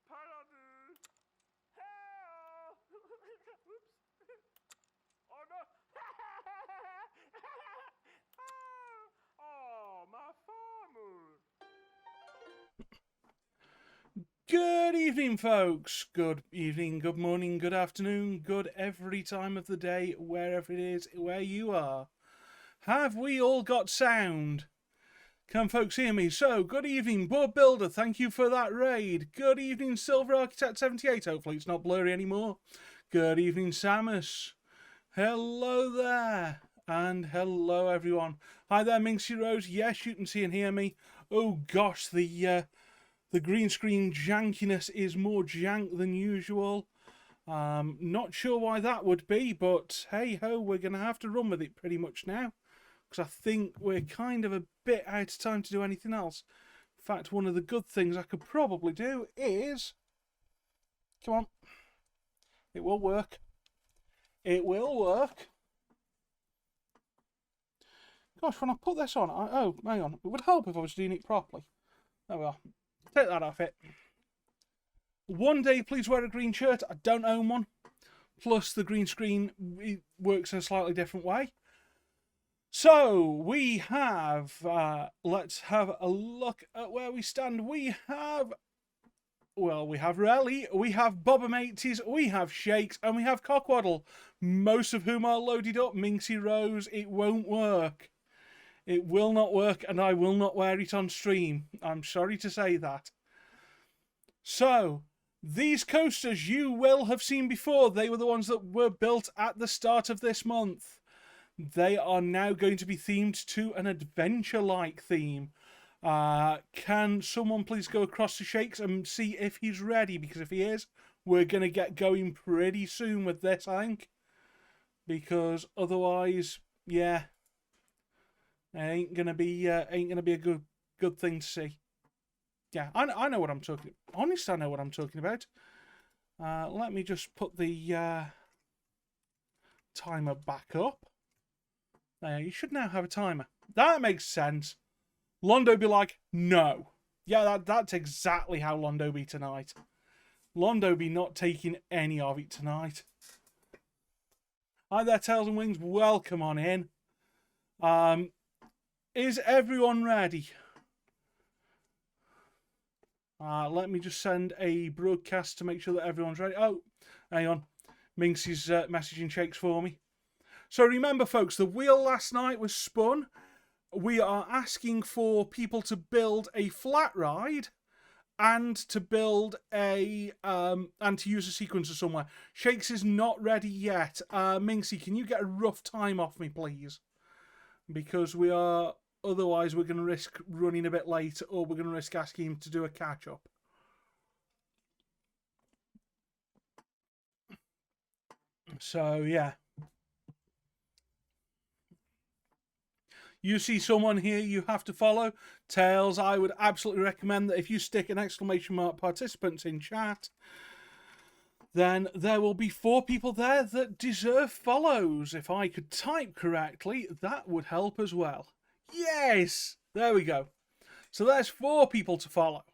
Pardon. Help! Oops. Oh no! Oh, my farmer! Good evening, folks. Good evening, good morning, good afternoon, good every time of the day, wherever it is, where you are. Have we all got sound? Can folks hear me? So, good evening, Bob Builder. Thank you for that raid. Good evening, Silver Architect 78. Hopefully it's not blurry anymore. Good evening, Samus. Hello there. And hello, everyone. Hi there, Minxie Rose. Yes, you can see and hear me. Oh, gosh, the green screen jankiness is more jank than usual. Not sure why that would be, but hey-ho, we're going to have to run with it pretty much now. Because I think we're kind of a bit out of time to do anything else. In fact, one of the good things I could probably do is... Come on. It will work. It will work. Gosh, when I put this on... oh, hang on. It would help if I was doing it properly. There we are. Take that off it. One day, please wear a green shirt. I don't own one. Plus, the green screen works in a slightly different way. So, we have, let's have a look at where we stand. We have, well, we have Relly, we have Bobomates, we have Shakes, and we have Cockwaddle, most of whom are loaded up. Minxie Rose, it won't work. It will not work, and I will not wear it on stream. I'm sorry to say that. So, these coasters you will have seen before. They were the ones that were built at the start of this month. They are now going to be themed to an adventure-like theme. Can someone please go across to Shakes and see if he's ready? Because if he is, we're going to get going pretty soon with this, I think. Because otherwise, yeah, it ain't gonna be a good thing to see. Yeah, I know what I'm talking. Honestly, I know what I'm talking about. Let me just put the timer back up. There, you should now have a timer. That makes sense. Londo be like, no. Yeah, that's exactly how Londo be tonight. Londo be not taking any of it tonight. Hi there, Tails and Wings. Welcome on in. Is everyone ready? Let me just send a broadcast to make sure that everyone's ready. Oh, hang on. Minxie's messaging Shakes for me. So remember, folks, the wheel last night was spun. We are asking for people to build a flat ride and to build a and to use a sequencer somewhere. Shakes is not ready yet. Minxie, can you get a rough time off me, please? Because we are otherwise we're going to risk running a bit late, or we're going to risk asking him to do a catch up. So yeah. You see someone here you have to follow. Tails, I would absolutely recommend that if you stick an exclamation mark participants in chat, then there will be 4 people there that deserve follows. If I could type correctly, that would help as well. Yes! There we go. So there's 4 people to follow.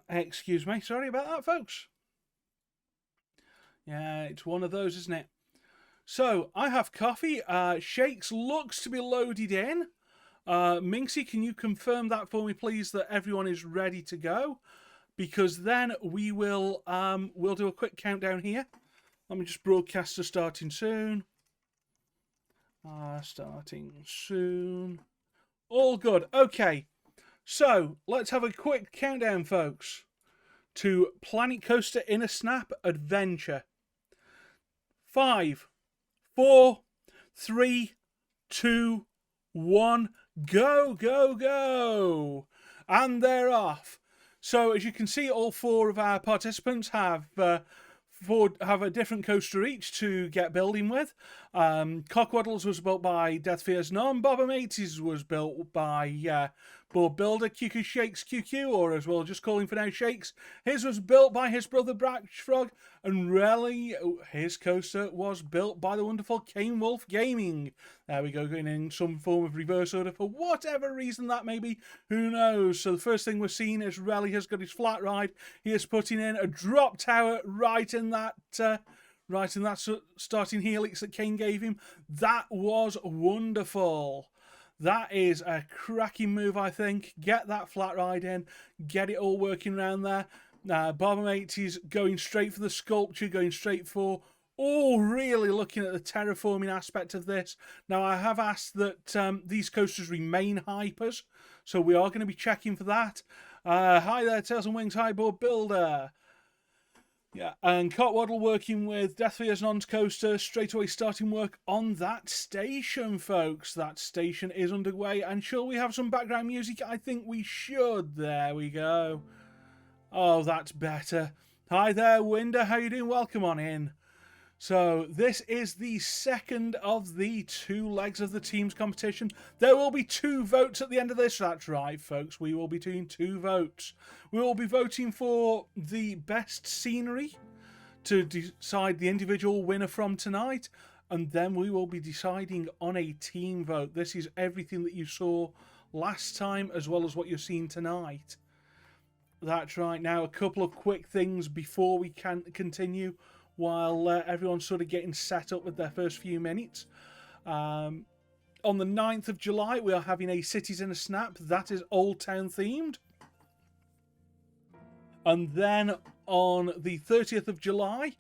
Excuse me. Sorry about that, folks. Yeah, it's one of those, isn't it? So, I have coffee. Shakes looks to be loaded in. Minxie, can you confirm that for me, please, that everyone is ready to go? Because then we will we'll do a quick countdown here. Let me just broadcast to starting soon. Starting soon. All good. Okay. So, let's have a quick countdown, folks, to Planet Coaster in a Snap Adventure. 5, 4, 3, 2, 1, go, go, go. And they're off. So as you can see, all 4 of our participants have a different coaster each to get building with. Cockwaddles was built by Death Fears None. Bob Mateys was built by Board Builder. QQ Shakes QQ, or as well just calling for now Shakes. His was built by his brother Brash Frog. And Relly, his coaster was built by the wonderful Kane Wolf Gaming. There we go, going in some form of reverse order for whatever reason that may be. Who knows? So the first thing we're seeing is Relly has got his flat ride. He is putting in a drop tower right in that starting helix that Kane gave him. That was wonderful. That is a cracking move, I think. Get that flat ride in. Get it all working around there. Bob Mateys going straight for the sculpture, going straight for... Oh, really looking at the terraforming aspect of this. Now, I have asked that these coasters remain hypers, so we are going to be checking for that. Hi there, Tails and Wings High Board Builder. Yeah, and Cockwaddle working with Death Fears None's coaster, straight away starting work on that station, folks. That station is underway, and shall we have some background music? I think we should. There we go. Oh, that's better. Hi there, Winder. How you doing? Welcome on in. So this is the second of the 2 legs of the team's competition. There will be 2 votes at the end of this. That's right, folks. We will be doing 2 votes. We will be voting for the best scenery to decide the individual winner from tonight. And then we will be deciding on a team vote. This is everything that you saw last time as well as what you're seeing tonight. That's right. Now, a couple of quick things before we can continue while everyone's sort of getting set up with their first few minutes. On the 9th of July, we are having a Cities in a Snap. That is Old Town themed. And then on the 30th of July,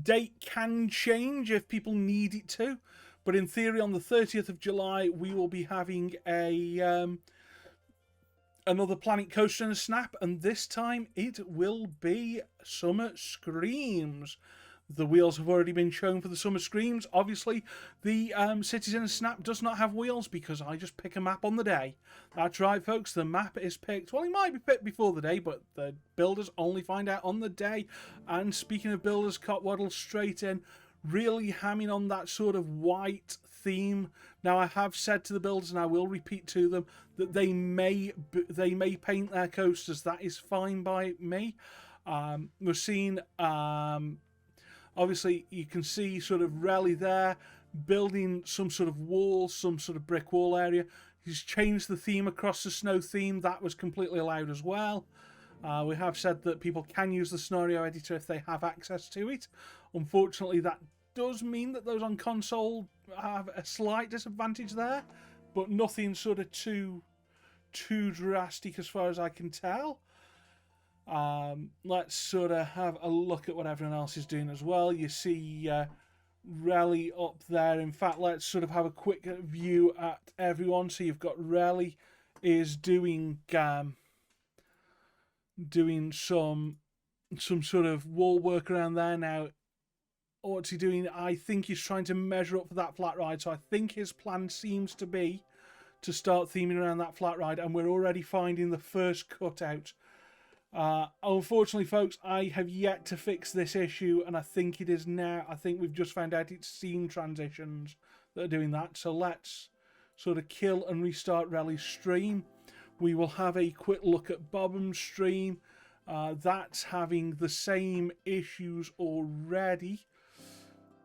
date can change if people need it to. But in theory, on the 30th of July, we will be having a... another Planet Coaster and a Snap, and this time it will be Summer Screams. The wheels have already been shown for the Summer Screams. Obviously, the Cities in a Snap does not have wheels because I just pick a map on the day. That's right, folks. The map is picked. Well, it might be picked before the day, but the builders only find out on the day. And speaking of builders, Cockwaddle straight in, really hamming on that sort of white theme. Now, I have said to the builders, and I will repeat to them, that they may paint their coasters. That is fine by me. We're seeing... obviously, you can see sort of Relly there building some sort of wall, some sort of brick wall area. He's changed the theme across the snow theme. That was completely allowed as well. We have said that people can use the scenario editor if they have access to it. Unfortunately, that does mean that those on console have a slight disadvantage there, but nothing sort of too drastic as far as I can tell. Let's sort of have a look at what everyone else is doing as well. You see Relly up there. In fact, let's sort of have a quick view at everyone. So you've got Relly is doing some sort of wall work around there. Now, what's he doing? I think he's trying to measure up for that flat ride. So I think his plan seems to be to start theming around that flat ride, and we're already finding the first cutout. Unfortunately, folks, I have yet to fix this issue, and I think it is now. I think we've just found out it's scene transitions that are doing that. So let's sort of kill and restart Relly's stream. We will have a quick look at Bobham's stream. That's having the same issues already.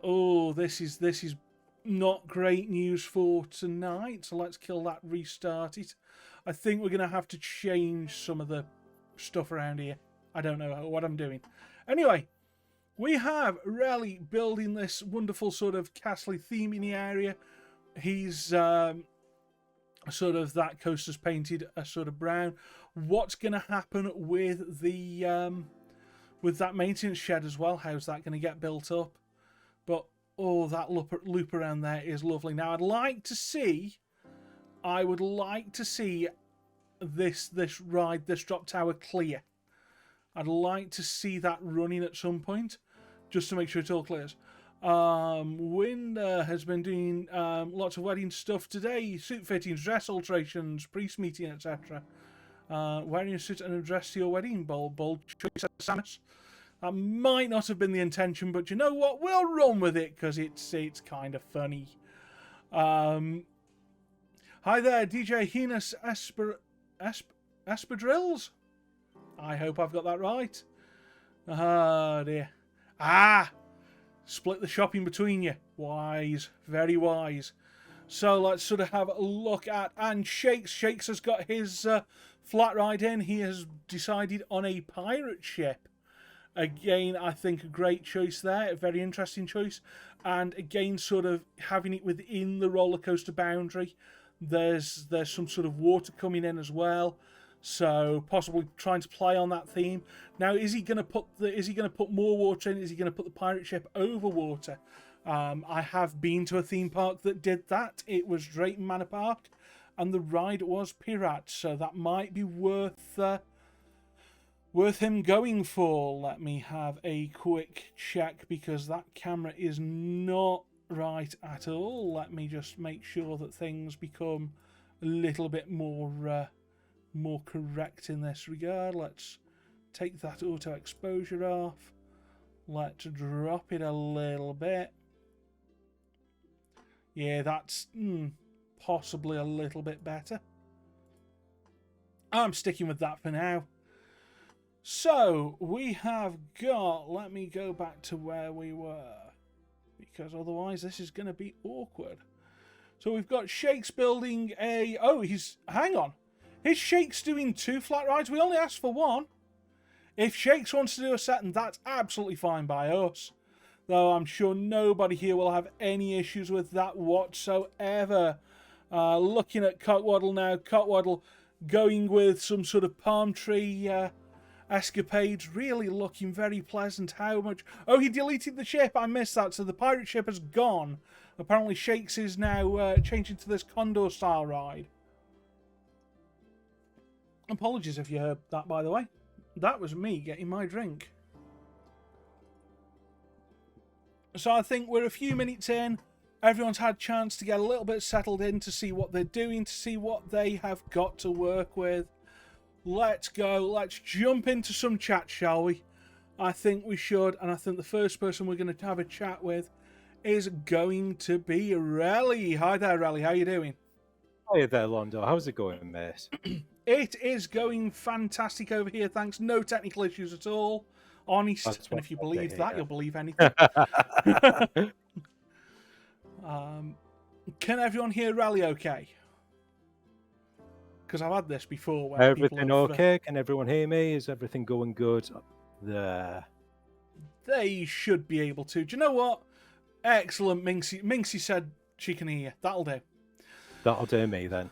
Oh, this is not great news for tonight. So let's kill that, restart it. I think we're going to have to change some of the stuff around here. I don't know what I'm doing. Anyway, we have Relly building this wonderful sort of castle theme in the area. He's sort of, that coaster's painted a sort of brown. What's going to happen with the with that maintenance shed as well? How's that going to get built up? But oh, that loop around there is lovely. Now, I would like to see this ride, this drop tower clear. I'd like to see that running at some point, just to make sure it all clears. Winder has been doing lots of wedding stuff today. Suit fittings, dress alterations, priest meeting, etc. Wearing a suit and a dress to your wedding. Bold choice, Samus. That might not have been the intention, but you know what? We'll run with it because it's kind of funny. Hi there, DJ Henas Espadrilles. I hope I've got that right. Ah, dear. Split the shopping between you. Wise. Very wise. So let's sort of have a look at... And Shakes. Shakes has got his flat ride in. He has decided on a pirate ship. Again, I think a great choice there. A very interesting choice. And again, sort of having it within the roller coaster boundary. There's some sort of water coming in as well. So possibly trying to play on that theme. Now, is he going to put more water in? Is he going to put the pirate ship over water? I have been to a theme park that did that. It was Drayton Manor Park, and the ride was Pirates. So that might be worth him going for. Let me have a quick check because that camera is not right at all. Let me just make sure that things become a little bit more correct in this regard. Let's take that auto exposure off. Let's drop it a little bit. Yeah, that's possibly a little bit better. I'm sticking with that for now. So we have got, let me go back to where we were, because otherwise this is going to be awkward. So we've got Shakes building a... Oh, hang on. His Shakes doing 2 flat rides? We only asked for 1. If Shakes wants to do a second, that's absolutely fine by us. Though I'm sure nobody here will have any issues with that whatsoever. Looking at Cotwaddle now. Cotwaddle going with some sort of palm tree escapades. Really looking very pleasant. How much... Oh, he deleted the ship. I missed that. So the pirate ship has gone. Apparently Shakes is now changing to this Condor style ride. Apologies if you heard that, by the way. That was me getting my drink. So I think we're a few minutes in. Everyone's had a chance to get a little bit settled in to see what they're doing, to see what they have got to work with. Let's go. Let's jump into some chat, shall we? I think we should. And I think the first person we're going to have a chat with is going to be Relly. Hi there, Relly. How you doing? Hi there, Londo. How's it going, mate? It is going fantastic over here, thanks. No technical issues at all. Honest, and if you believe that, you'll believe anything. Can everyone hear Relly okay? Because I've had this before. Where everything okay? Can everyone hear me? Is everything going good there? They should be able to. Do you know what? Excellent, Minxie. Minxie said she can hear. That'll do. That'll do me then.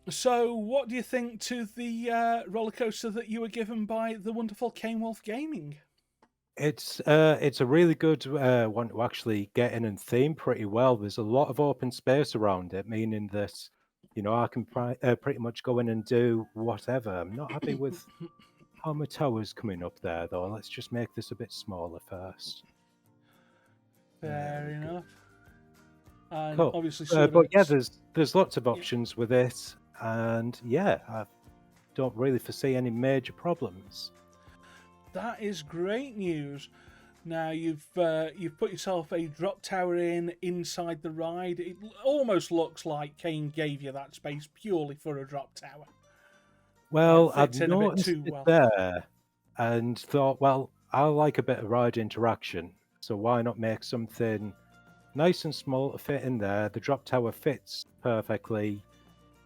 So, what do you think to the roller coaster that you were given by the wonderful Cane Wolf Gaming? It's a really good one to actually get in and theme pretty well. There's a lot of open space around it, meaning that, you know, I can pretty much go in and do whatever. I'm not happy with how my tower's coming up there, though. Let's just make this a bit smaller first. Fair enough. And cool. Obviously, but yeah, there's lots of options with it. And yeah, I don't really foresee any major problems. That is great news. Now you've put yourself a drop tower inside the ride. It almost looks like Kane gave you that space purely for a drop tower. Well, I've noticed it there and thought, well, I like a bit of ride interaction, so why not make something nice and small to fit in there? The drop tower fits perfectly.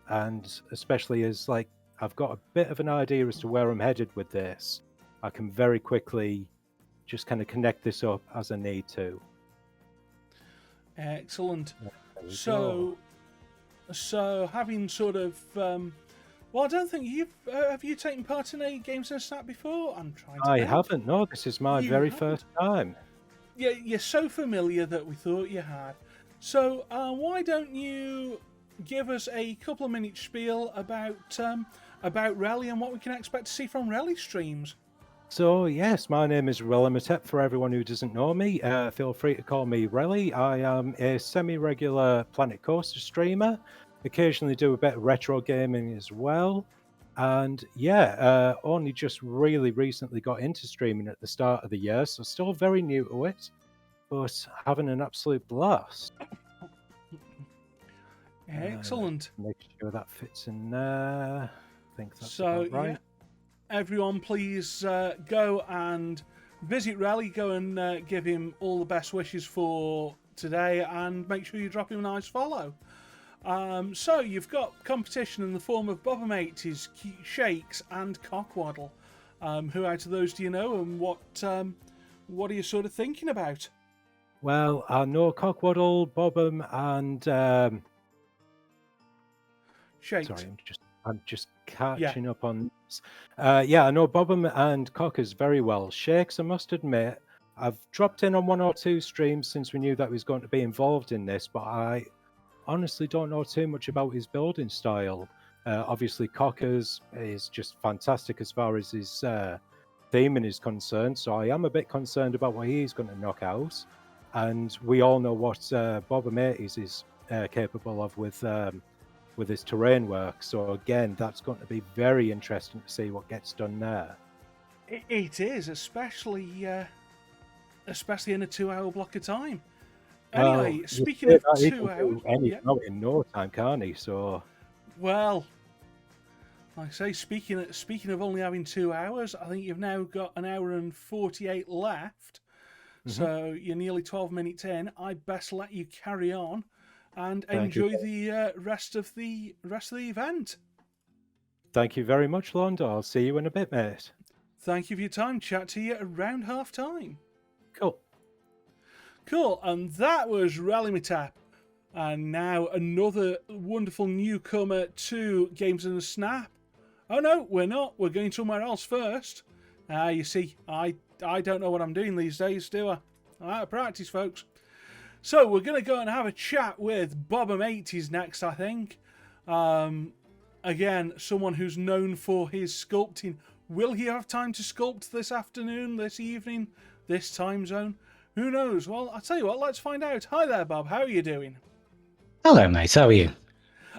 And especially as, like, I've got a bit of an idea as to where I'm headed with this, I can very quickly just kind of connect this up as I need to. Excellent. So having sort of, well, I don't think have you taken part in a Games in a Snap before? I'm trying to. I haven't. No, this is my very first time. Yeah, you're so familiar that we thought you had. So why don't you give us a couple of minutes spiel about Relly and what we can expect to see from Relly streams. So yes, my name is Relimitep. For everyone who doesn't know me, feel free to call me Relly. I am a semi-regular Planet Coaster streamer. Occasionally do a bit of retro gaming as well. And yeah, only just really recently got into streaming at the start of the year, so still very new to it, but having an absolute blast. Excellent. Make sure that fits in there. I think that's so, about right. Yeah, everyone, please go and visit Relly. Go and give him all the best wishes for today, and make sure you drop him a nice follow. So you've got competition in the form of Bob-O-Mateys, Shakes, and Cockwaddle. Who out of those do you know, and what are you sort of thinking about? Well, I know Cockwaddle, Bob-'em, and Shakes. Sorry, I'm just catching up on this. Yeah, I know Bob-'em and Cockers very well. Shakes, I must admit, I've dropped in on 1 or 2 streams since we knew that he was going to be involved in this, but I honestly don't know too much about his building style. Obviously, Cockers is just fantastic as far as his theming is concerned, so I am a bit concerned about what he's going to knock out. And we all know what Bob-O-Mateys is capable of with his terrain work. So again, that's going to be very interesting to see what gets done there. It is, especially in a 2-hour block of time. Anyway, speaking of 2 hours, in no time, can't he? So, well, like I say, speaking of only having 2 hours, I think you've now got 1 hour and 48 left. Mm-hmm. So you're nearly 12 minutes in. I best let you carry on and enjoy the rest of the event. Thank you very much, Londo. I'll see you in a bit, mate. Thank you for your time. Chat to you around half time. Cool. And that was Rally Me Tap. And now another wonderful newcomer to Games in a Snap. Oh no, we're not. We're going somewhere else first. You see, I don't know what I'm doing these days, do I? I'm out of practice, folks. So we're going to go and have a chat with Bob-O-Mateys next, I think. Again, someone who's known for his sculpting. Will he have time to sculpt this afternoon, this evening, this time zone? Who knows? Well, I'll tell you what, let's find out. Hi there, Bob. How are you doing? Hello, mate. How are you?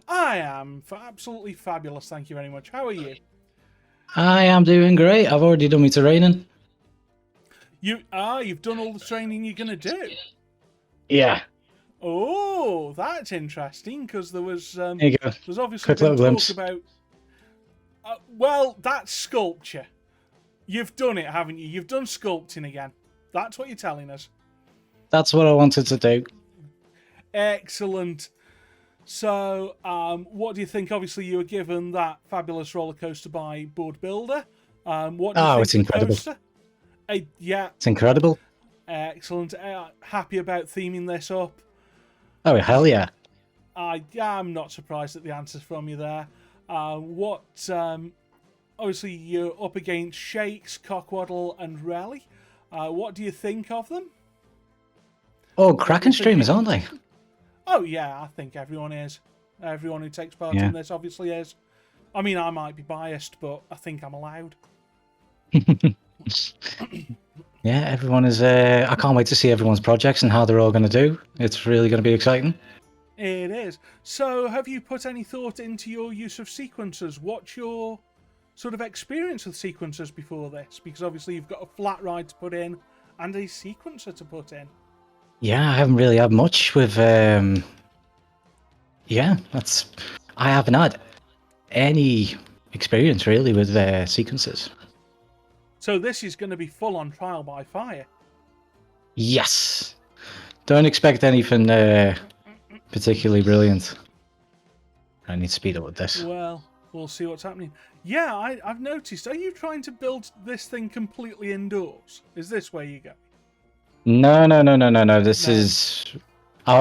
I am absolutely fabulous, thank you very much. How are you? I am doing great. I've already done my training. You've done all the training you're going to do? Yeah. Oh, that's interesting, because there was there you go. There's obviously been talk about... well, that's sculpture. You've done it, haven't you? You've done sculpting again. That's what you're telling us. That's what I wanted to do. Excellent. So, what do you think? Obviously, you were given that fabulous roller coaster by Board Builder. What do you think it's incredible. Yeah. It's incredible. Excellent. Happy about theming this up? Oh, hell yeah. I'm not surprised at the answers from you there. Obviously, you're up against Shakes, Cockwaddle, and Rally. What do you think of them? Oh, cracking streamers, aren't they? Oh, yeah, I think everyone is. Everyone who takes part in this obviously is. I mean, I might be biased, but I think I'm allowed. Yeah, everyone is... I can't wait to see everyone's projects and how they're all going to do. It's really going to be exciting. It is. So, have you put any thought into your use of sequencers? What's your sort of experience with sequencers before this? Because obviously you've got a flat ride to put in and a sequencer to put in. Yeah, I haven't really had much with... I haven't had any experience really with sequences. So this is going to be full on trial by fire. Yes. Don't expect anything particularly brilliant. I need to speed up with this. Well, we'll see what's happening. Yeah, I've noticed. Are you trying to build this thing completely indoors? Is this where you go? No. This is...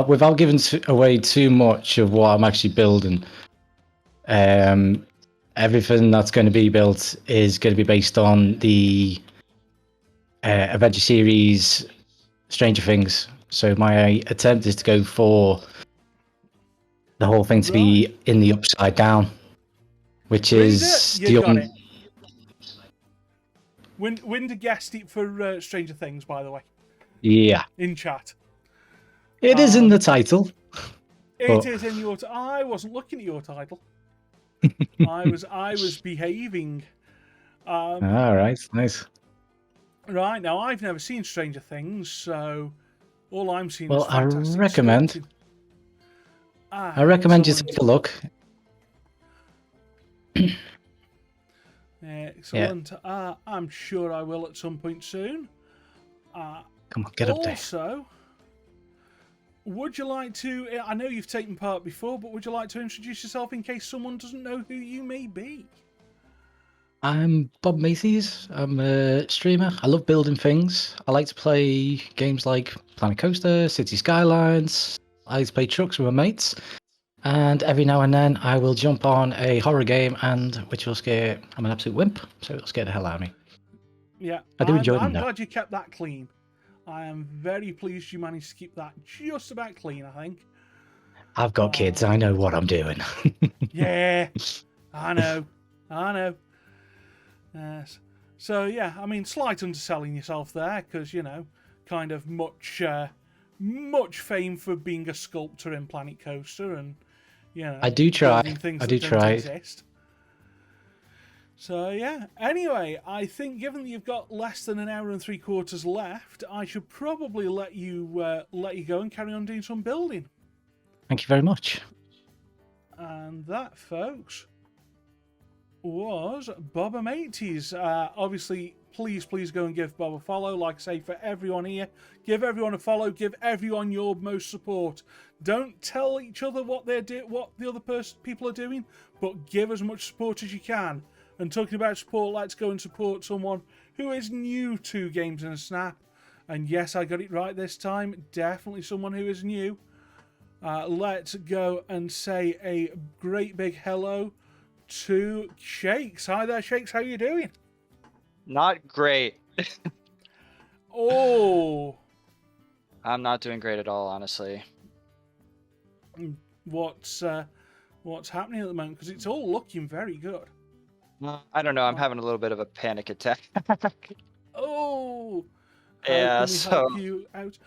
without giving away too much of what I'm actually building, everything that's going to be built is going to be based on the Adventure series Stranger Things. So my attempt is to go for the whole thing to be in the upside down, which is you got it. Winder guessed it for Stranger Things, by the way. Yeah. In chat. It is in the title. It is in your... I wasn't looking at your title. I was behaving. All right, nice. Right, now I've never seen Stranger Things, so all I'm seeing Well, is fantastic I recommend you excellent. take a look. Excellent. I'm sure I will at some point soon. Come on, get up there. Also, would you like to? I know you've taken part before, but would you like to introduce yourself in case someone doesn't know who you may be? I'm Bob Matthews. I'm a streamer. I love building things. I like to play games like Planet Coaster, City Skylines. I like to play trucks with my mates. And every now and then I will jump on a horror game, and which will scare. I'm an absolute wimp, so it'll scare the hell out of me. Yeah, I do enjoy them. I'm glad you kept that clean. I am very pleased you managed to keep that just about clean, I think. I've got kids. I know what I'm doing. Yeah, I know. Yes. So, yeah, I mean, slight underselling yourself there because, you know, kind of much fame for being a sculptor in Planet Coaster and, you know, I do try. Things I do that try. Don't exist. So, yeah. Anyway, I think given that you've got less than an hour and 3/4 left, I should probably let you go and carry on doing some building. Thank you very much. And that, folks, was Boba Mateys. Obviously, please go and give Bob a follow. Like I say, for everyone here, give everyone a follow. Give everyone your most support. Don't tell each other what what the other people are doing, but give as much support as you can. And talking about support, let's go and support someone who is new to Games in a Snap. And yes, I got it right this time. Definitely someone who is new. Let's go and say a great big hello to Shakes. Hi there, Shakes. How you doing? Not great. Oh. I'm not doing great at all, honestly. What's happening at the moment? Because it's all looking very good. I don't know. I'm having a little bit of a panic attack. Oh. Yeah, can we help you out?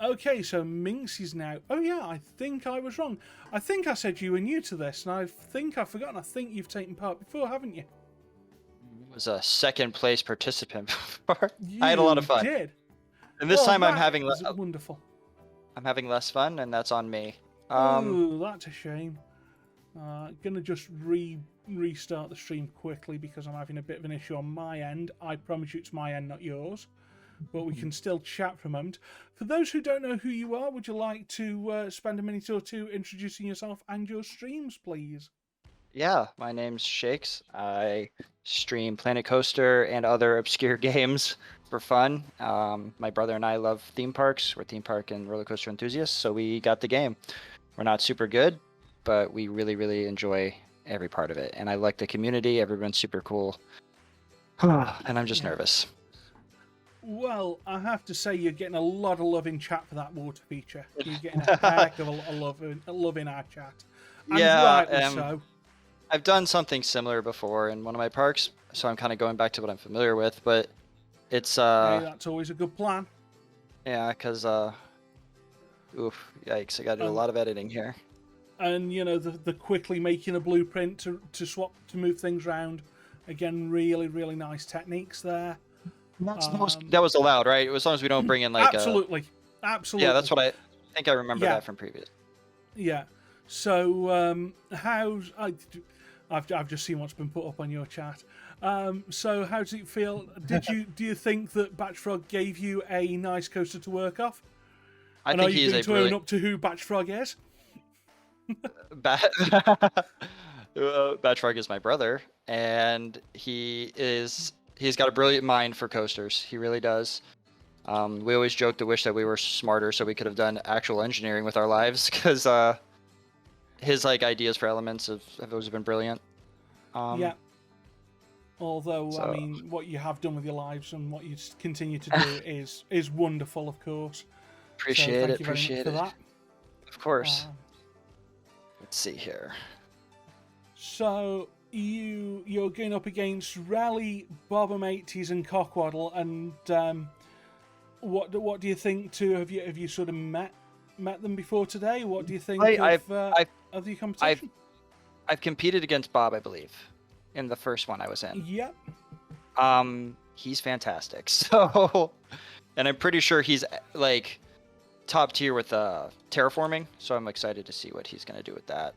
Okay, so Minx is now... Oh, yeah, I think I was wrong. I think I said you were new to this, and I think I've forgotten. I think you've taken part before, haven't you? I was a second place participant before. I had a lot of fun. You did. And this time I'm having wonderful. I'm having less fun, and that's on me. Ooh, that's a shame. Gonna just restart the stream quickly because I'm having a bit of an issue on my end. I promise you it's my end, not yours. But we can still chat for a moment. For those who don't know who you are, would you like to spend a minute or two introducing yourself and your streams, please? Yeah, my name's Shakes. I stream Planet Coaster and other obscure games for fun. My brother and I love theme parks. We're theme park and roller coaster enthusiasts, so we got the game. We're not super good, but we really, really enjoy every part of it. And I like the community. Everyone's super cool. And I'm just nervous. Well, I have to say you're getting a lot of love in chat for that water feature. You're getting a heck of a lot of love in our chat. And yeah, so. I've done something similar before in one of my parks, so I'm kind of going back to what I'm familiar with, but it's... Hey, that's always a good plan. Yeah, because... Oof, yikes, I gotta do a lot of editing here. And, you know, the quickly making a blueprint to move things around. Again, really, really nice techniques there. That was allowed, right? As long as we don't bring in like absolutely. Yeah, that's what I think I remember that from previous. Yeah. So I've just seen what's been put up on your chat. So how does it feel? Do you think that Batchfrog gave you a nice coaster to work off? I think he's going to own up to who Batchfrog is? Batchfrog is my brother, and he's got a brilliant mind for coasters. He really does. We always joke to wish that we were smarter so we could have done actual engineering with our lives, because his ideas for elements have always been brilliant. Yeah. Although, I mean, what you have done with your lives and what you continue to do is wonderful, of course. Appreciate it. For that. Of course. Let's see here. So you're going up against Rally, Boba Mateys, and Cockwaddle, and what do you think? Have you sort of met them before today? What do you think of the competition? I've competed against Bob, I believe, in the first one I was in. Yep. He's fantastic. So, and I'm pretty sure he's like top tier with terraforming. So I'm excited to see what he's gonna do with that.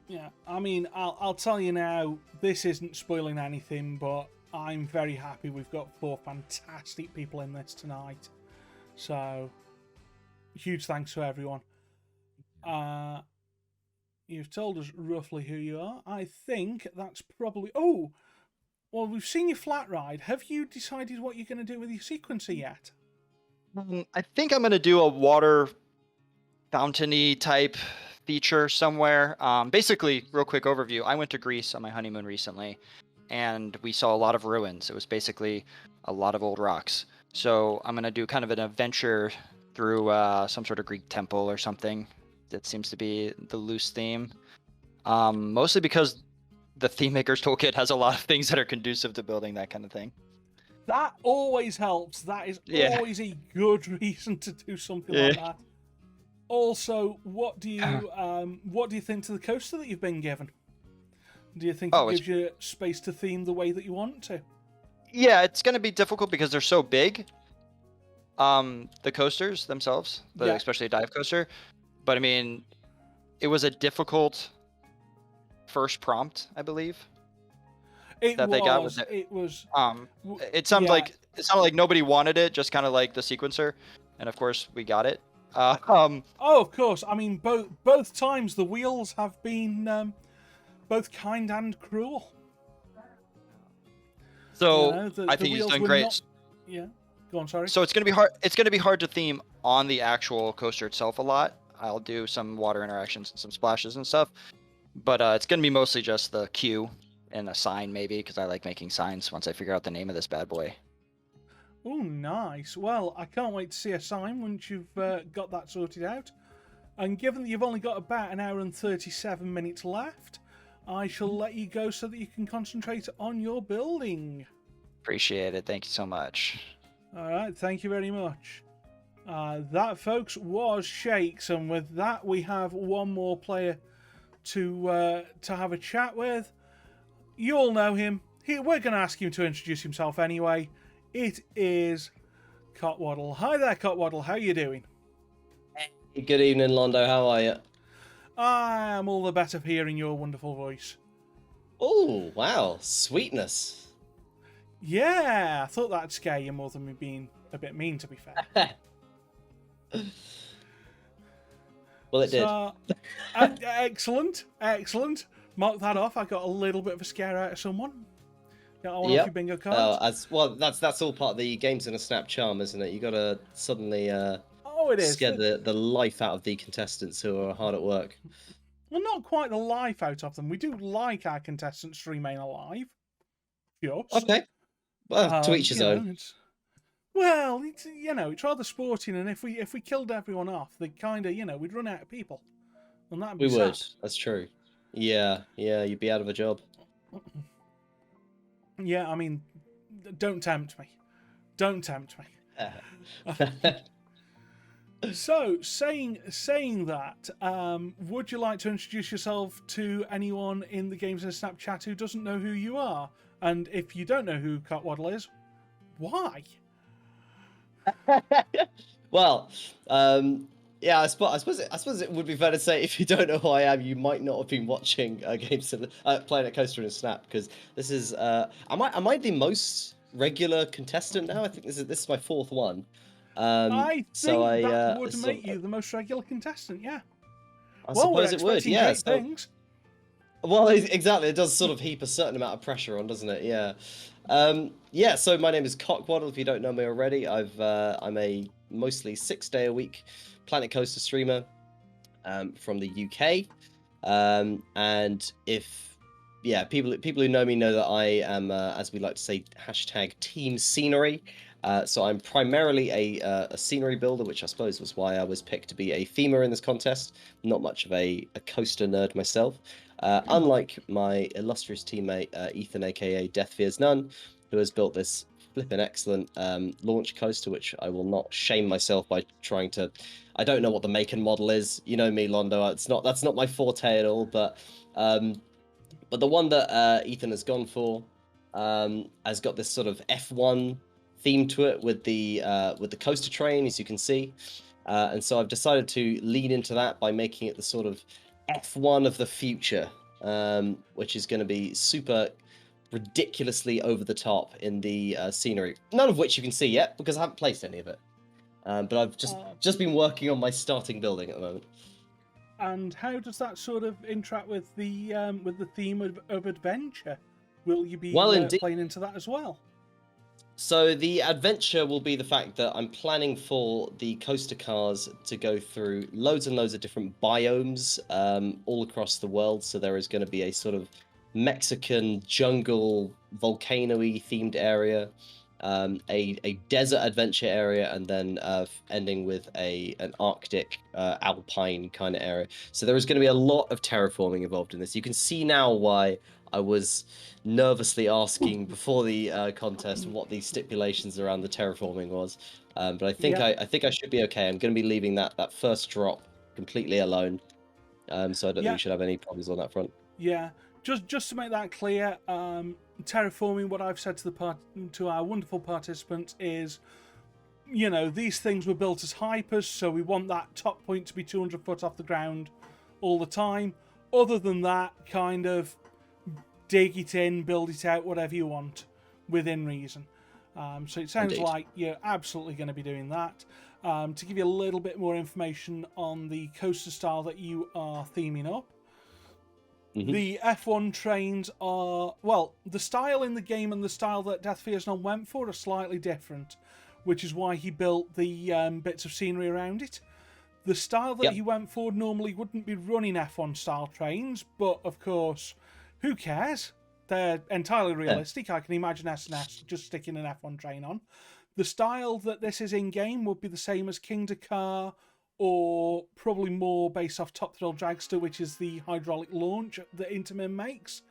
Yeah, I mean, I'll tell you now, this isn't spoiling anything, but I'm very happy we've got 4 fantastic people in this tonight. So, huge thanks to everyone. You've told us roughly who you are. I think that's probably... Oh! Well, we've seen your flat ride. Have you decided what you're going to do with your sequencer yet? I think I'm gonna do a water fountainy type feature somewhere. Basically, real quick overview. I went to Greece on my honeymoon recently, and we saw a lot of ruins. It was basically a lot of old rocks. So I'm gonna do kind of an adventure through some sort of Greek temple or something. That seems to be the loose theme. Mostly because the Theme Maker's Toolkit has a lot of things that are conducive to building that kind of thing. That always helps. That is always a good reason to do something like that. Also, what do you think to the coaster that you've been given? Do you think it gives you space to theme the way that you want to? Yeah, it's going to be difficult because they're so big. The coasters themselves, especially a dive coaster. But I mean, it was a difficult first prompt, I believe. It sounded like nobody wanted it, just kind of like the sequencer, and of course we got it. Oh, of course. I mean, both times the wheels have been both kind and cruel. So I think he's done great. Yeah, go on. Sorry. So it's gonna be hard. It's gonna be hard to theme on the actual coaster itself a lot. I'll do some water interactions and some splashes and stuff, but it's gonna be mostly just the queue and a sign maybe, because I like making signs once I figure out the name of this bad boy. Oh, nice. Well, I can't wait to see a sign once you've got that sorted out. And given that you've only got about an hour and 37 minutes left, I shall let you go so that you can concentrate on your building. Appreciate it. Thank you so much. All right. Thank you very much. That, folks, was Shakes. And with that, we have one more player to have a chat with. You all know him. We're going to ask him to introduce himself anyway. It is Cotwaddle. Hi there, Cotwaddle. How are you doing? Hey, good evening, Londo. How are you? I am all the better for hearing your wonderful voice. Oh, wow. Sweetness. Yeah, I thought that'd scare you more than me being a bit mean, to be fair. Well, it did. Excellent. Excellent. Mark that off. I got a little bit of a scare out of someone. Got one off your bingo card. That's all part of the Games in a Snap charm, isn't it? You got to suddenly scare the life out of the contestants who are hard at work. Well, not quite the life out of them. We do like our contestants to remain alive. Yes. Okay. Well, to each his own. It's rather sporting, and if we killed everyone off, they kind of, we'd run out of people, and that'd be sad. We would. That's true. Yeah, you'd be out of a job. Yeah, I mean, don't tempt me. Don't tempt me. So, saying that, would you like to introduce yourself to anyone in the Games in a Snap chat who doesn't know who you are? And if you don't know who Cotwaddle is, why? Well, yeah, I suppose it would be fair to say if you don't know who I am, you might not have been watching Games in playing at Coaster and Snap, because this is am I the most regular contestant now? I think this is my 4th one. I think that would make you the most regular contestant. Yeah. I suppose it would. Yeah. Things. Well, exactly. It does sort of heap a certain amount of pressure on, doesn't it? Yeah. Yeah. So my name is Cotwaddle. If you don't know me already, I'm a mostly 6-day-a-week Planet Coaster streamer from the UK, and people who know me know that I am, as we like to say, #team scenery. So I'm primarily a scenery builder, which I suppose was why I was picked to be a themer in this contest. Not much of a coaster nerd myself, unlike my illustrious teammate Ethan, aka Death Fears None, who has built this flipping excellent launch coaster, which I will not shame myself by trying to. I don't know what the make and model is. You know me, Londo. That's not my forte at all. But the one that Ethan has gone for has got this sort of F1 theme to it with the coaster train, as you can see. And so I've decided to lean into that by making it the sort of F1 of the future, which is going to be super ridiculously over the top in the scenery. None of which you can see yet because I haven't placed any of it. But I've just been working on my starting building at the moment. And how does that sort of interact with the theme of adventure? Will you be playing into that as well? So the adventure will be the fact that I'm planning for the coaster cars to go through loads and loads of different biomes all across the world. So there is going to be a sort of Mexican jungle volcano-y themed area, a desert adventure area, and then ending with an Arctic alpine kind of area. So there is going to be a lot of terraforming involved in this. You can see now why I was nervously asking before the contest what the stipulations around the terraforming was, but I think I should be okay. I'm going to be leaving that first drop completely alone, so I don't think we should have any problems on that front. Yeah, just to make that clear, terraforming. What I've said to our wonderful participants is, you know, these things were built as hypers, so we want that top point to be 200 foot off the ground all the time. Other than that, kind of dig it in, build it out, whatever you want, within reason. So it sounds like you're absolutely going to be doing that. To give you a little bit more information on the coaster style that you are theming up, the F1 trains are, well, the style in the game and the style that Death Fears None went for are slightly different, which is why he built the bits of scenery around it. The style that he went for normally wouldn't be running F1 style trains, but of course, who cares? They're entirely realistic. I can imagine S&S just sticking an F1 train on. The style that this is in-game would be the same as King Dakar, or probably more based off Top Thrill Dragster, which is the hydraulic launch that Intamin makes.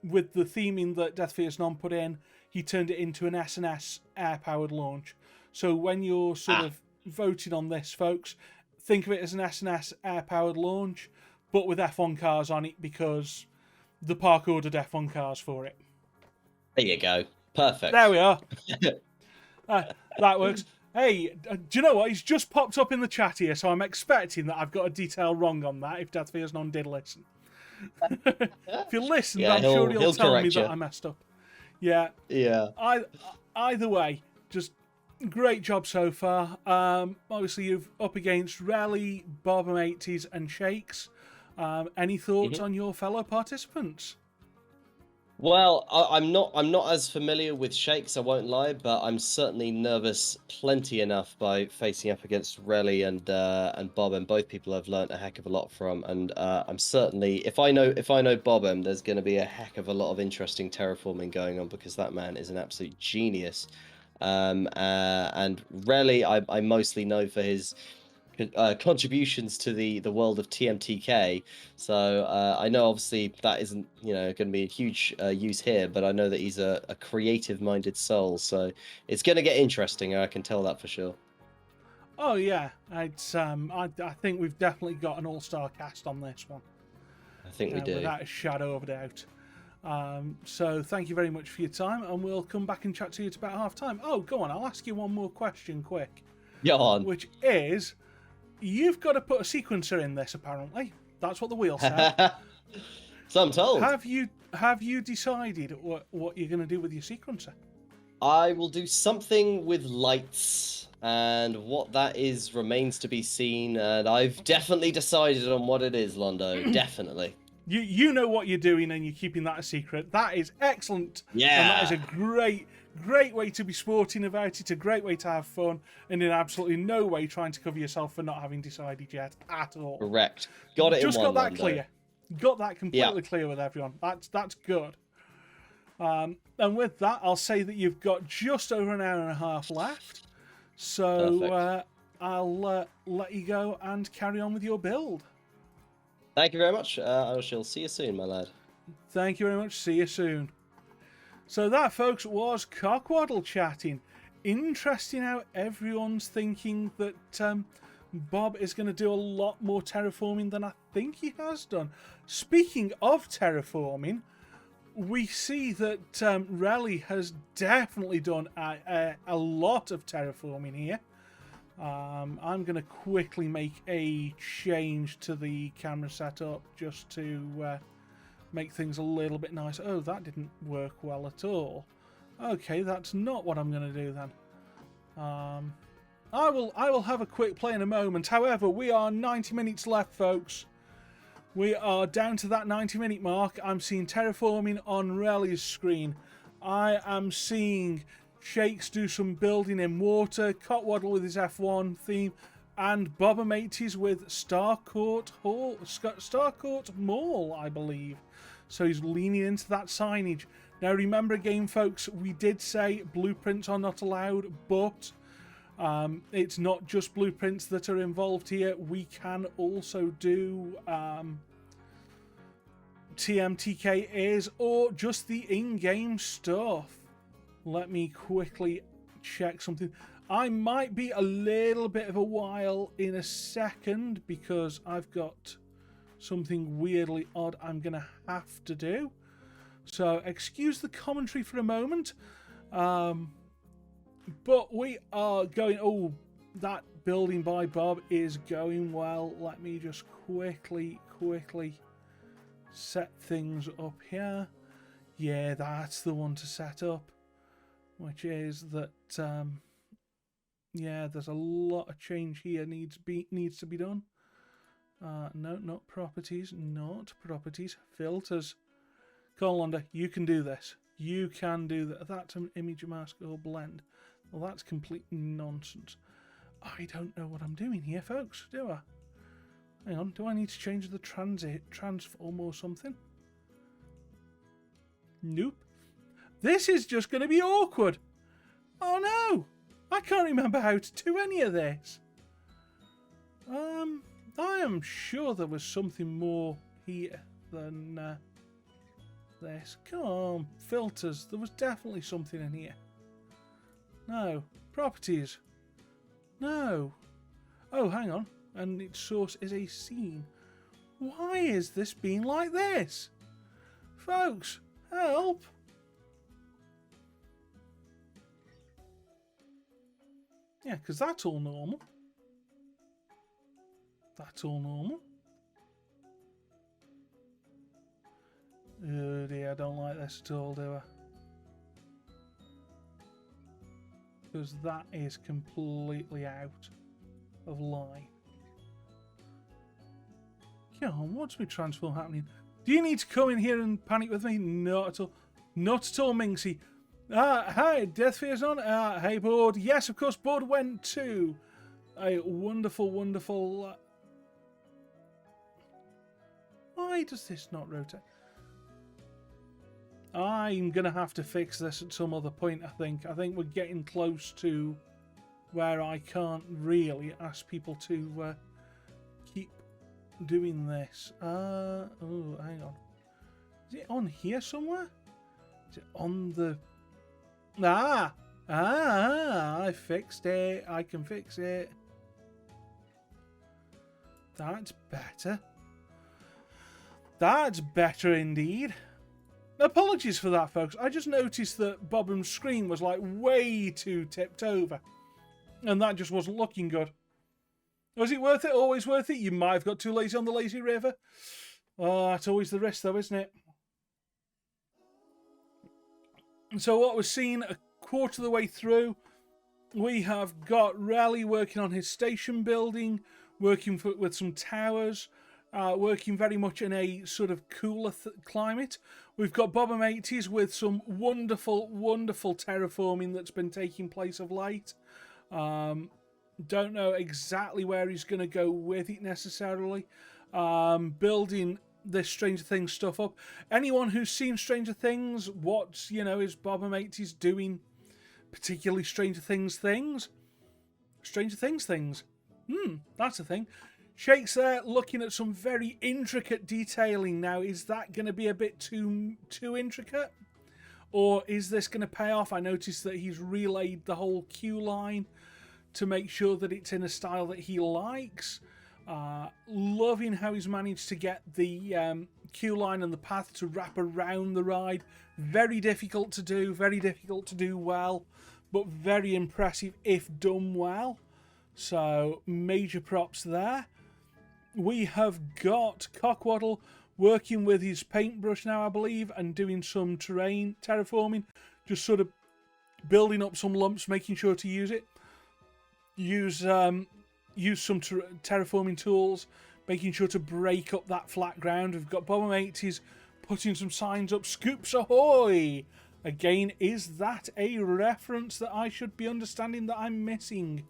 With the theming that Death Fears None put in, he turned it into an S&S air-powered launch. So when you're sort of voting on this, folks, think of it as an S&S air-powered launch, but with F1 cars on it, because the park ordered F1 cars for it. There you go. Perfect. There we are. That works. Hey, do you know what? He's just popped up in the chat here, so I'm expecting that I've got a detail wrong on that, if Death Fears None did listen. If you listened, I'm sure he'll tell me that I messed up. Yeah. Yeah. Either way, just great job so far. Obviously, you're up against Relly, Bob-em-80s, and Shakes. Any thoughts on your fellow participants? Well, I'm not as familiar with Shakes, I won't lie, but I'm certainly nervous plenty enough by facing up against Relly and Bob, and both people I've learnt a heck of a lot from, and I'm certainly, if I know Bob, there's going to be a heck of a lot of interesting terraforming going on, because that man is an absolute genius. And Relly, I mostly know for his contributions to the world of TMTK, so I know obviously that isn't going to be a huge use here, but I know that he's a creative minded soul, so it's going to get interesting. I can tell that for sure. Oh yeah, it's I think we've definitely got an all-star cast on this one. I think we do, without a shadow of a doubt. So thank you very much for your time, and we'll come back and chat to you at about half time. Oh, go on, I'll ask you one more question quick. Go on. Which is, you've got to put a sequencer in this, apparently. That's what the wheel said. So I'm told. Have you decided what you're going to do with your sequencer? I will do something with lights, and what that is remains to be seen, and I've definitely decided on what it is, Londo. Definitely. You know what you're doing, and you're keeping that a secret. That is excellent. Yeah. And that is a great way to be sporting about it, a great way to have fun, and in absolutely no way trying to cover yourself for not having decided yet at all. Correct. Got it. Just in one, got that Londo. clear. Got that completely clear with everyone. That's good. And with that, I'll say that you've got just over an hour and a half left. So I'll let you go and carry on with your build. Thank you very much. I shall see you soon, my lad. Thank you very much. See you soon. So that, folks, was Cockwaddle chatting. Interesting how everyone's thinking that Bob is going to do a lot more terraforming than I think he has done. Speaking of terraforming, we see that Relly has definitely done a lot of terraforming here. I'm going to quickly make a change to the camera setup just to make things a little bit nicer. Oh, that didn't work well at all. Okay, that's not what I'm going to do then. I will have a quick play in a moment. However, we are 90 minutes left, folks. We are down to that 90-minute mark. I'm seeing terraforming on Relly's screen. I am seeing Shakes do some building in water, Cockwaddle with his F1 theme, and Bob-O-Mateys with Starcourt Mall, I believe. So he's leaning into that signage. Now remember again, folks, we did say blueprints are not allowed, but it's not just blueprints that are involved here. We can also do TMTKs or just the in-game stuff. Let me quickly check something. I might be a little bit of a while in a second because I've got something weirdly odd I'm going to have to do. So excuse the commentary for a moment. But we are going... Oh, that building by Bob is going well. Let me just quickly set things up here. Yeah, that's the one to set up. Which is that... yeah, there's a lot of change here needs to be done. No, not properties. Not properties. Filters. Colonlander, you can do this. You can do that. That's an image mask or blend. Well, that's complete nonsense. I don't know what I'm doing here, folks, do I? Hang on, do I need to change the transform or something? Nope. This is just going to be awkward. Oh no! I can't remember how to do any of this. I am sure there was something more here than this. Come on, filters. There was definitely something in here. No. Properties. No. Oh, hang on. And its source is a scene. Why is this being like this? Folks, help! Yeah, because that's all normal. That's all normal. Oh dear, I don't like this at all, do I? Because that is completely out of line. Come on, what's my transform happening? Do you need to come in here and panic with me? Not at all. Not at all, Minxie. Hi, Death Fear's on. Hey, Board. Yes, of course, Board went to a wonderful... Why does this not rotate? I'm going to have to fix this at some other point, I think. I think we're getting close to where I can't really ask people to keep doing this. Oh, hang on. Is it on here somewhere? Is it on the... I fixed it. I can fix it. That's better. That's better indeed. Apologies for that, folks. I just noticed that Bobham's screen was like way too tipped over. And that just wasn't looking good. Was it worth it? Always worth it? You might have got too lazy on the lazy river. Oh, that's always the risk though, isn't it? So what we're seeing a quarter of the way through, we have got Relly working on his station building, working with some towers, working very much in a sort of cooler climate. We've got Bob-O-Mateys with some wonderful terraforming that's been taking place of late. Don't know exactly where he's going to go with it necessarily. Building this Stranger Things stuff up. Anyone who's seen Stranger Things, what, is Bob-O-Mateys doing particularly Stranger Things things? Stranger Things things. That's a thing. Shakes there looking at some very intricate detailing now. Is that going to be a bit too intricate? Or is this going to pay off? I noticed that he's relayed the whole queue line to make sure that it's in a style that he likes. Loving how he's managed to get the queue line and the path to wrap around the ride. Very difficult to do well, but very impressive if done well. So major props there. We have got Cockwaddle working with his paintbrush now, I believe, and doing some terrain terraforming, just sort of building up some lumps, making sure to use it. Use some terraforming tools, making sure to break up that flat ground. We've got Bomber80s putting some signs up. Scoops ahoy! Again, is that a reference that I should be understanding that I'm missing?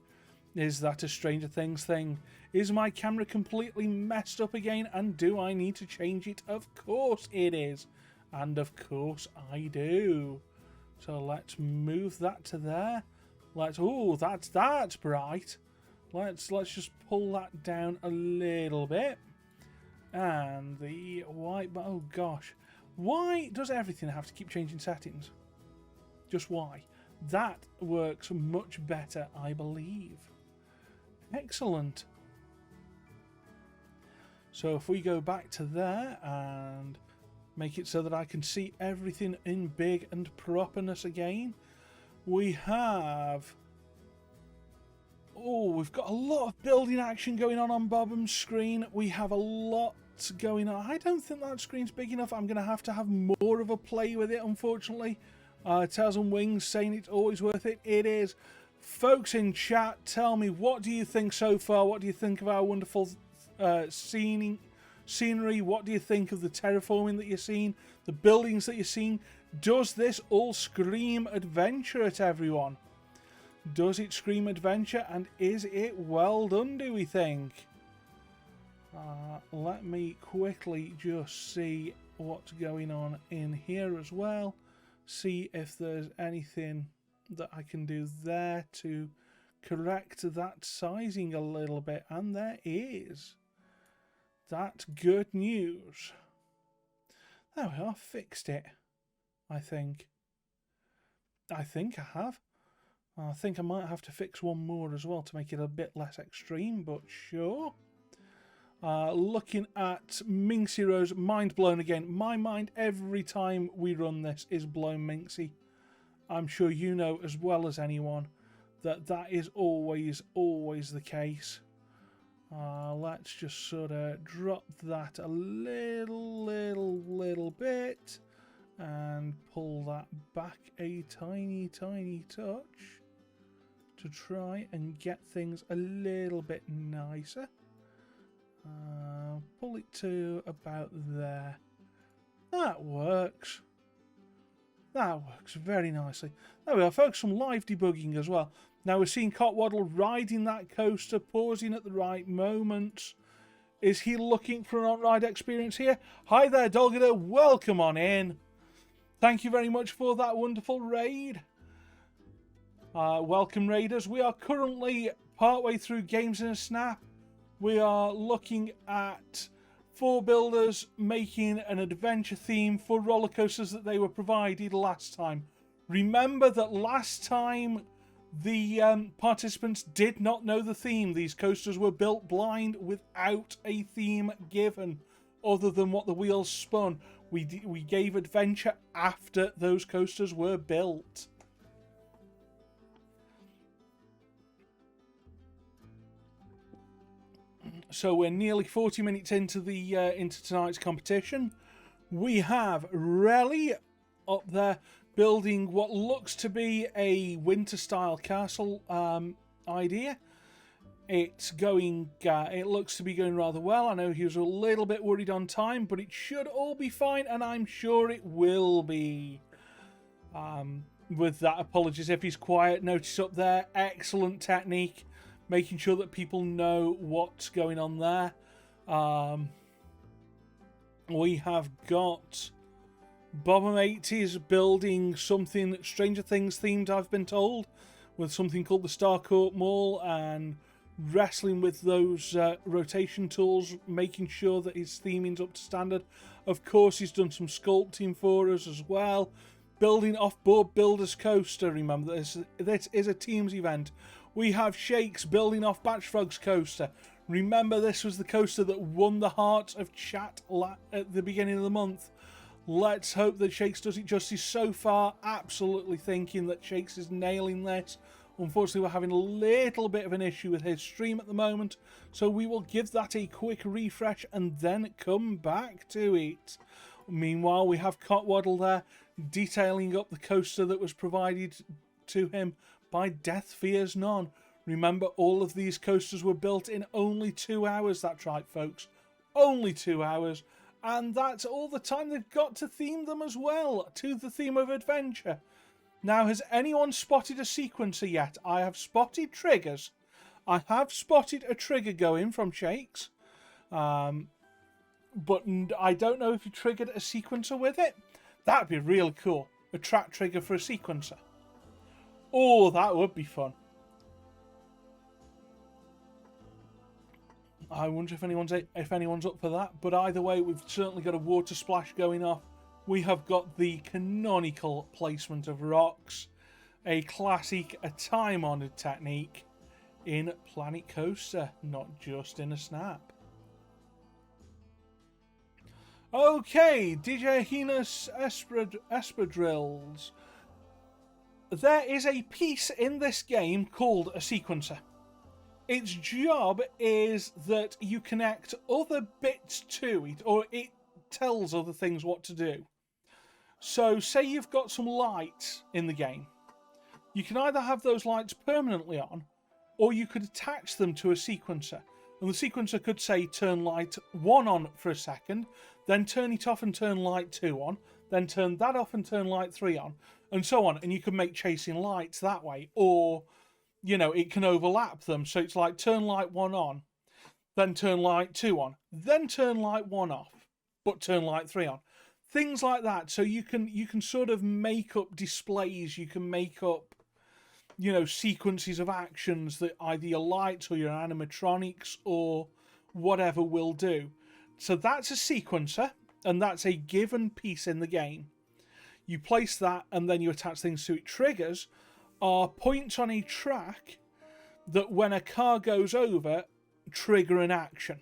Is that a Stranger Things thing? Is my camera completely messed up again, and do I need to change it? Of course it is. And of course I do. So let's move that to there. Oh, that's bright. Let's just pull that down a little bit. And the white, oh gosh. Why does everything have to keep changing settings? Just why? That works much better, I believe. Excellent. So if we go back to there and make it so that I can see everything in big and properness again, we have... Oh, we've got a lot of building action going on Bobham's screen. We have a lot going on. I don't think that screen's big enough. I'm going to have more of a play with it, unfortunately. Tails and Wings saying it's always worth it. It is. Folks in chat, tell me, what do you think so far? What do you think of our wonderful scenery? What do you think of the terraforming that you're seeing? The buildings that you're seeing? Does this all scream adventure at everyone? Does it scream adventure, and is it well done, do we think? Let me quickly just see what's going on in here as well. See if there's anything that I can do there to correct that sizing a little bit, and there is. That's good news. There we are, fixed it. I think I have. I think I might have to fix one more as well to make it a bit less extreme, but sure. Looking at Minx Heroes, mind blown again. My mind every time we run this is blown, Minxie. I'm sure you know as well as anyone that that is always the case. Let's just sort of drop that a little bit and pull that back a tiny touch to try and get things a little bit nicer. Pull it to about there. That works. That works very nicely. There we are, folks, some live debugging as well. Now we're seeing Cockwaddle riding that coaster, pausing at the right moments. Is he looking for an on-ride experience here? Hi there, Dolgado. Welcome on in. Thank you very much for that wonderful raid. Welcome, raiders. We are currently partway through Games in a Snap. We are looking at 4 builders making an adventure theme for roller coasters that they were provided last time. Remember that last time the participants did not know the theme. These coasters were built blind without a theme given other than what the wheels spun. We gave adventure after those coasters were built. So we're nearly 40 minutes into the into tonight's competition. We have Relly up there building what looks to be a winter-style castle idea. It's going. It looks to be going rather well. I know he was a little bit worried on time, but it should all be fine, and I'm sure it will be. With that, apologies if he's quiet. Notice up there, excellent technique. Making sure that people know what's going on there. We have got Bomber80s building something Stranger Things themed, I've been told, with something called the Starcourt Mall, and wrestling with those rotation tools, making sure that his theming's up to standard. Of course, he's done some sculpting for us as well. building off-board Builders Coaster. Remember, this is a teams event. We have Shakes building off Batchfrog's coaster. Remember, this was the coaster that won the hearts of chat at the beginning of the month. Let's hope that Shakes does it justice. So far, absolutely thinking that Shakes is nailing this. Unfortunately, we're having a little bit of an issue with his stream at the moment, so we will give that a quick refresh and then come back to it. Meanwhile, we have Cotwaddle there, detailing up the coaster that was provided to him by Death Fears None. Remember, all of these coasters were built in only 2 hours. That's right, folks. Only 2 hours. And that's all the time they've got to theme them as well, to the theme of adventure. Now, has anyone spotted a sequencer yet? I have spotted triggers. I have spotted a trigger going from Shakes. But I don't know if you triggered a sequencer with it. That'd be really cool. A track trigger for a sequencer. Oh, that would be fun. I wonder if anyone's up for that. But either way, we've certainly got a water splash going off. We have got the canonical placement of rocks. A classic, a time-honoured technique in Planet Coaster, not just in a snap. Okay, DJ Heinous Espadrilles. There is a piece in this game called a sequencer. Its job is that you connect other bits to it, or it tells other things what to do. So, say you've got some lights in the game. You can either have those lights permanently on, or you could attach them to a sequencer. And the sequencer could say, turn light 1 on for a second, then turn it off and turn light 2 on, then turn that off and turn light 3 on, and so on. And you can make chasing lights that way. Or, you know, it can overlap them. So it's like turn light 1 on, then turn light 2 on, then turn light 1 off, but turn light 3 on. Things like that. So you can sort of make up displays, you can make up, you know, sequences of actions that either your lights or your animatronics or whatever will do. So that's a sequencer, and that's a given piece in the game. You place that and then you attach things to it. Triggers are points on a track that when a car goes over, trigger an action.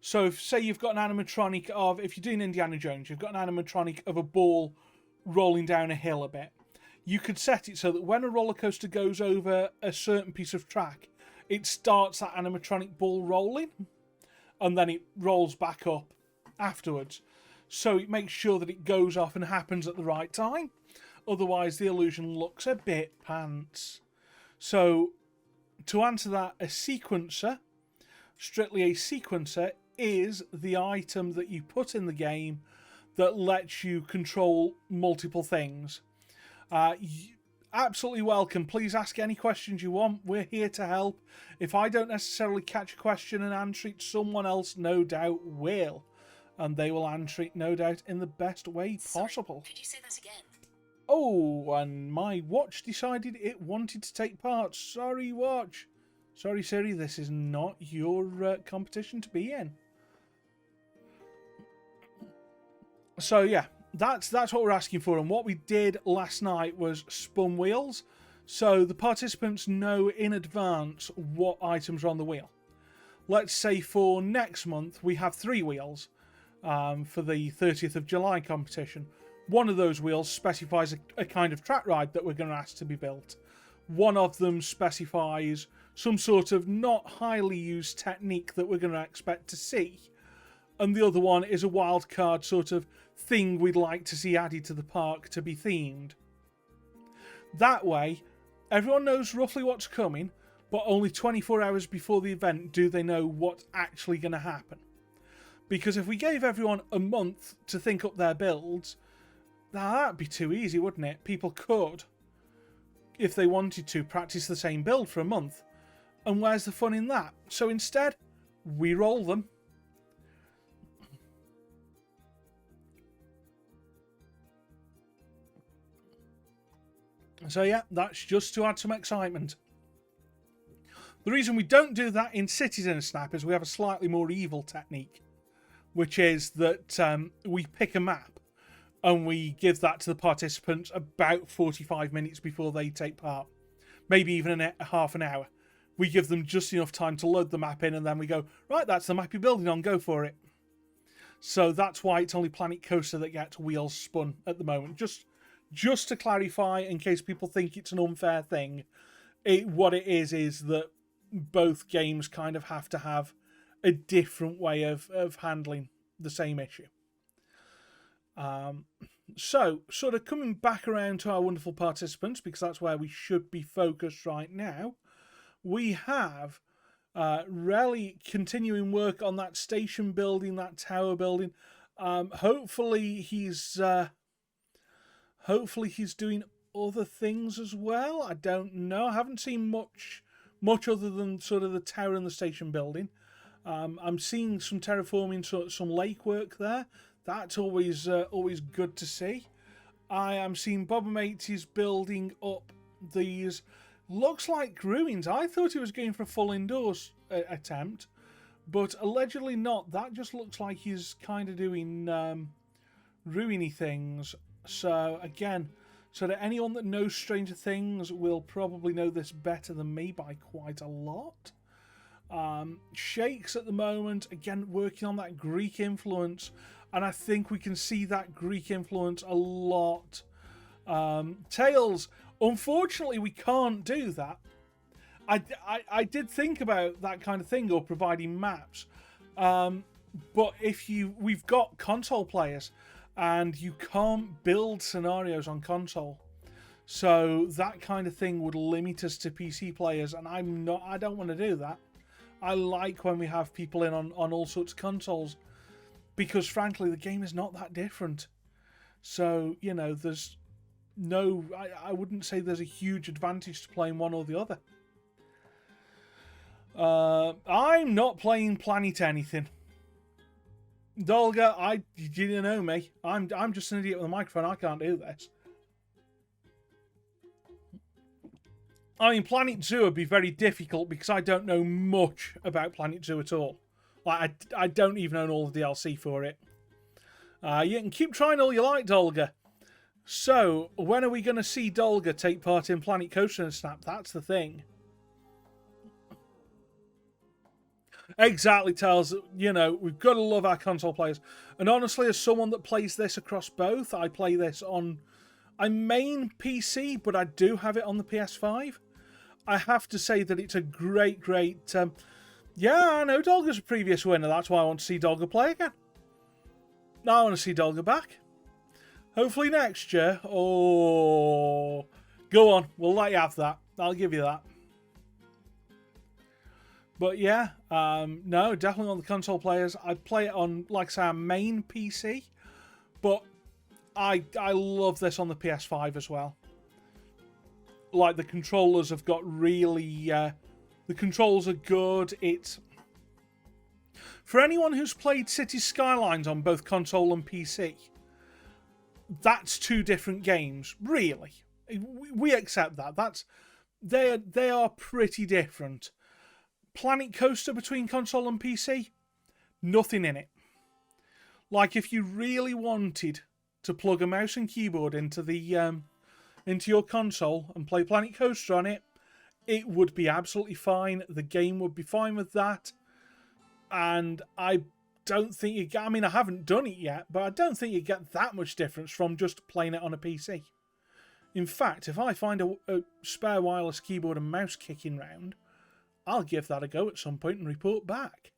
So if, say you've got an animatronic of, if you're doing Indiana Jones, you've got an animatronic of a ball rolling down a hill a bit. You could set it so that when a roller coaster goes over a certain piece of track, it starts that animatronic ball rolling, and then it rolls back up afterwards. So it makes sure that it goes off and happens at the right time. Otherwise, the illusion looks a bit pants. So, to answer that, a sequencer, strictly a sequencer, is the item that you put in the game that lets you control multiple things. Absolutely welcome. Please ask any questions you want. We're here to help. If I don't necessarily catch a question and answer it, someone else no doubt will. And they will answer it, no doubt, in the best way possible. Sorry, could you say that again? Oh, and my watch decided it wanted to take part. Sorry, watch. Sorry, Siri, this is not your competition to be in. So, yeah, that's what we're asking for. And what we did last night was spun wheels. So the participants know in advance what items are on the wheel. Let's say for next month, we have 3 wheels for the 30th of July competition. One of those wheels specifies a kind of track ride that we're going to ask to be built. One of them specifies some sort of not highly used technique that we're going to expect to see. And the other one is a wild card sort of thing we'd like to see added to the park to be themed. That way, everyone knows roughly what's coming, but only 24 hours before the event do they know what's actually going to happen. Because if we gave everyone a month to think up their builds, that'd be too easy, wouldn't it? People could, if they wanted to, practice the same build for a month. And where's the fun in that? So instead, we roll them. So yeah, that's just to add some excitement. The reason we don't do that in Cities in a Snap is we have a slightly more evil technique, which is that we pick a map and we give that to the participants about 45 minutes before they take part. Maybe even half an hour. We give them just enough time to load the map in, and then we go, right, that's the map you're building on, go for it. So that's why it's only Planet Coaster that gets wheels spun at the moment. Just to clarify, in case people think it's an unfair thing, what it is that both games kind of have to have a different way of handling the same issue. So, sort of coming back around to our wonderful participants, because that's where we should be focused right now, we have Relly continuing work on that station building, that tower building. Hopefully he's doing other things as well. I don't know. I haven't seen much other than sort of the tower and the station building. I'm seeing some terraforming, some lake work there. That's always good to see. I am seeing Boba Mates is building up these, looks like ruins. I thought he was going for a full indoors attempt, but allegedly not. That just looks like he's kind of doing ruiny things. So again, so that anyone that knows Stranger Things will probably know this better than me by quite a lot. Shakes at the moment, again, working on that Greek influence, and I think we can see that Greek influence a lot. Tails, unfortunately, we can't do that. I did think about that kind of thing, or providing maps, but we've got console players, and you can't build scenarios on console, so that kind of thing would limit us to PC players, and I don't want to do that. I like when we have people in on all sorts of consoles, because frankly the game is not that different. So, you know, there's no, I wouldn't say there's a huge advantage to playing one or the other. I'm not playing Planet anything. Dolga, you didn't know me. I'm just an idiot with a microphone. I can't do this. I mean, Planet Zoo would be very difficult because I don't know much about Planet Zoo at all. Like, I don't even own all the DLC for it. You can keep trying all you like, Dolga. So, when are we going to see Dolga take part in Planet Coaster and Snap? That's the thing. Exactly, Tails. You know, we've got to love our console players. And honestly, as someone that plays this across both, I play this on... I main PC, but I do have it on the PS5. I have to say that it's a great... yeah, I know Dolga's a previous winner. That's why I want to see Dolga play again. Now I want to see Dolga back. Hopefully next year. Oh, go on. We'll let you have that. I'll give you that. But yeah, no, definitely on the console players. I play it on, like I say, our main PC. But I love this on the PS5 as well. Like, the controllers have got really... the controls are good. It's... For anyone who's played Cities Skylines on both console and PC, that's two different games, really. We accept that. They are pretty different. Planet Coaster between console and PC, nothing in it. Like, if you really wanted to plug a mouse and keyboard into your console and play Planet Coaster on it, it would be absolutely fine. The game would be fine with that. And I don't think you get... I mean, I haven't done it yet, but I don't think you get that much difference from just playing it on a PC. In fact, if I find a spare wireless keyboard and mouse kicking round, I'll give that a go at some point and report back.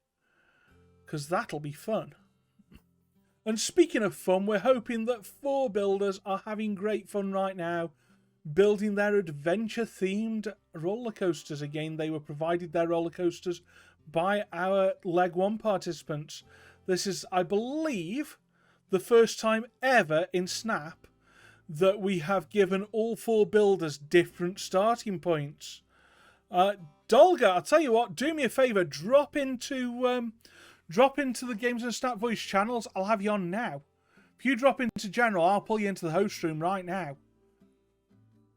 Because that'll be fun. And speaking of fun, we're hoping that 4Builders are having great fun right now, building their adventure-themed roller coasters again. They were provided their roller coasters by our Leg 1 participants. This is, I believe, the first time ever in Snap that we have given all 4Builders different starting points. Dolga, I'll tell you what, do me a favour, drop into the Games and Snap Voice channels. I'll have you on now. If you drop into General, I'll pull you into the host room right now.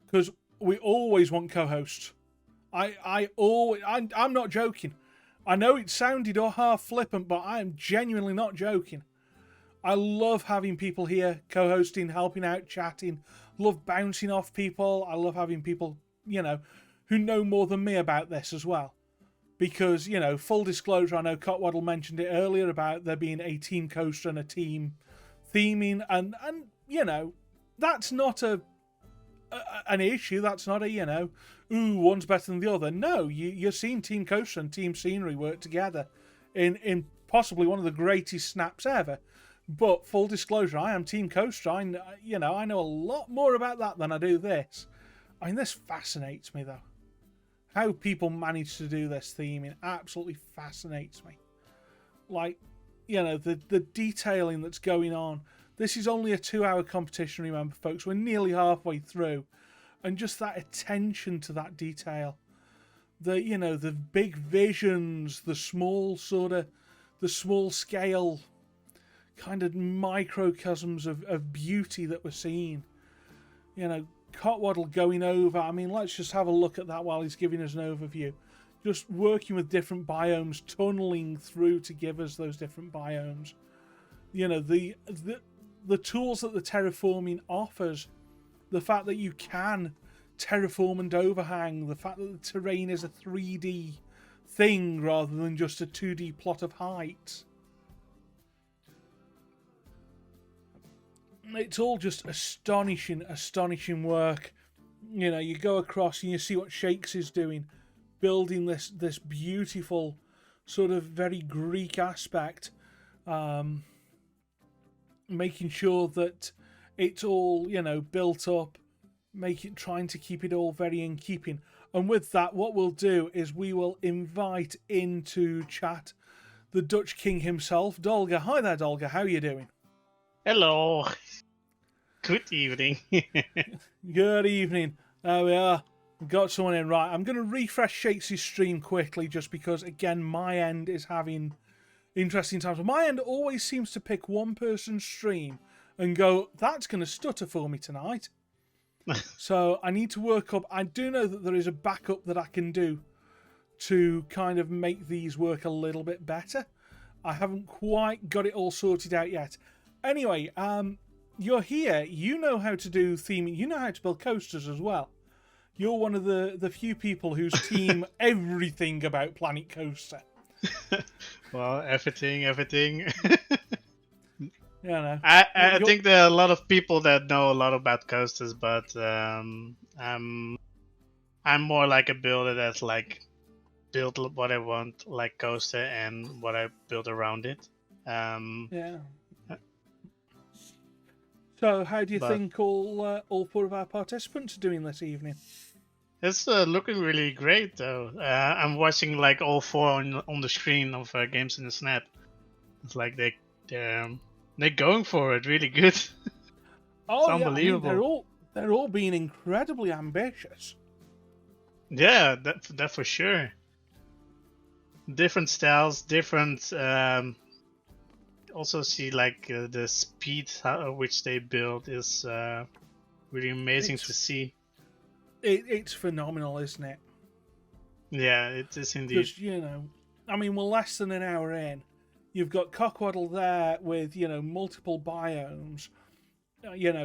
Because we always want co-hosts. I'm not joking. I know it sounded half flippant, but I am genuinely not joking. I love having people here co-hosting, helping out, chatting. Love bouncing off people. I love having people, who know more than me about this as well. Because, full disclosure, I know Cotwaddle mentioned it earlier about there being a team coaster and a team theming, and that's not an issue. That's not a, one's better than the other. No, you're seeing team coaster and team scenery work together in possibly one of the greatest snaps ever. But full disclosure, I am team coaster. I know a lot more about that than I do this. I mean, this fascinates me though. How people manage to do this theming absolutely fascinates me. Like, the detailing that's going on. This is only a 2-hour competition, remember, folks. We're nearly halfway through. And just that attention to that detail. The big visions, the small scale kind of microcosms of beauty that we're seeing. Cotwaddle going over. I mean, let's just have a look at that while he's giving us an overview. Just working with different biomes, tunneling through to give us those different biomes. The tools that the terraforming offers, the fact that you can terraform and overhang, the fact that the terrain is a 3D thing rather than just a 2D plot of height. It's all just astonishing work. You go across and you see what Shakes is doing, building this beautiful sort of very Greek aspect, making sure that it's all, built up, trying to keep it all very in keeping. And with that, what we'll do is we will invite into chat the Dutch King himself, Dolga. Hi there, Dolga. How are you doing? Hello. Good evening. Good evening. There we are. We've got someone in. Right, I'm going to refresh Shakes' stream quickly just because, again, my end is having interesting times. My end always seems to pick one person's stream and go, that's going to stutter for me tonight. So I need to work up. I do know that there is a backup that I can do to kind of make these work a little bit better. I haven't quite got it all sorted out yet. Anyway, you're here. You know how to do theming. You know how to build coasters as well. You're one of the few people whose team everything about Planet Coaster. Well, everything. Yeah, no. I think there are a lot of people that know a lot about coasters, but I'm more like a builder that's like build what I want, like coaster, and what I build around it. Yeah. So, how do you think all 4 of our participants are doing this evening? It's looking really great, though. I'm watching like all 4 on the screen of Games in the Snap. It's like they're going for it really good. It's unbelievable. I mean, they're all being incredibly ambitious. Yeah, that for sure. Different styles, different. Also see like the speed which they build is really amazing to see. It's phenomenal, isn't it? Yeah, it is indeed. Because, I mean, we're less than an hour in. You've got Cotwaddle there with, multiple biomes,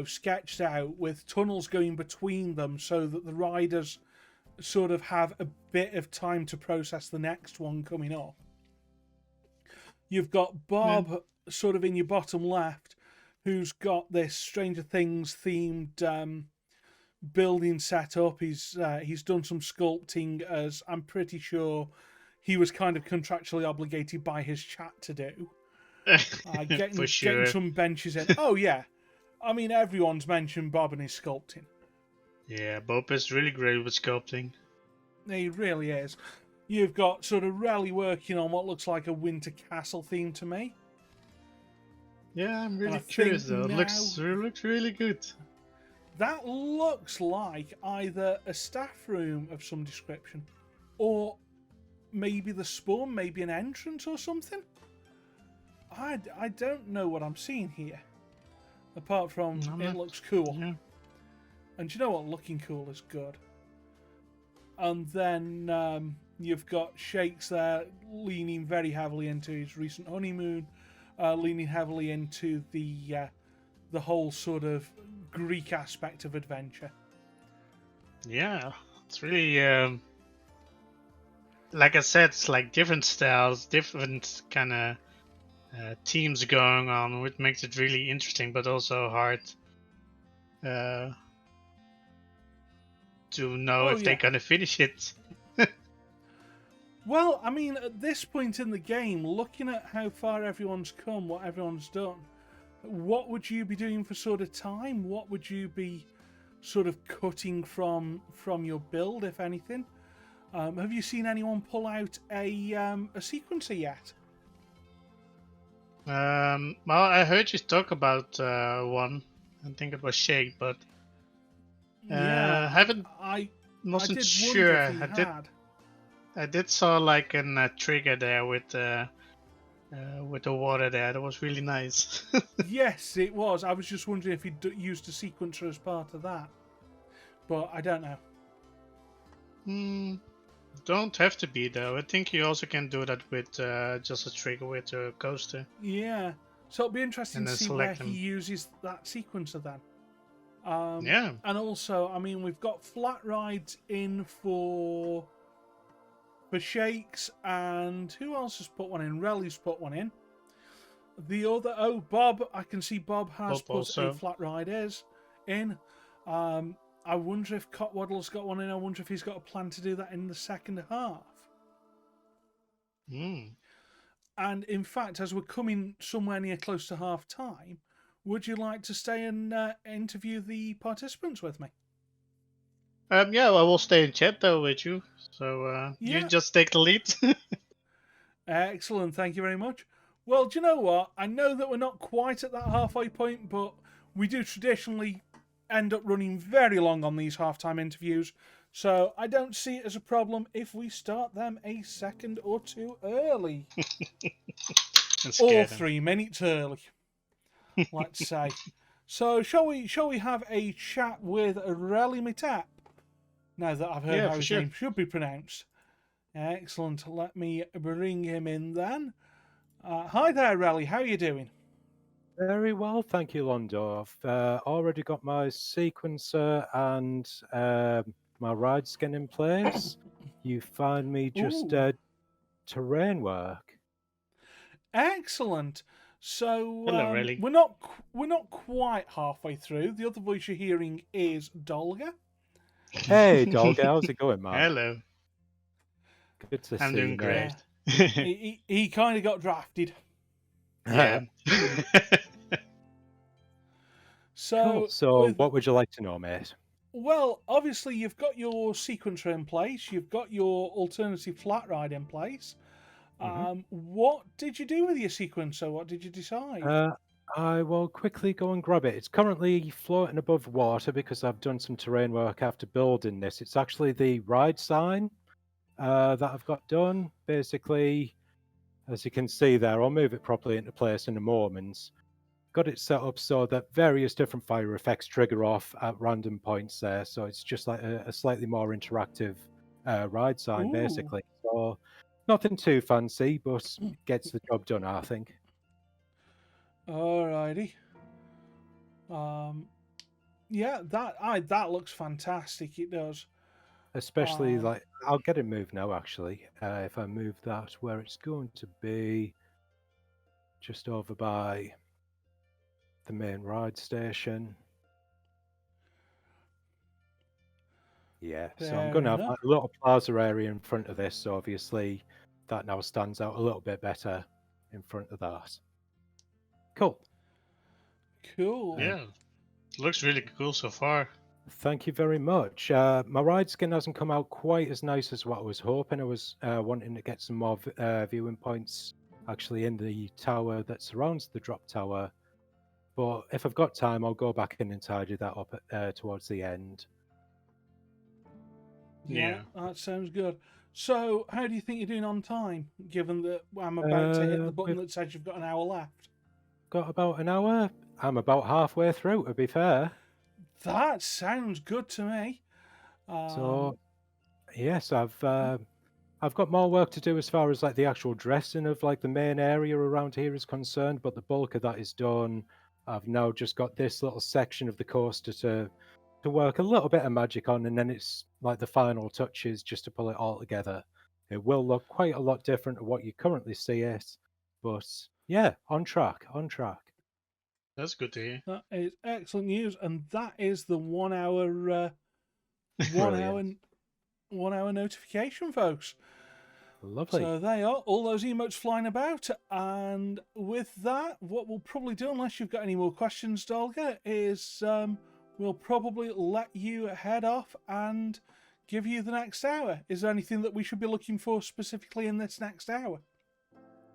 sketched out with tunnels going between them so that the riders sort of have a bit of time to process the next one coming up. You've got Bob sort of in your bottom left, who's got this Stranger Things themed building set up. He's done some sculpting, as I'm pretty sure he was kind of contractually obligated by his chat to do. Getting some benches in. Oh yeah, I mean everyone's mentioned Bob and his sculpting. Yeah, Bob is really great with sculpting. He really is. You've got sort of Rally working on what looks like a winter castle theme to me. Yeah, I'm really curious though. It looks really good. That looks like either a staff room of some description, or maybe the spawn, maybe an entrance or something. I don't know what I'm seeing here, apart from it looks cool. Yeah. And you know what? Looking cool is good. And then you've got Shakes there leaning very heavily into his recent honeymoon. leaning heavily into the whole sort of Greek aspect of adventure. Yeah, it's really like I said, it's like different styles, different kind of teams going on, which makes it really interesting, but also hard to know if they're gonna finish it. Well, I mean, at this point in the game, looking at how far everyone's come, what everyone's done, what would you be doing for sort of time? What would you be sort of cutting from your build, if anything? Have you seen anyone pull out a sequencer yet? Well, I heard you talk about one. I think it was Shake, but haven't. Wasn't sure. I did saw like a trigger there with the water there. That was really nice. Yes, it was. I was just wondering if he'd used a sequencer as part of that, but I don't know. Don't have to be though. I think you also can do that with just a trigger with a coaster. Yeah, so it'll be interesting to see where he uses that sequencer then. Yeah, and also, I mean, we've got flat rides in for Shakes, and who else has put one in? Relly's put one in. The other, Bob, I can see Bob has put also a flat ride in. I wonder if Cotwaddle's got one in. I wonder if he's got a plan to do that in the second half. And in fact, as we're coming somewhere near close to half time, would you like to stay and interview the participants with me? Yeah, I will stay in chat though with you. So you just take the lead. Excellent, thank you very much. Well, do you know what? I know that we're not quite at that halfway point, but we do traditionally end up running very long on these halftime interviews, so I don't see it as a problem if we start them a second or two early. Or 3 minutes early, let's say. So shall we have a chat with Relly Mitap? Now that I've heard how his name should be pronounced. Excellent. Let me bring him in then. Hi there, Relly. How are you doing? Very well, thank you, Londo. I've already got my sequencer and my ride skin in place. You find me just terrain work. Excellent. So hello, Relly. we're not quite halfway through. The other voice you're hearing is Dolga. Hey, Dolga, how's it going, man? Hello. Good to see you. I'm doing great. He kind of got drafted. Yeah. So, cool. What would you like to know, mate? Well, obviously you've got your sequencer in place. You've got your alternative flat ride in place. What did you do with your sequencer? What did you decide? I will quickly go and grab it. It's currently floating above water because I've done some terrain work after building this. It's actually the ride sign that I've got done. Basically, as you can see there, I'll move it properly into place in a moment. Got it set up so that various different fire effects trigger off at random points there. So it's just like a slightly more interactive ride sign, basically. So nothing too fancy, but gets the job done, I think. Alrighty. Yeah, that looks fantastic. It does. Especially like I'll get it moved now. Actually, if I move that where it's going to be, just over by the main ride station. Yeah, so I'm going to have a little plaza area in front of this. So obviously, that now stands out a little bit better in front of that. Cool. Yeah, looks really cool so far. Thank you very much. My ride skin hasn't come out quite as nice as what I was hoping. I was wanting to get some more viewing points actually in the tower that surrounds the drop tower. But if I've got time, I'll go back in and tidy that up towards the end. Yeah, that sounds good. So, how do you think you're doing on time, given that I'm about to hit the button that says you've got an hour left? Got about an hour. I'm about halfway through, to be fair. That sounds good to me. So, yes, I've I've got more work to do as far as like the actual dressing of like the main area around here is concerned, but the bulk of that is done. I've now just got this little section of the coaster to work a little bit of magic on, and then it's like the final touches just to pull it all together. It will look quite a lot different to what you currently see it, but yeah, on track, on track. That's good to hear. That is excellent news, and that is the 1 hour, Brilliant. 1 hour notification, folks. Lovely. So they are all those emotes flying about, and with that, what we'll probably do, unless you've got any more questions, Dolga, is we'll probably let you head off and give you the next hour. Is there anything that we should be looking for specifically in this next hour?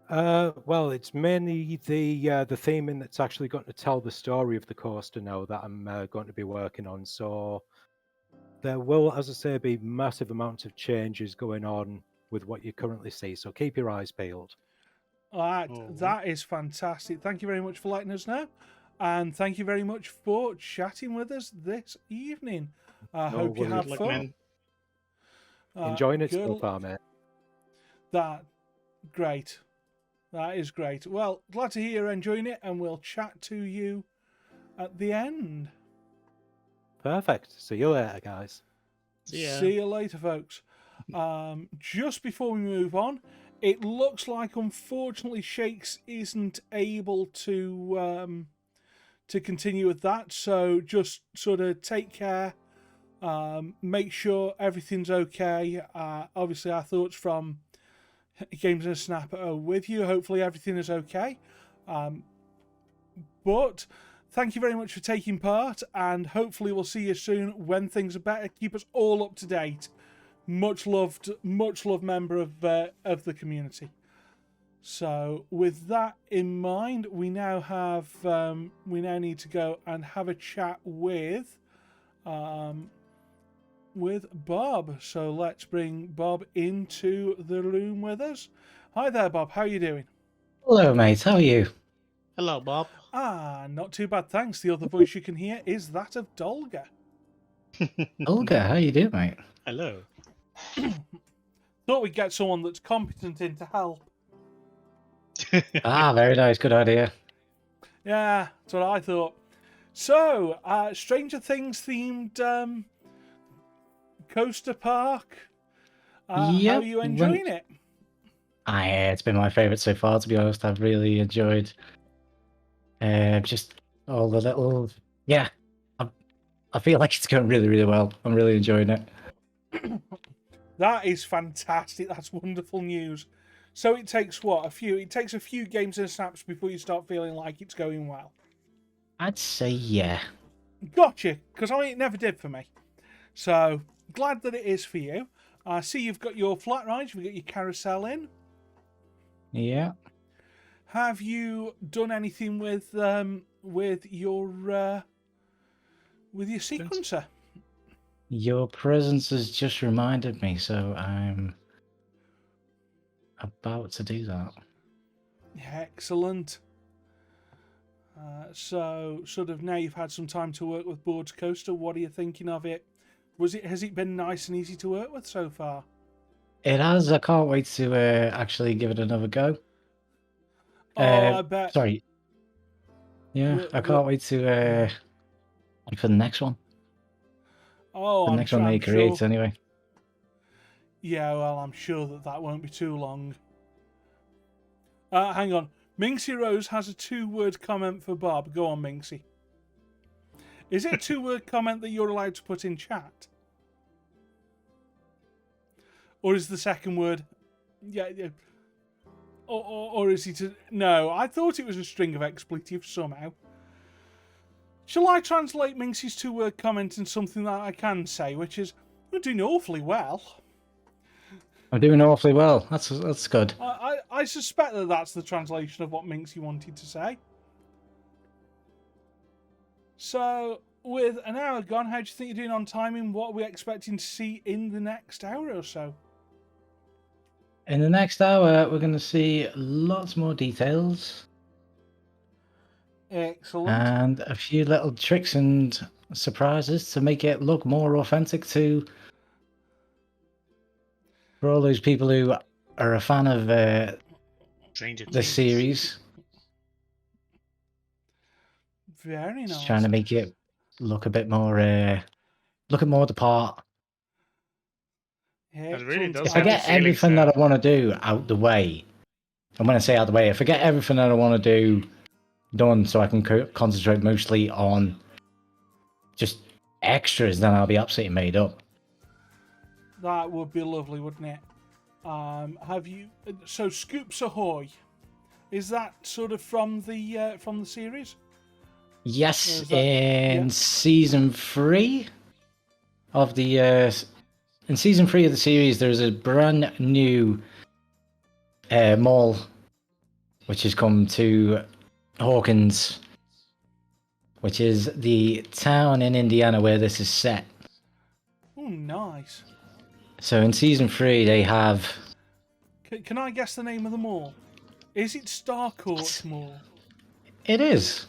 Well, it's mainly the theming that's actually going to tell the story of the coaster now that I'm going to be working on. So there will, as I say, be massive amounts of changes going on with what you currently see. So keep your eyes peeled. All right, that is fantastic. Thank you very much for letting us know. And thank you very much for chatting with us this evening. I hope you have fun. Enjoying it so far, mate. Great. That is great. Well, glad to hear you're enjoying it, and we'll chat to you at the end. Perfect. See you later, guys. See you later, folks. Just before we move on, it looks like unfortunately Shakes isn't able to continue with that, so just sort of take care, make sure everything's okay. Obviously our thoughts from Games in a Snap are with you. Hopefully everything is okay, but thank you very much for taking part, and hopefully we'll see you soon when things are better. Keep us all up to date. Much loved member of the community. So with that in mind, we now need to go and have a chat with Bob. So let's bring Bob into the room with us. Hi there, Bob. How are you doing? Hello, mate. How are you? Hello, Bob. Not too bad, thanks. The other voice you can hear is that of Dolga. Olga, how you doing, mate? Hello. Thought we'd get someone that's competent in to help. Very nice. Good idea. Yeah, that's what I thought. So, Stranger Things themed coaster park. How are you enjoying it? It's been my favourite so far, to be honest. I've really enjoyed just all the little... Yeah, I feel like it's going really, really well. I'm really enjoying it. That is fantastic. That's wonderful news. So it takes what? It takes a few games and snaps before you start feeling like it's going well. I'd say yeah. Gotcha, because it never did for me. So glad that it is for you. I see you've got your flat rides, you've got your carousel in. Yeah. Have you done anything with your sequencer? Your presence has just reminded me, so I'm about to do that. Excellent. So, sort of now you've had some time to work with Boards Coaster, what are you thinking of it? Has it been nice and easy to work with so far? It has. I can't wait to actually give it another go. I bet. Sorry. Yeah, I can't wait to for the next one. Oh, the next one they create anyway. Yeah, well, I'm sure that won't be too long. Hang on. Minxie Rose has a 2-word comment for Bob. Go on, Minxie. Is it a 2-word comment that you're allowed to put in chat? Or is the second word... Yeah. Or is it... No, I thought it was a string of expletives somehow. Shall I translate Minxie's 2-word comment into something that I can say, which is, you're doing awfully well. I'm doing awfully well. That's good. I suspect that that's the translation of what Minxie wanted to say. So, with an hour gone, how do you think you're doing on timing? What are we expecting to see in the next hour or so? In the next hour, we're going to see lots more details. Excellent. And a few little tricks and surprises to make it look more authentic to For all those people who are a fan of Stranger the Things. series, Very nice. just trying to make it look a bit more, looking more the part. Yeah, It really does If I have get the feeling, everything so- that I want to do out the way, and when I say out the way, if I get everything that I want to do done so I can concentrate mostly on just extras, then I'll be absolutely made up. That would be lovely, wouldn't it? Have you? So, Scoops Ahoy, is that sort of from the series? Yes, Is that- in yeah. season 3 of the in season 3 of the series, there's a brand new mall which has come to Hawkins, which is the town in Indiana where this is set. Oh, nice. So in season 3, they have. Can I guess the name of the mall? Is it Starcourt Mall? It is.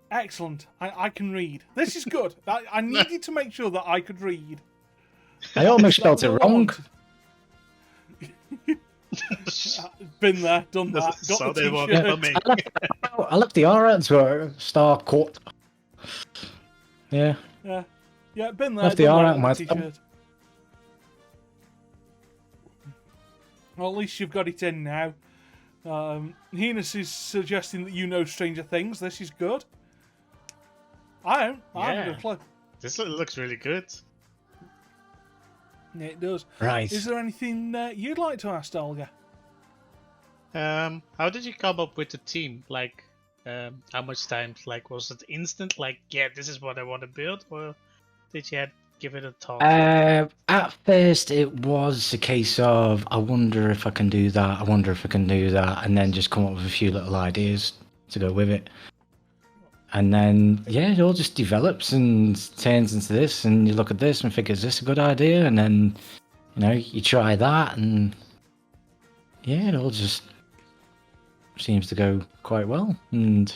Excellent. I can read. This is good. I needed to make sure that I could read. I almost spelled it That's all I wrong. wanted. Been there, done that. So Got the they want t-shirt. for me. I left the R out to Starcourt. Yeah. Yeah, been there. Left the done R that, out in got my the thumb. t-shirt. Well, at least you've got it in now. Heinous is suggesting that you know Stranger Things. This is good. I don't. I haven't got a clue. This looks really good. Yeah, it does. Right. Is there anything you'd like to ask Olga? How did you come up with the team? Like, how much time? Like, was it instant? Like, yeah, this is what I want to build, or did you give it a thought? At first, it was a case of, I wonder if I can do that, I wonder if I can do that, and then just come up with a few little ideas to go with it. And then, yeah, it all just develops and turns into this, and you look at this and think, is this a good idea? And then, you try that, and yeah, it all just seems to go quite well. And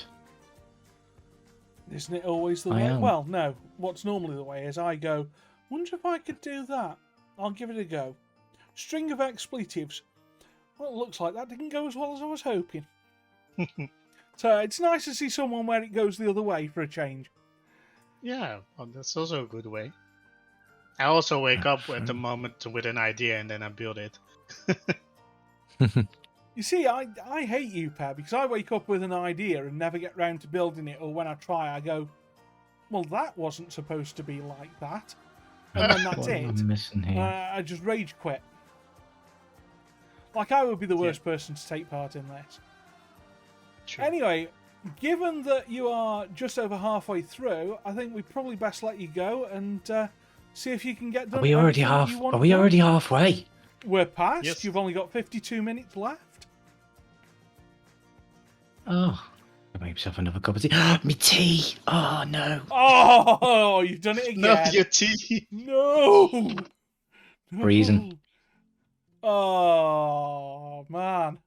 Isn't it always the I way? am. Well, no. What's normally the way is I go, wonder if I could do that. I'll give it a go. String of expletives. Well, it looks like that didn't go as well as I was hoping. So it's nice to see someone where it goes the other way for a change. Yeah, well, that's also a good way. I also wake up at the moment with an idea and then I build it. You see, I hate you, Per, because I wake up with an idea and never get round to building it, or when I try, I go, well, that wasn't supposed to be like that. And then that's what am I it. missing here? I just rage quit. Like, I would be the worst person to take part in this. True. Anyway, given that you are just over halfway through, I think we probably best let you go and see if you can get done. Are we already everything you want Are we done. already halfway? We're past. Yes. You've only got 52 minutes left. Oh, I made myself another cup of tea. Me tea. Oh no. Oh, you've done it again. No, your tea. No. Reason. Oh man,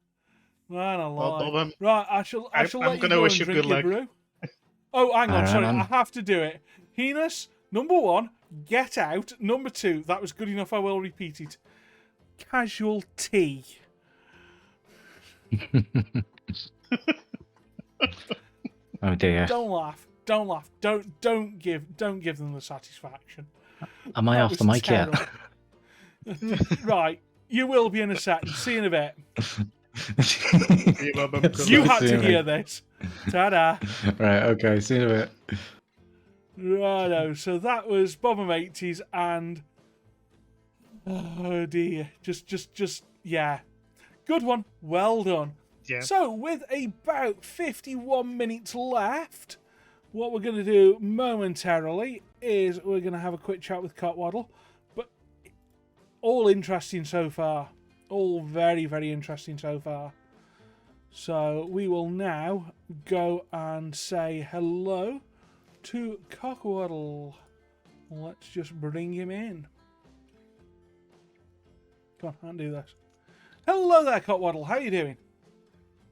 alive. Well, Right, I shall I'm let you gonna go wish and you drink good your luck. brew. Oh, hang on, Alright, sorry, man. I have to do it. Heinous, number 1, get out. Number 2, that was good enough. I will repeat it. Casual tea. Oh dear. Don't laugh. Don't laugh. Don't give them the satisfaction. Am I That off was the mic yet? terrible. Right, you will be in a second. See you in a bit. You had to hear this. Ta-da. Right, okay, see you in a bit. Righto, so that was Bobham 80s and oh dear, just yeah, good one, well done. Yeah. So with about 51 minutes left, what we're going to do momentarily is we're going to have a quick chat with Cotwaddle, but all interesting so far, all very, very interesting so far. So we will now go and say hello to Cockwaddle. Let's just bring him in. Come on, undo this. Hello there, Cockwaddle. How you doing?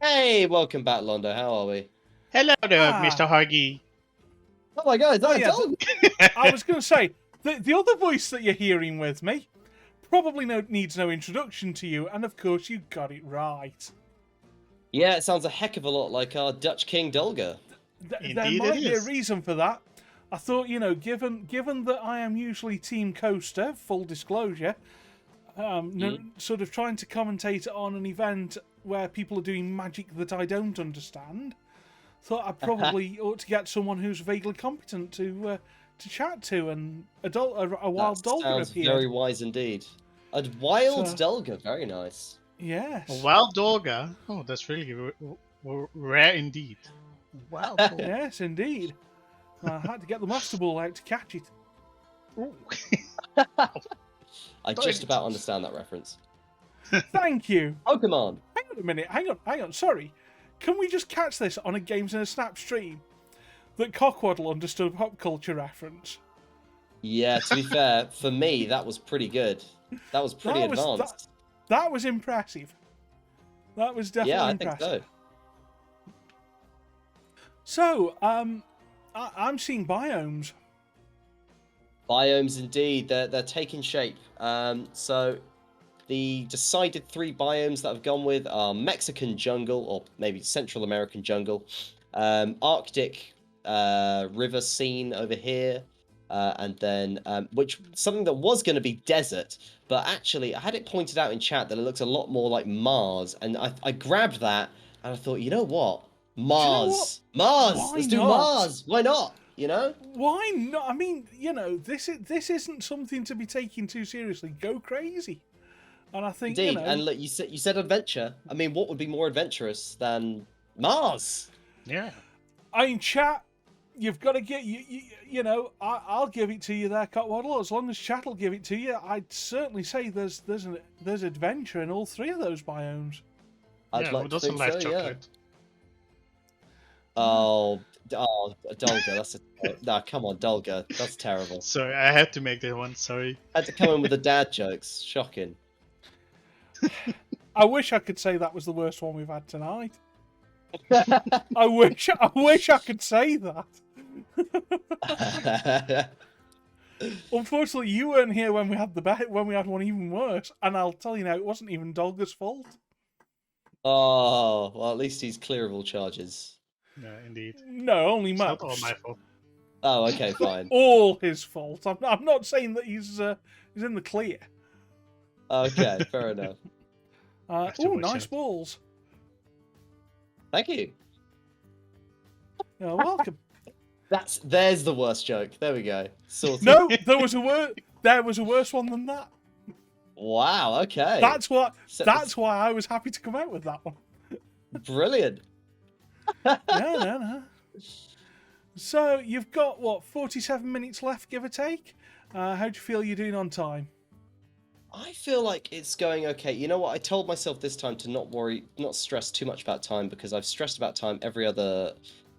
Hey, welcome back, Londo. How are we? Hello there, Ah. Mr. Huggy. Oh my god, Oh, yeah. dog! I was going to say, the other voice that you're hearing with me, probably needs no introduction to you, and of course you got it right. Yeah, it sounds a heck of a lot like our Dutch King Dulga. There might be a reason for that. I thought, given that I am usually Team Coaster, full disclosure, sort of trying to commentate on an event where people are doing magic that I don't understand, thought I probably ought to get someone who's vaguely competent to chat to, and a wild Dulga sounds appeared. very wise indeed. A wild Dulga, very nice. Yes. A wild Dulga. Oh, that's really rare indeed. Wild Dulga. Yes, indeed. I had to get the Master Ball out to catch it. I just about understand that reference. Thank you. Pokemon. Hang on a minute. Hang on. Sorry. Can we just catch this on a Games in a Snap stream? That Cockwaddle understood a pop culture reference. Yeah, to be fair, for me, that was pretty good. That was pretty advanced. That was impressive. That was definitely impressive. Yeah, I think So, so. I'm seeing biomes. Biomes, indeed. They're taking shape. So, the decided 3 biomes that I've gone with are Mexican jungle, or maybe Central American jungle, Arctic river scene over here, and then something that was going to be desert, but actually I had it pointed out in chat that it looks a lot more like Mars, and I grabbed that and I thought, you know what? Mars. Let's do Mars. Why not? Why not? I mean, this isn't something to be taken too seriously. Go crazy. And I think, indeed. And look, you said adventure. I mean, what would be more adventurous than Mars? Yeah. I mean, chat, you've got to get I'll give it to you there, Cotwaddle. As long as chat will give it to you, I'd certainly say there's adventure in all 3 of those biomes. Who doesn't like chocolate? Oh, Dulga, that's come on, Dulga, that's terrible. Sorry, I had to make that one. Sorry. I had to come in with the dad jokes. Shocking. I wish I could say that was the worst one we've had tonight. I wish I could say that. Unfortunately, you weren't here when we had one even worse, and I'll tell you now, it wasn't even Dulga's fault. Oh, well, at least he's clear of all charges. No, indeed. No, only most. Not all my fault. Oh, okay, fine. All his fault. I'm not saying that he's in the clear. Okay, fair enough. Oh, nice balls. Thank you. You're welcome. There's the worst joke. There we go. Sorted. No, there was a worse one than that. Wow. Okay. That's why I was happy to come out with that one. Brilliant. No. So you've got 47 minutes left, give or take. How do you feel you're doing on time? I feel like it's going okay. You know what? I told myself this time to not stress too much about time, because I've stressed about time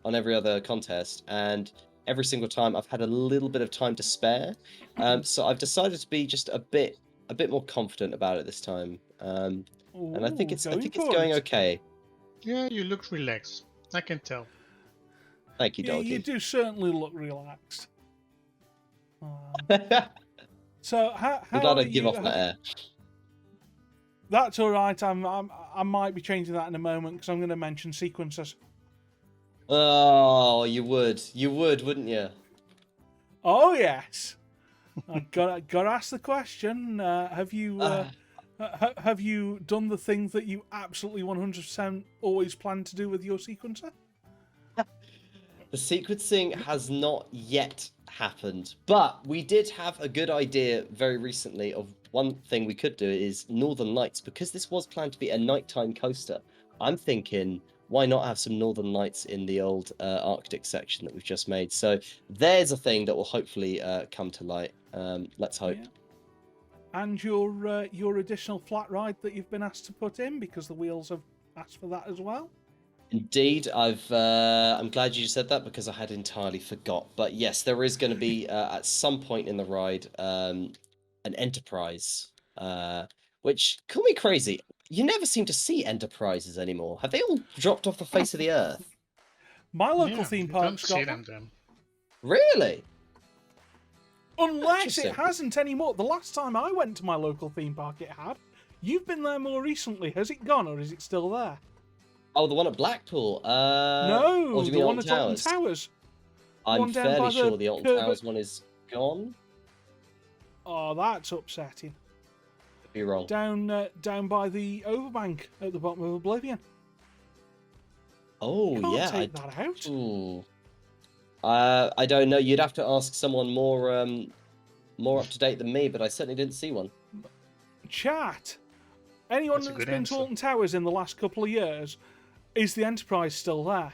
on every other contest, and every single time I've had a little bit of time to spare. So I've decided to be just a bit more confident about it this time. And I think it's going okay. Yeah, you look relaxed. I can tell. Thank you, Doggy. You do certainly look relaxed. So how I'm glad I give off that air. That's all right. I might be changing that in a moment, because I'm going to mention sequences. Oh, you would, wouldn't you? Oh yes. I got to ask the question. Have you done the thing that you absolutely 100% always plan to do with your sequencer? The sequencing has not yet happened, but we did have a good idea very recently of one thing we could do is Northern Lights, because this was planned to be a nighttime coaster. I'm thinking, why not have some Northern Lights in the old Arctic section that we've just made? So there's a thing that will hopefully come to light. Let's hope. Yeah. And your additional flat ride that you've been asked to put in, because the wheels have asked for that as well. Indeed, I'm glad you said that, because I had entirely forgot. But yes, there is going to be at some point in the ride an Enterprise, which call me crazy. You never seem to see Enterprises anymore. Have they all dropped off the face of the earth? My local theme park's got them. Really? Unless it Interesting. hasn't anymore. The last time I went to my local theme park, it had. You've been there more recently. Has it gone, or is it still there? Oh, the one at Blackpool. No, or do you the mean one Alton at Alton Towers? Towers. I'm one down by fairly the sure the Alton curve Towers at- one is gone. Oh, that's upsetting. Could be wrong. Down by the overbank at the bottom of Oblivion. Oh, Can't yeah. take that out. Ooh. I don't know. You'd have to ask someone more up to date than me, but I certainly didn't see one. Chat. Anyone That's a that's good been answer. to Alton Towers in the last couple of years, is the Enterprise still there?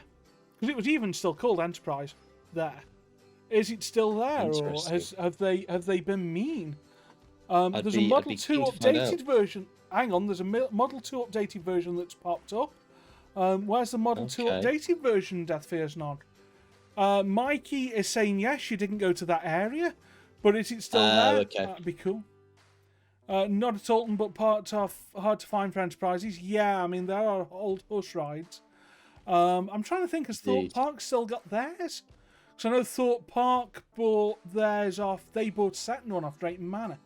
Because it was even still called Enterprise there. Is it still there, or Interesting. have they been mean? I'd There's be- a I'd Model be 2 keen to find updated version. Hang on, there's a Model 2 updated version that's popped up. Where's the Model 2 Okay. updated version, Death Fears None? Mikey is saying yes, you didn't go to that area, but is it still there? Okay. That'd be cool. Not at Alton, but part of hard to find for Enterprises. Yeah, I mean, there are old horse rides. I'm trying to think, has Thorpe Indeed. Park still got theirs? Because I know Thorpe Park bought theirs off, they bought Seton one off Drayton Manor,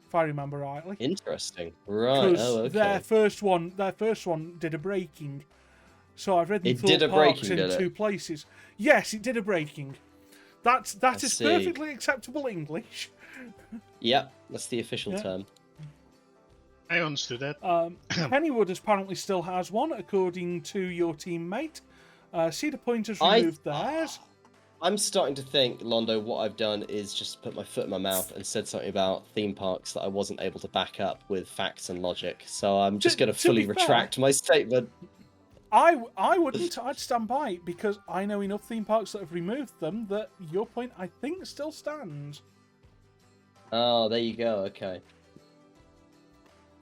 if I remember rightly. Interesting. Right. Because Oh, okay. their first one did a breaking. So I've ridden It Thorpe did a Parks breaking, in did it? two places. Yes, it did a breaking. That is see. perfectly acceptable English. Yep, that's the official Yeah. term. I understood that. Pennywood apparently still has one, according to your teammate. Cedar Point has I- removed theirs. I'm starting to think, Londo, what I've done is just put my foot in my mouth and said something about theme parks that I wasn't able to back up with facts and logic. So I'm just going to to be fully fair- retract my statement. I wouldn't. I'd stand by it because I know enough theme parks that have removed them that your point, I think, still stands. Oh, there you go. Okay.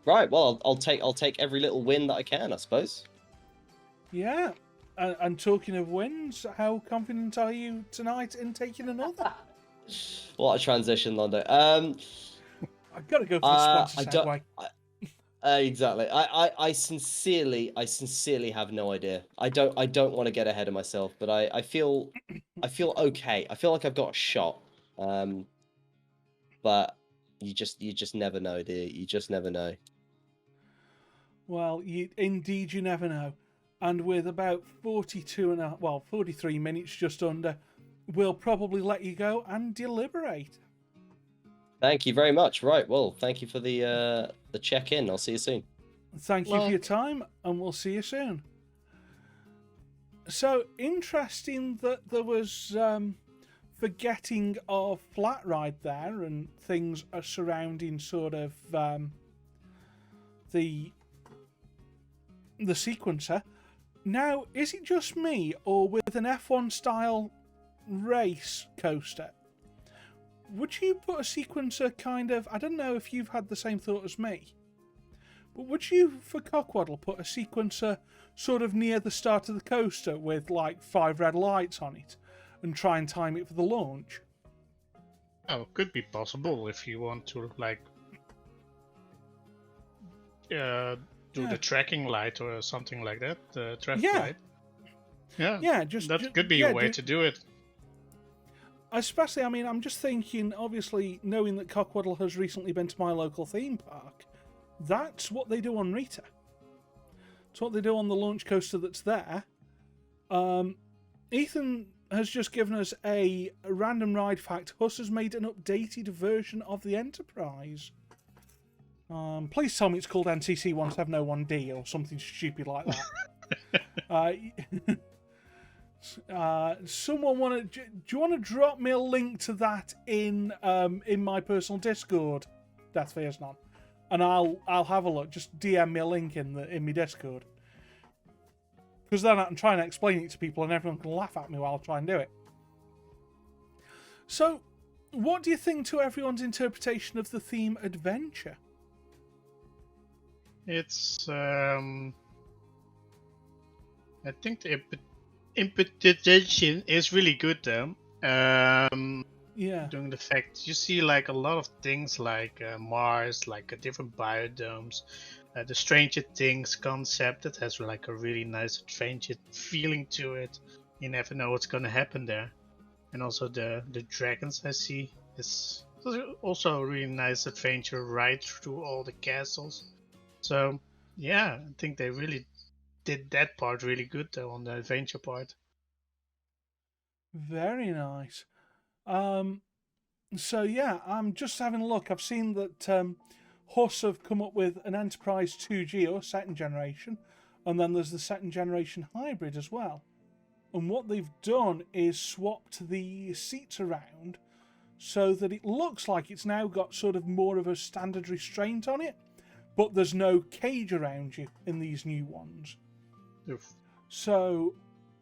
Right. Well, I'll take every little win that I can, I suppose. Yeah. And talking of wins, how confident are you tonight in taking another? What a transition, Londo. I've got to go for the sponsor I don't- segue. Exactly. I sincerely have no idea. I don't want to get ahead of myself, but I feel okay. I feel like I've got a shot. But you just never know, do you? You just never know. Well, indeed, you never know. And with about 43 minutes just under, we'll probably let you go and deliberate. Thank you very much. Right. Well, thank you for the check-in. I'll see you soon. Thank you for your time, and we'll see you soon. So, interesting that there was forgetting of Flat Ride there and things are surrounding sort of the sequencer. Now, is it just me, or with an F1 style race coaster, would you put a sequencer kind of, I don't know if you've had the same thought as me, but would you, for Cockwaddle, put a sequencer sort of near the start of the coaster with like 5 red lights on it and try and time it for the launch? Oh, could be possible if you want to like do the tracking light or something like that, the traffic Yeah. light. Yeah, Yeah, that could be a way to do it. Especially, I mean, I'm just thinking, obviously, knowing that Cockwaddle has recently been to my local theme park, that's what they do on Rita. It's what they do on the launch coaster that's there. Ethan has just given us a random ride fact. Huss has made an updated version of the Enterprise. Please tell me it's called NCC 1701D or something stupid like that. Someone do you want to drop me a link to that in my personal Discord, Death Fears None, and I'll have a look. Just DM me a link in my Discord, because then I can try and explain it to people, and everyone can laugh at me while I try and do it. So, what do you think to everyone's interpretation of the theme adventure? It's I think the interpretation is really good though. Yeah. Doing the fact you see like a lot of things like Mars, like different biodomes, the Stranger Things concept that has like a really nice Stranger feeling to it. You never know what's gonna happen there, and also the dragons I see is It was also a really nice adventure ride through all the castles. So yeah, I think they really did that part really good though on the adventure part. Very nice. So yeah, I'm just having a look. I've seen that Huss have come up with an Enterprise 2G or second generation, and then there's the second generation hybrid as well. And what they've done is swapped the seats around so that it looks like it's now got sort of more of a standard restraint on it, but there's no cage around you in these new ones. Oof. So,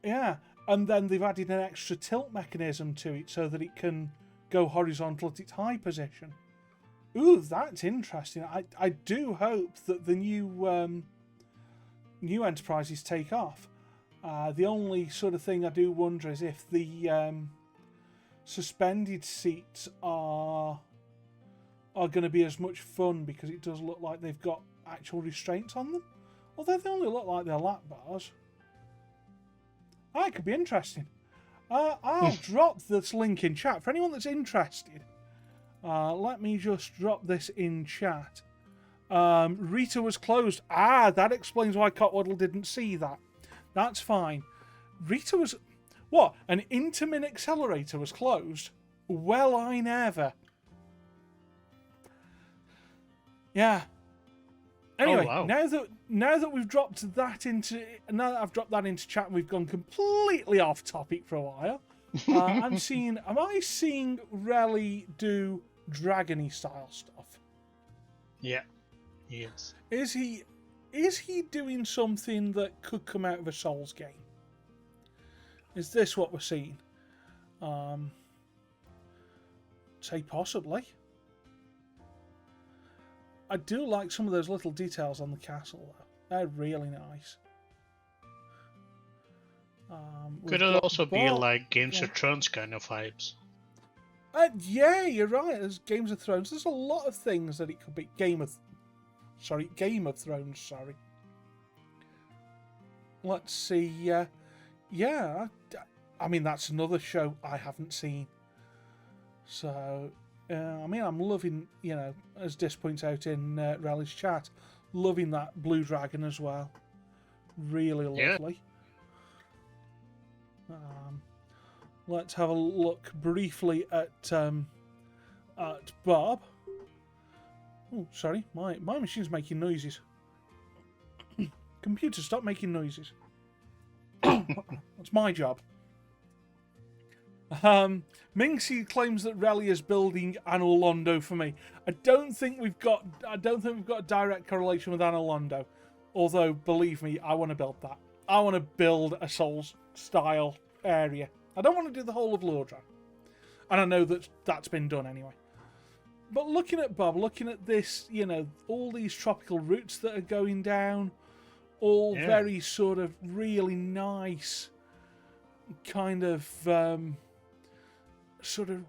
yeah, and then they've added an extra tilt mechanism to it so that it can go horizontal at its high position. Ooh, that's interesting. I do hope that the new Enterprises take off. The only sort of thing I do wonder is if the suspended seats are going to be as much fun, because it does look like they've got actual restraints on them. Although they only look like they're lap bars. It could be interesting. I'll drop this link in chat. For anyone that's interested, let me just drop this in chat. Rita was closed. That explains why Cotwaddle didn't see that. That's fine. Rita was... What? An Intamin accelerator was closed? Well, I never. Yeah. Anyway, wow. now that we've dropped that into... Now that I've dropped that into chat and we've gone completely off topic for a while, am I seeing Relly do Dragony style stuff? Yeah. Yes. Is he doing something that could come out of a Souls game? Is this what we're seeing? Say possibly. I do like some of those little details on the castle, though. They're really nice. Could it also be like Games of Thrones kind of vibes? Yeah, you're right. There's Games of Thrones. There's a lot of things that it could be. Game of Thrones. Sorry. Let's see. Yeah, I mean that's another show I haven't seen. So, I mean, I'm loving, as Dis points out in Relly's chat, loving that Blue Dragon as well. Really lovely. Yeah. Let's have a look briefly at Bob. Oh, sorry, my machine's making noises. Computer, stop making noises. That's my job. Minxie claims that Relly is building Anor Londo for me. I don't think we've got a direct correlation with Anor Londo. Although, believe me, I want to build that. I want to build a Souls style area. I don't want to do the whole of Lordran. And I know that that's been done anyway. But looking at Bob, looking at this, all these tropical routes that are going down, all very sort of really nice kind of sort of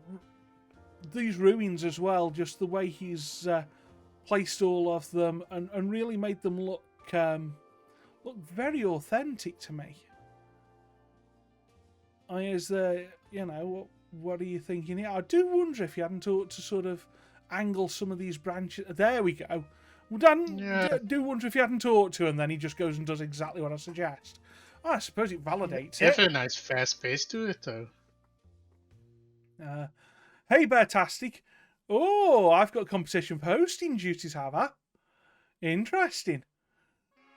these ruins as well, just the way he's placed all of them and really made them look very authentic to me. What are you thinking here? I do wonder if you hadn't ought to sort of angle some of these branches. There we go. Do wonder if you hadn't ought to, and then he just goes and does exactly what I suggest. I suppose it validates it. Have a nice fast pace to it, though. Hey, Beartastic. Oh, I've got competition for hosting duties, have I? Interesting.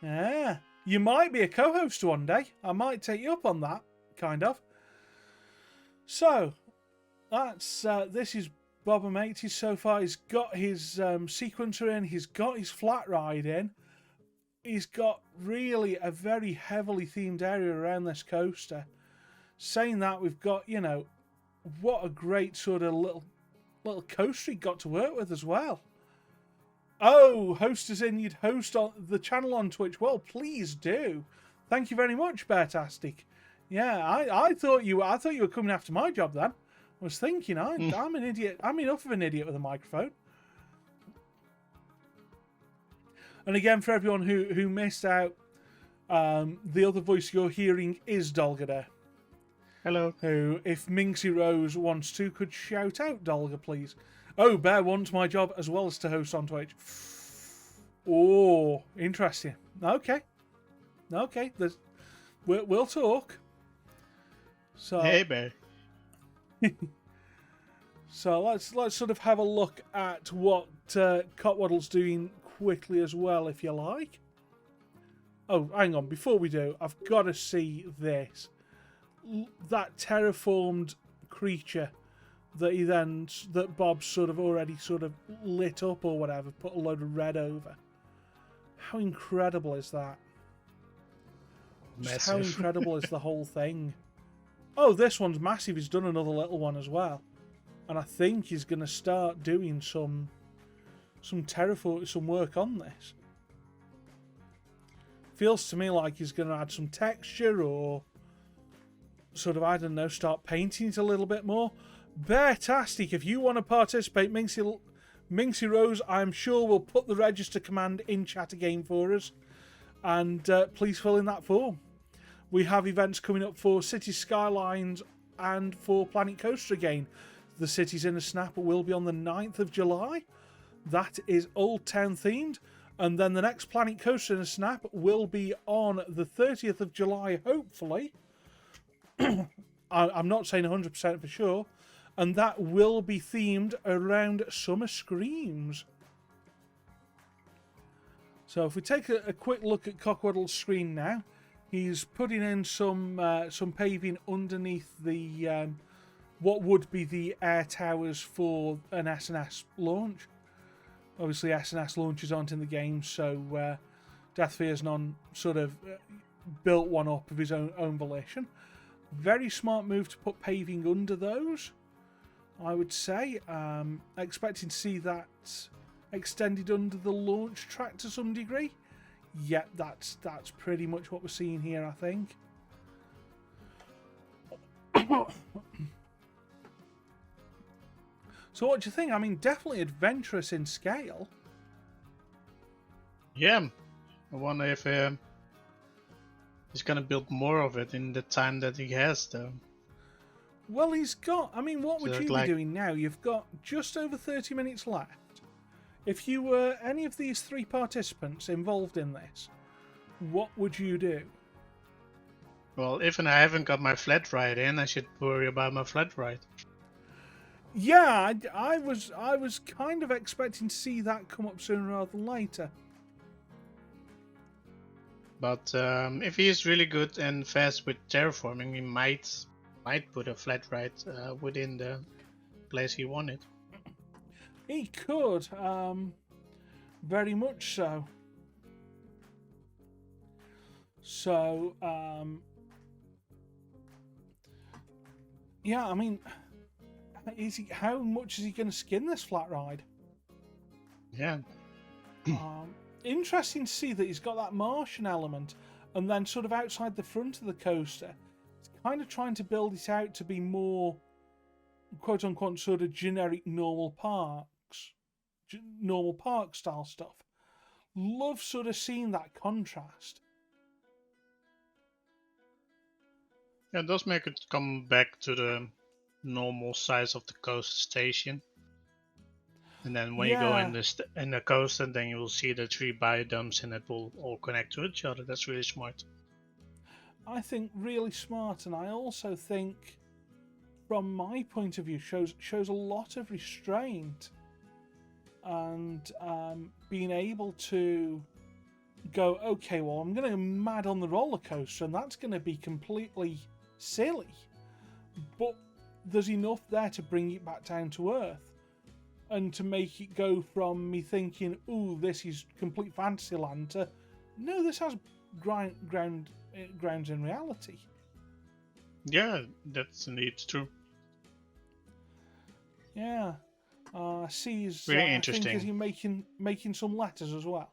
Yeah, you might be a co-host one day. I might take you up on that, kind of. So, that's this is Bob Matey so far. He's got his sequencer in. He's got his flat ride in. He's got really a very heavily themed area around this coaster. Saying that, we've got, what a great sort of little coaster he got to work with as well. Oh, host as in you'd host on the channel on Twitch. Well, please do. Thank you very much, Beartastic. Yeah, I thought you were coming after my job then. I was thinking, I'm an idiot. I'm enough of an idiot with a microphone. And again, for everyone who missed out, the other voice you're hearing is Dolga. Hello. Who, if Minxie Rose wants to, could shout out Dolga, please. Oh, Bear wants my job as well as to host on Twitch. Oh, interesting. Okay. We'll talk. So Hey, Bear. So let's sort of have a look at what Cotwaddle's doing quickly as well, if you like. Oh, hang on. Before we do, I've got to see this. That terraformed creature that Bob's sort of already sort of lit up or whatever, put a load of red over. How incredible is that? Just how incredible is the whole thing? Oh, this one's massive. He's done another little one as well. And I think he's going to start doing some work on this. Feels to me like he's going to add some texture or sort of, I don't know, start painting it a little bit more. Beartastic, if you want to participate, Minxie Rose, I'm sure will put the register command in chat again for us. And please fill in that form. We have events coming up for City Skylines and for Planet Coaster again. The Cities in a Snap will be on the 9th of July. That is Old Town themed. And then the next Planet Coaster in a Snap will be on the 30th of July, hopefully. I'm not saying 100% for sure. And that will be themed around Summer Screams. So if we take a quick look at Cockwaddle's screen now, he's putting in some paving underneath the what would be the air towers for an S&S launch. Obviously, S&S launches aren't in the game, so Death Fears None sort of built one up of his own volition. Very smart move to put paving under those, I would say. Expecting to see that extended under the launch track to some degree. Yep, that's pretty much what we're seeing here, I think. So what do you think? I mean, definitely adventurous in scale. Yeah, I wonder if he's gonna build more of it in the time that he has, though. Well, he's got... I mean, what would you be doing now? You've got just over 30 minutes left. If you were any of these three participants involved in this, what would you do? Well, if I haven't got my flat ride in, I should worry about my flat ride. Yeah, I was kind of expecting to see that come up sooner rather than later. But if he is really good and fast with terraforming, he might put a flat ride within the place he wanted. He could, very much so. So, yeah, I mean, how much is he going to skin this flat ride? Yeah. Interesting to see that he's got that Martian element, and then sort of outside the front of the coaster, he's kind of trying to build it out to be more, quote unquote, sort of generic normal park style stuff. Love sort of seeing that contrast. Yeah, it does make it come back to the normal size of the coaster station. And then when you go in the coaster, then you will see the three biodomes and it will all connect to each other. That's really smart. I think really smart, and I also think, from my point of view, shows a lot of restraint. And being able to go, okay, well, I'm going to go mad on the roller coaster, and that's going to be completely silly. But there's enough there to bring it back down to earth, and to make it go from me thinking, ooh, this is complete fantasy land, to, no, this has grounds in reality. Yeah, that's indeed true. Yeah. See, he's really interesting. I think, is he making some letters as well?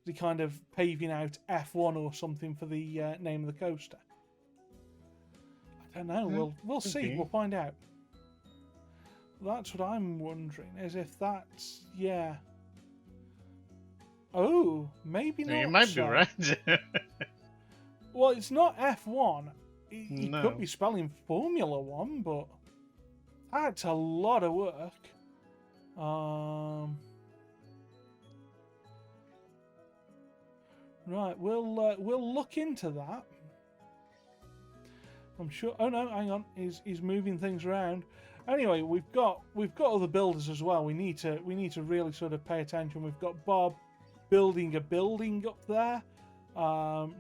Is he kind of paving out F1 or something for the name of the coaster? I don't know. We'll see. We'll find out. That's what I'm wondering. Is if that's Oh, maybe not. You might be right. Well, it's not F1. He could be spelling Formula 1, but that's a lot of work. Right, we'll look into that. I'm sure. Oh no, hang on. He's moving things around. Anyway, we've got other builders as well. We need to really sort of pay attention. We've got Bob building a building up there.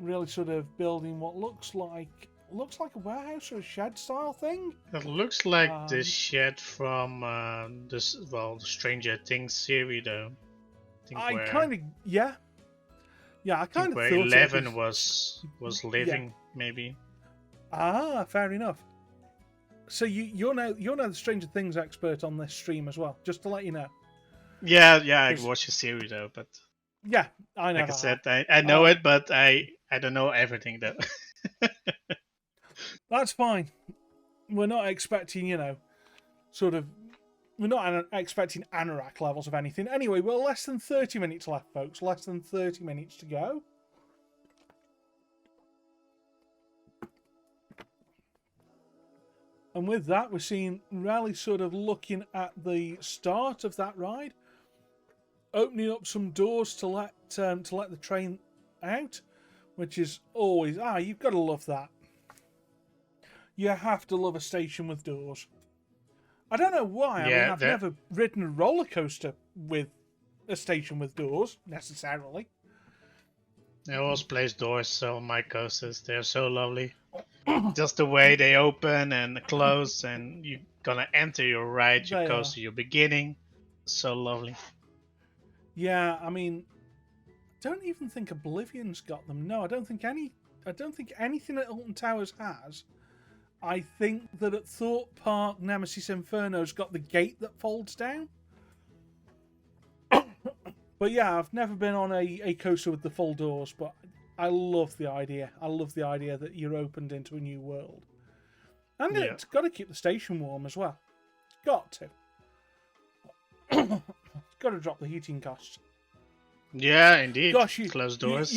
Really sort of building what looks like a warehouse or a shed style thing. It looks like the shed from the Stranger Things series, though. I kind of yeah. I kind of where thought Eleven was living, maybe. Ah, fair enough. So you're now the Stranger Things expert on this stream as well, just to let you know. Yeah, I watched the series though, but yeah, I know. Like I said, I know it, but I don't know everything though. That's fine. We're not expecting, we're not expecting anorak levels of anything. Anyway, we're less than 30 minutes left, folks. Less than 30 minutes to go. And with that, we're seeing Rally sort of looking at the start of that ride, opening up some doors to let the train out, which is always you've got to love that. You have to love a station with doors. I don't know why. I mean, I've never ridden a roller coaster with a station with doors necessarily. I always place doors on my coasters. They're so lovely. Just the way they open and close, and you're gonna enter your ride, your coaster, your beginning. So lovely. Yeah, I mean, don't even think Oblivion's got them. No, I don't think anything at Alton Towers has. I think that at Thorpe Park, Nemesis Inferno's got the gate that folds down. But yeah, I've never been on a coaster with the full doors, but I love the idea. I love the idea that you're opened into a new world. And it's got to keep the station warm as well. It's got to. It's got to drop the heating costs. Yeah, indeed. Gosh, closed doors.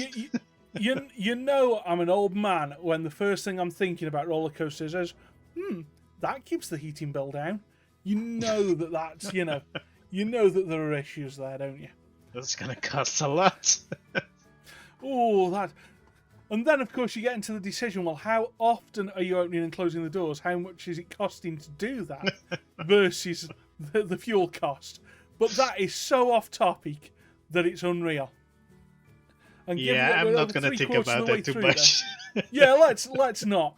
You know I'm an old man when the first thing I'm thinking about roller coasters is, that keeps the heating bill down. You know that's, you know that there are issues there, don't you? That's going to cost a lot. And then, of course, you get into the decision, well, how often are you opening and closing the doors? How much is it costing to do that versus the fuel cost? But that is so off topic that it's unreal. And I'm not going to think about that too much. Yeah, let's not.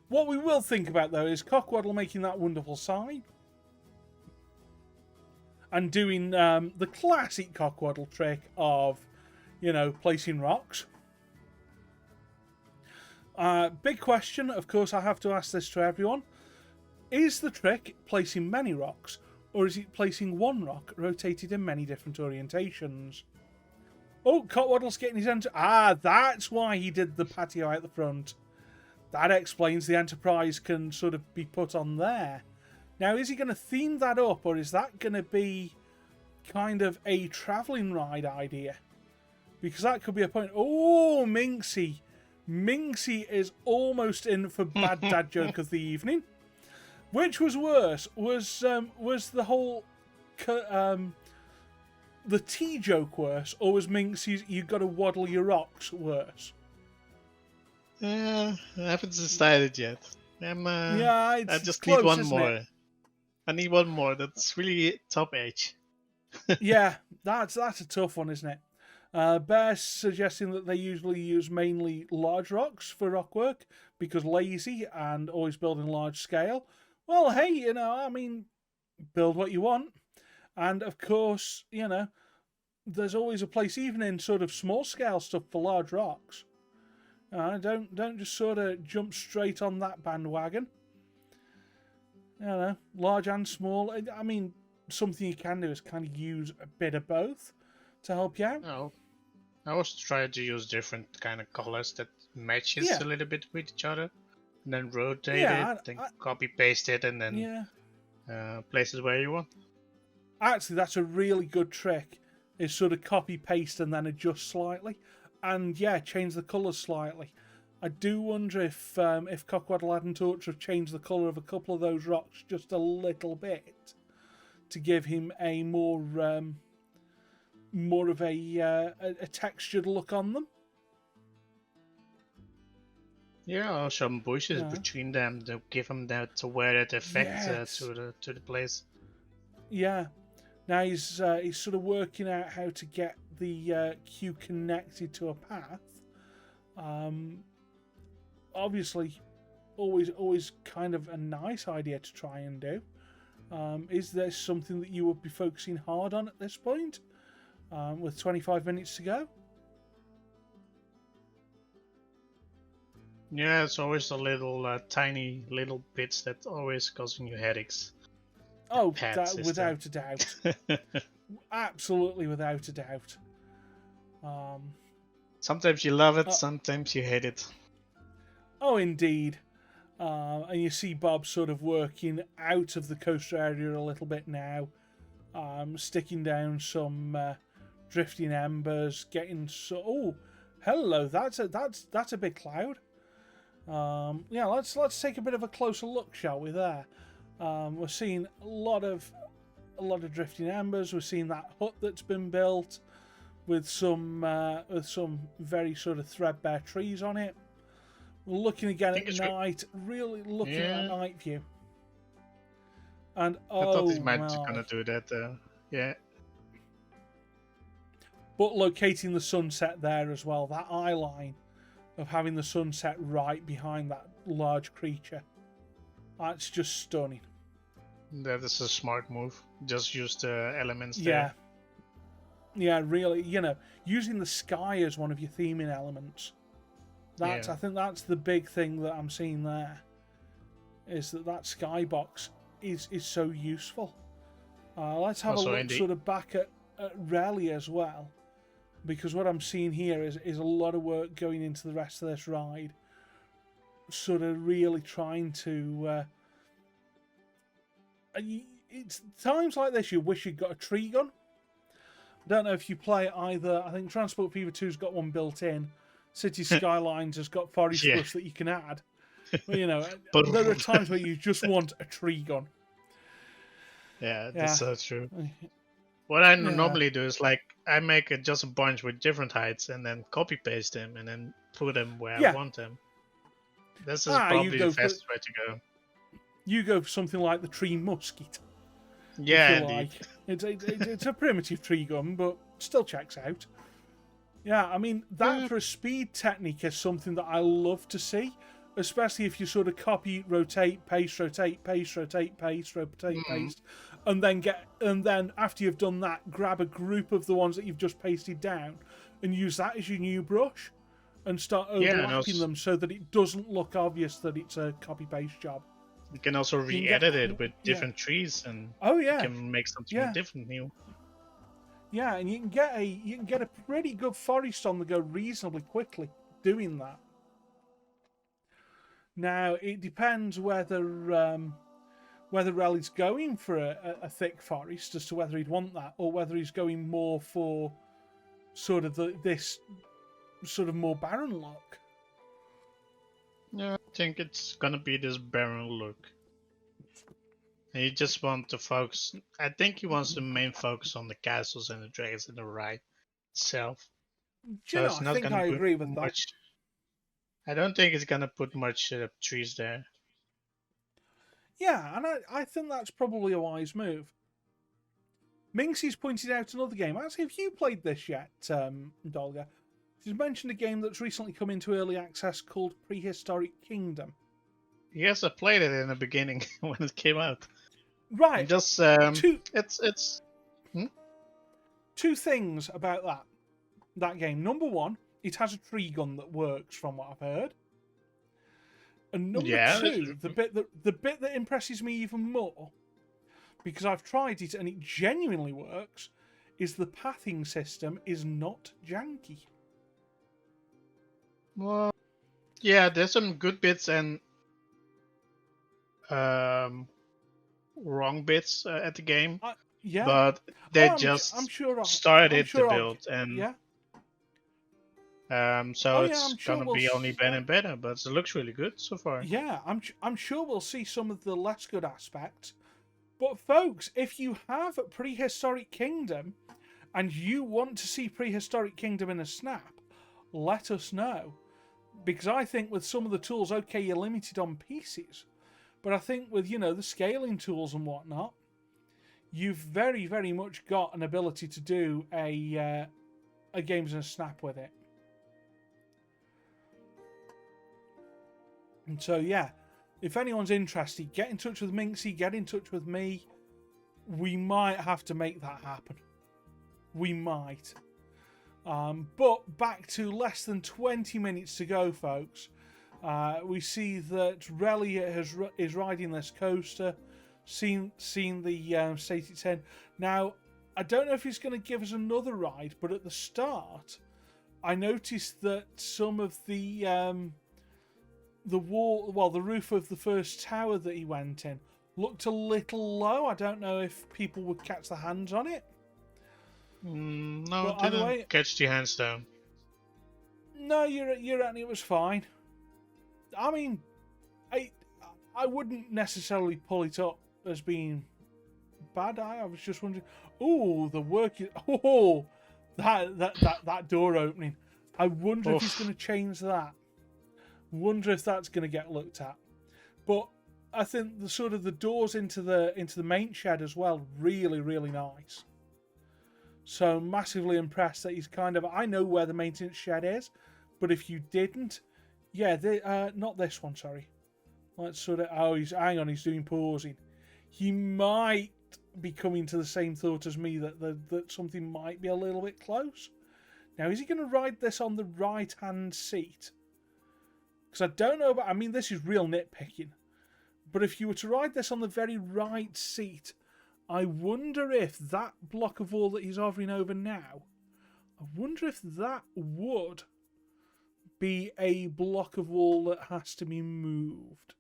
What we will think about, though, is Cockwaddle making that wonderful sign. And doing the classic Cockwaddle trick of, placing rocks. Big question, of course, I have to ask this to everyone. Is the trick placing many rocks, or is it placing one rock rotated in many different orientations? Oh, Cockwaddle's getting his enter. That's why he did the patio out the front. That explains the Enterprise can sort of be put on there. Now, is he going to theme that up, or is that going to be kind of a travelling ride idea? Because that could be a point. Oh, Minxie. Minxie is almost in for bad dad joke of the evening. Which was worse? Was the whole the tea joke worse, or was Minxie's "you got to waddle your rocks" worse? I haven't decided yet. I just close, need one more. It? I need one more. That's really top edge. Yeah, that's a tough one, isn't it? Bear's suggesting that they usually use mainly large rocks for rock work because lazy and always build in large scale. Well, hey, build what you want. And of course, there's always a place, even in sort of small scale stuff, for large rocks. Don't just sort of jump straight on that bandwagon. Large and small. Something you can do is kind of use a bit of both to help you out. No, I always try to use different kind of colors that matches a little bit with each other, and then rotate it, then copy paste it, and then place it where you want. Actually, that's a really good trick. Is sort of copy paste and then adjust slightly, and change the colours slightly. I do wonder if Cockwaddle hadn't ought to have changed the colour of a couple of those rocks just a little bit to give him a more of a textured look on them. Yeah, or some bushes between them to give them that to wear that effect to the place. Yeah. Now he's sort of working out how to get the queue connected to a path. Obviously, always kind of a nice idea to try and do. Is there something that you would be focusing hard on at this point, with 25 minutes to go? Yeah, it's always the little tiny little bits that always causing you headaches. Oh, without a doubt. Absolutely without a doubt. Sometimes you love it, sometimes you hate it. Oh, indeed. And you see Bob sort of working out of the coaster area a little bit now, sticking down some drifting embers, getting oh, hello, that's a big cloud. Yeah, let's take a bit of a closer look, shall we? There, we're seeing a lot of drifting embers. We're seeing that hut that's been built with some very sort of threadbare trees on it. We're looking again at night, really looking at a night view. And I thought he might gonna do that. Yeah. But locating the sunset there as well, that eye line of having the sunset right behind that large creature, that's just stunning. That is a smart move. Just use the elements there. Yeah. Yeah, really, using the sky as one of your theming elements. I think that's the big thing that I'm seeing there, is that skybox is so useful. Let's have a look sort of back at Rally as well, because what I'm seeing here is a lot of work going into the rest of this ride, sort of really trying to it's times like this you wish you'd got a tree gun. I don't know if you play either. I think Transport Fever 2's got one built in. City Skylines has got Forest Plus that you can add. But, there are times where you just want a tree gun. Yeah, that's so true. What I normally do is I make just a bunch with different heights and then copy paste them and then put them where I want them. This is probably the fastest way to go. You go for something like the Tree Musket. Yeah, indeed. It's a primitive tree gun, but still checks out. Yeah, I mean, that for a speed technique is something that I love to see, especially if you sort of copy, rotate, paste, rotate, paste, rotate, paste, rotate, paste, and then after you've done that, grab a group of the ones that you've just pasted down and use that as your new brush and start overlapping them so that it doesn't look obvious that it's a copy-paste job. You can also re-edit it with different trees and you can make something different new. Yeah, and you can get a pretty good forest on the go reasonably quickly doing that. Now it depends whether Rally's going for a thick forest as to whether he'd want that, or whether he's going more for sort of this sort of more barren look. Yeah, I think it's gonna be this barren look. He just wants to focus. I think he wants to main focus on the castles and the dragons and the ride itself. I think I agree with that. I don't think it's gonna put much trees there. Yeah, and I think that's probably a wise move. Minxie's pointed out another game. Actually, have you played this yet, Dolga? She's mentioned a game that's recently come into early access called Prehistoric Kingdom. Yes, I played it in the beginning when it came out. Right. Just two things about that game. Number one, it has a tree gun that works, from what I've heard. And number two, the bit that impresses me even more, because I've tried it and it genuinely works, is the pathing system is not janky. Well, yeah, there's some good bits and wrong bits at the game. But they started to build, and so it's gonna be only better and better. But it looks really good so far. Yeah, I'm sure we'll see some of the less good aspects But folks, if you have Prehistoric Kingdom and you want to see Prehistoric Kingdom in a snap, let us know. Because I think with some of the tools, okay, you're limited on pieces. But I think with, you know, the scaling tools and whatnot, you've very, very much got an ability to do a games in a snap with it. And so, yeah, if anyone's interested, get in touch with Minxie, get in touch with me. We might have to make that happen. We might. But back to less than 20 minutes to go, folks. We see that Relly is riding this coaster, seen the state it's in. Now, I don't know if he's going to give us another ride, but at the start, I noticed that some of the roof of the first tower that he went in looked a little low. I don't know if people would catch their hands on it. No, it didn't catch the hands down. No, you're right, it was fine. I mean, I wouldn't necessarily pull it up as being bad. I was just wondering. Oh, the work is. Oh, that door opening. I wonder if he's going to change that. Wonder if that's going to get looked at. But I think the sort of the doors into the main shed as well, really, really nice. So massively impressed that he's kind of. I know where the maintenance shed is, but if you didn't, yeah, not this one. Sorry. Let's sort of. Oh, hang on. He's doing pausing. He might be coming to the same thought as me that something might be a little bit close. Now, is he going to ride this on the right-hand seat? Because I don't know about. I mean, this is real nitpicking. But if you were to ride this on the very right seat, I wonder if that block of wall that he's hovering over now, I wonder if that would be a block of wall that has to be moved.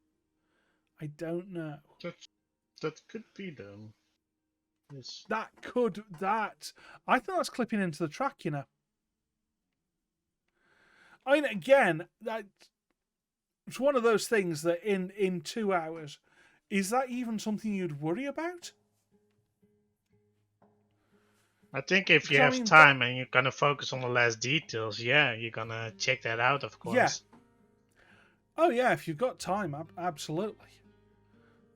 I don't know. That could be though. Yes. I think that's clipping into the track, you know. I mean, again, it's one of those things that in 2 hours, is that even something you'd worry about? I think if you have time and you're gonna focus on the last details, yeah, you're gonna check that out, of course. Yeah. Oh yeah, if you've got time, absolutely.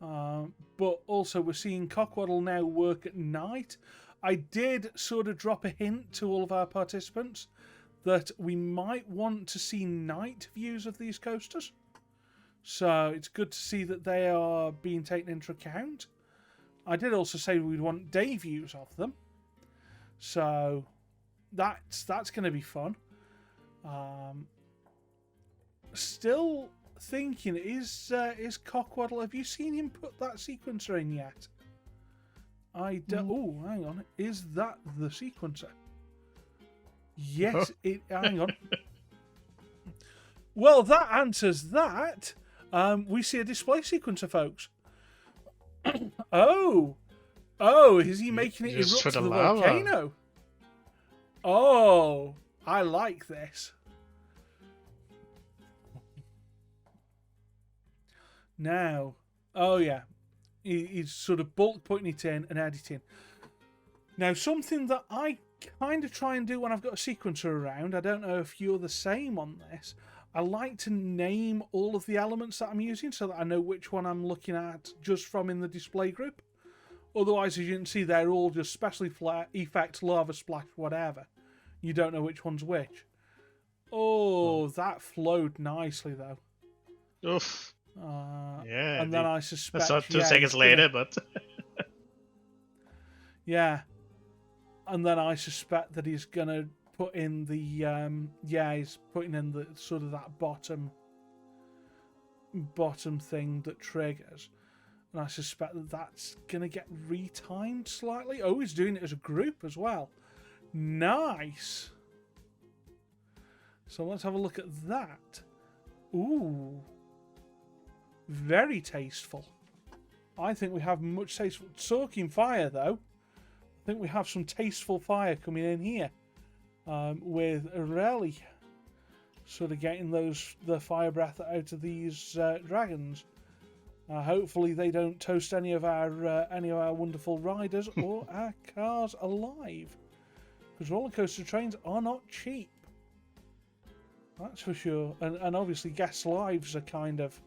But also we're seeing Cockwaddle now work at night. I did sort of drop a hint to all of our participants that we might want to see night views of these coasters. So it's good to see that they are being taken into account. I did also say we'd want day views of them. So that's going to be fun. Still thinking, is Cockwaddle? Have you seen him put that sequencer in yet? I don't. Oh, hang on. Is that the sequencer? Yes. Hang on. Well, that answers that. We see a display sequencer, folks. Oh, is he making it erupt to the volcano? Oh, I like this. Now, oh yeah, he's sort of bulk putting it in and editing. Now, something that I kind of try and do when I've got a sequencer around, I don't know if you're the same on this, I like to name all of the elements that I'm using so that I know which one I'm looking at just from in the display group. Otherwise, as you can see, they're all just special effects, lava splash, whatever. You don't know which one's which. Oh, that flowed nicely, though. Oof. Yeah. And then I suspect... I saw 2 seconds later, but... yeah. And then I suspect that he's going to put in the... he's putting in the sort of that bottom thing that triggers. And I suspect that that's going to get retimed slightly. Oh, he's doing it as a group as well. Nice. So let's have a look at that. Ooh. Very tasteful. I think we have much tasteful... Talking fire, though. I think we have some tasteful fire coming in here. With Relly sort of getting the fire breath out of these dragons. Hopefully they don't toast any of our wonderful riders or our cars alive, because roller coaster trains are not cheap. That's for sure. And obviously guests' lives are kind of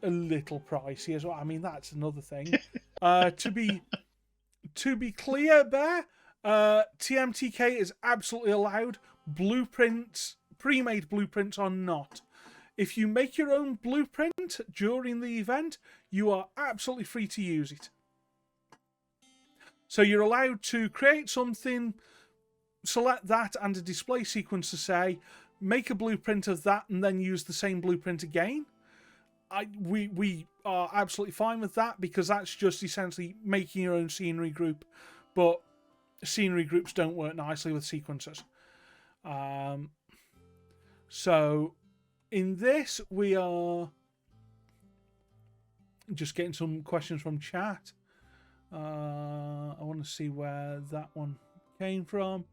a little pricey as well. I mean, that's another thing. To be clear, Bear, TMTK is absolutely allowed. Blueprints, pre-made blueprints are not. If you make your own blueprint during the event, you are absolutely free to use it. So you're allowed to create something, select that and a display sequence to say, make a blueprint of that and then use the same blueprint again. We are absolutely fine with that, because that's just essentially making your own scenery group, but scenery groups don't work nicely with sequences. So in this, we are just getting some questions from chat. I want to see where that one came from.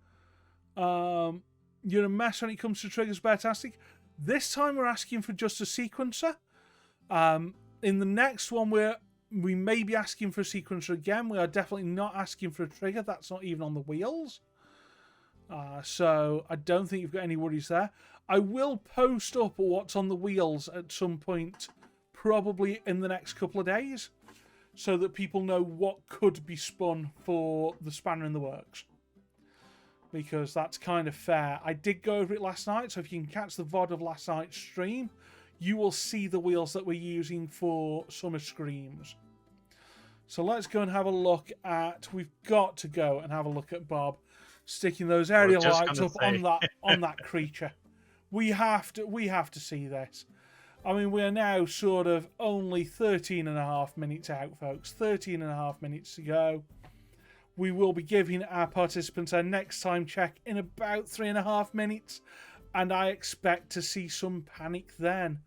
You're a mess when it comes to triggers, Beartastic. This time we're asking for just a sequencer. In the next one, we may be asking for a sequencer again. We are definitely not asking for a trigger. That's not even on the wheels. So I don't think you've got any worries there. I will post up what's on the wheels at some point, probably in the next couple of days, so that people know what could be spun for the spanner in the works. Because that's kind of fair. I did go over it last night, so if you can catch the VOD of last night's stream, you will see the wheels that we're using for Summer Screams. So let's go and have a look at... We've got to go and have a look at Bob sticking those aerial lights up on that creature. We have to see this. I mean, we are now sort of only 13.5 minutes out, folks. 13.5 minutes to go. We will be giving our participants our next time check in about 3.5 minutes, and I expect to see some panic then.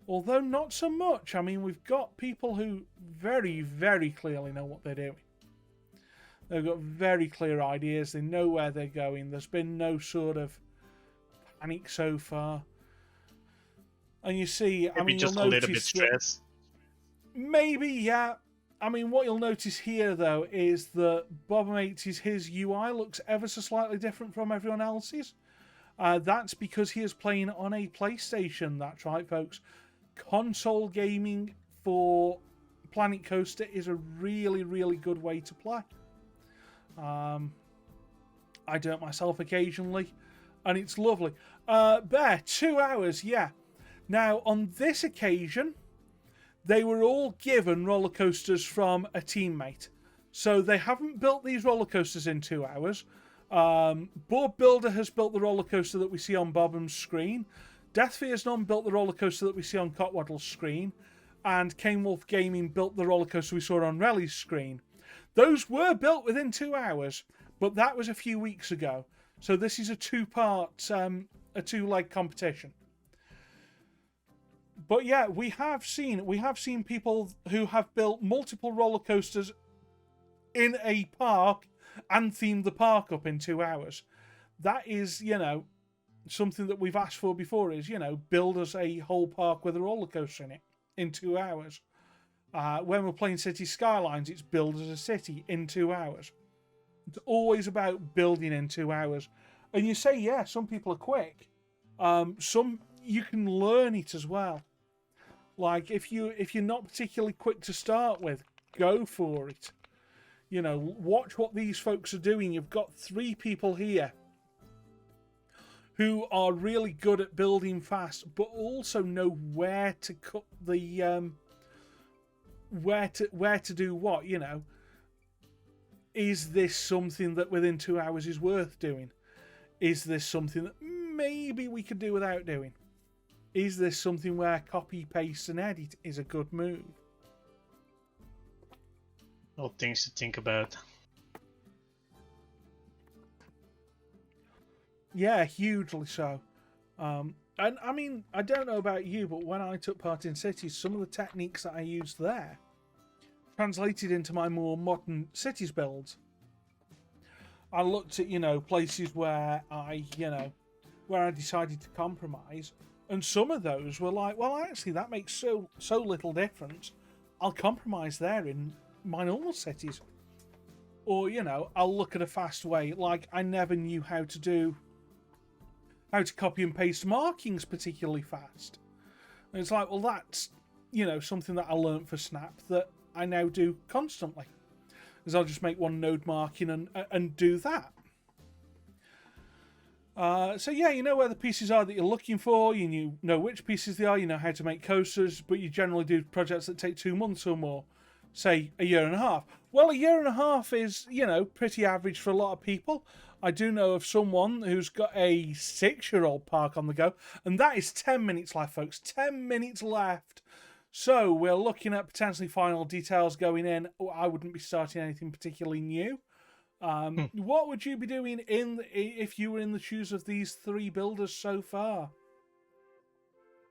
Although not so much. I mean, we've got people who very, very clearly know what they're doing. They've got very clear ideas. They know where they're going. There's been no sort of panic so far. And you see, Maybe I mean, just you'll a little bit notice stressed. Maybe, yeah. I mean, what you'll notice here, though, is that Bob-O-Mate's, his UI looks ever so slightly different from everyone else's. That's because he is playing on a PlayStation. That's right, folks. Console gaming for Planet Coaster is a really, really good way to play. I do it myself occasionally, and it's lovely. Bear, 2 hours, yeah. Now, on this occasion, they were all given roller coasters from a teammate. So they haven't built these roller coasters in 2 hours. Bob Builder has built the roller coaster that we see on Bobham's screen. Death Fears None built the roller coaster that we see on Cotwaddle's screen. And Cane Wolf Gaming built the roller coaster we saw on Relly's screen. Those were built within 2 hours, but that was a few weeks ago. So this is a two-part, a two-leg competition. But yeah, we have seen people who have built multiple roller coasters in a park and themed the park up in 2 hours. That is, you know, something that we've asked for before is, you know, build us a whole park with a roller coaster in it in 2 hours. When we're playing City Skylines, it's build us a city in 2 hours. It's always about building in 2 hours. And you say, yeah, some people are quick. Some you can learn it as well. Like if you're not particularly quick to start with, go for it. You know, watch what these folks are doing. You've got 3 people here who are really good at building fast, but also know where to cut the where to do what. You know, is this something that within 2 hours is worth doing? Is this something that maybe we could do without doing? Is this something where copy, paste, and edit is a good move? All things to think about. Yeah, hugely so. And I mean, I don't know about you, but when I took part in Cities, some of the techniques that I used there translated into my more modern Cities builds. I looked at, you know, places where I decided to compromise, and some of those were like, well, actually, that makes so little difference. I'll compromise there in my normal cities. Or, you know, I'll look at a fast way. Like, I never knew how to copy and paste markings particularly fast. And it's like, well, that's, you know, something that I learned for Snap that I now do constantly. Is I'll just make one node marking and do that. So yeah, you know where the pieces are that you're looking for, you know which pieces they are, you know how to make coasters, but you generally do projects that take 2 months or more, say a year and a half. Well, a year and a half is, you know, pretty average for a lot of people. I do know of someone who's got a 6-year-old park on the go, and that is 10 minutes left, folks. 10 minutes left. So we're looking at potentially final details going in. I wouldn't be starting anything particularly new. What would you be doing if you were in the shoes of these 3 builders so far?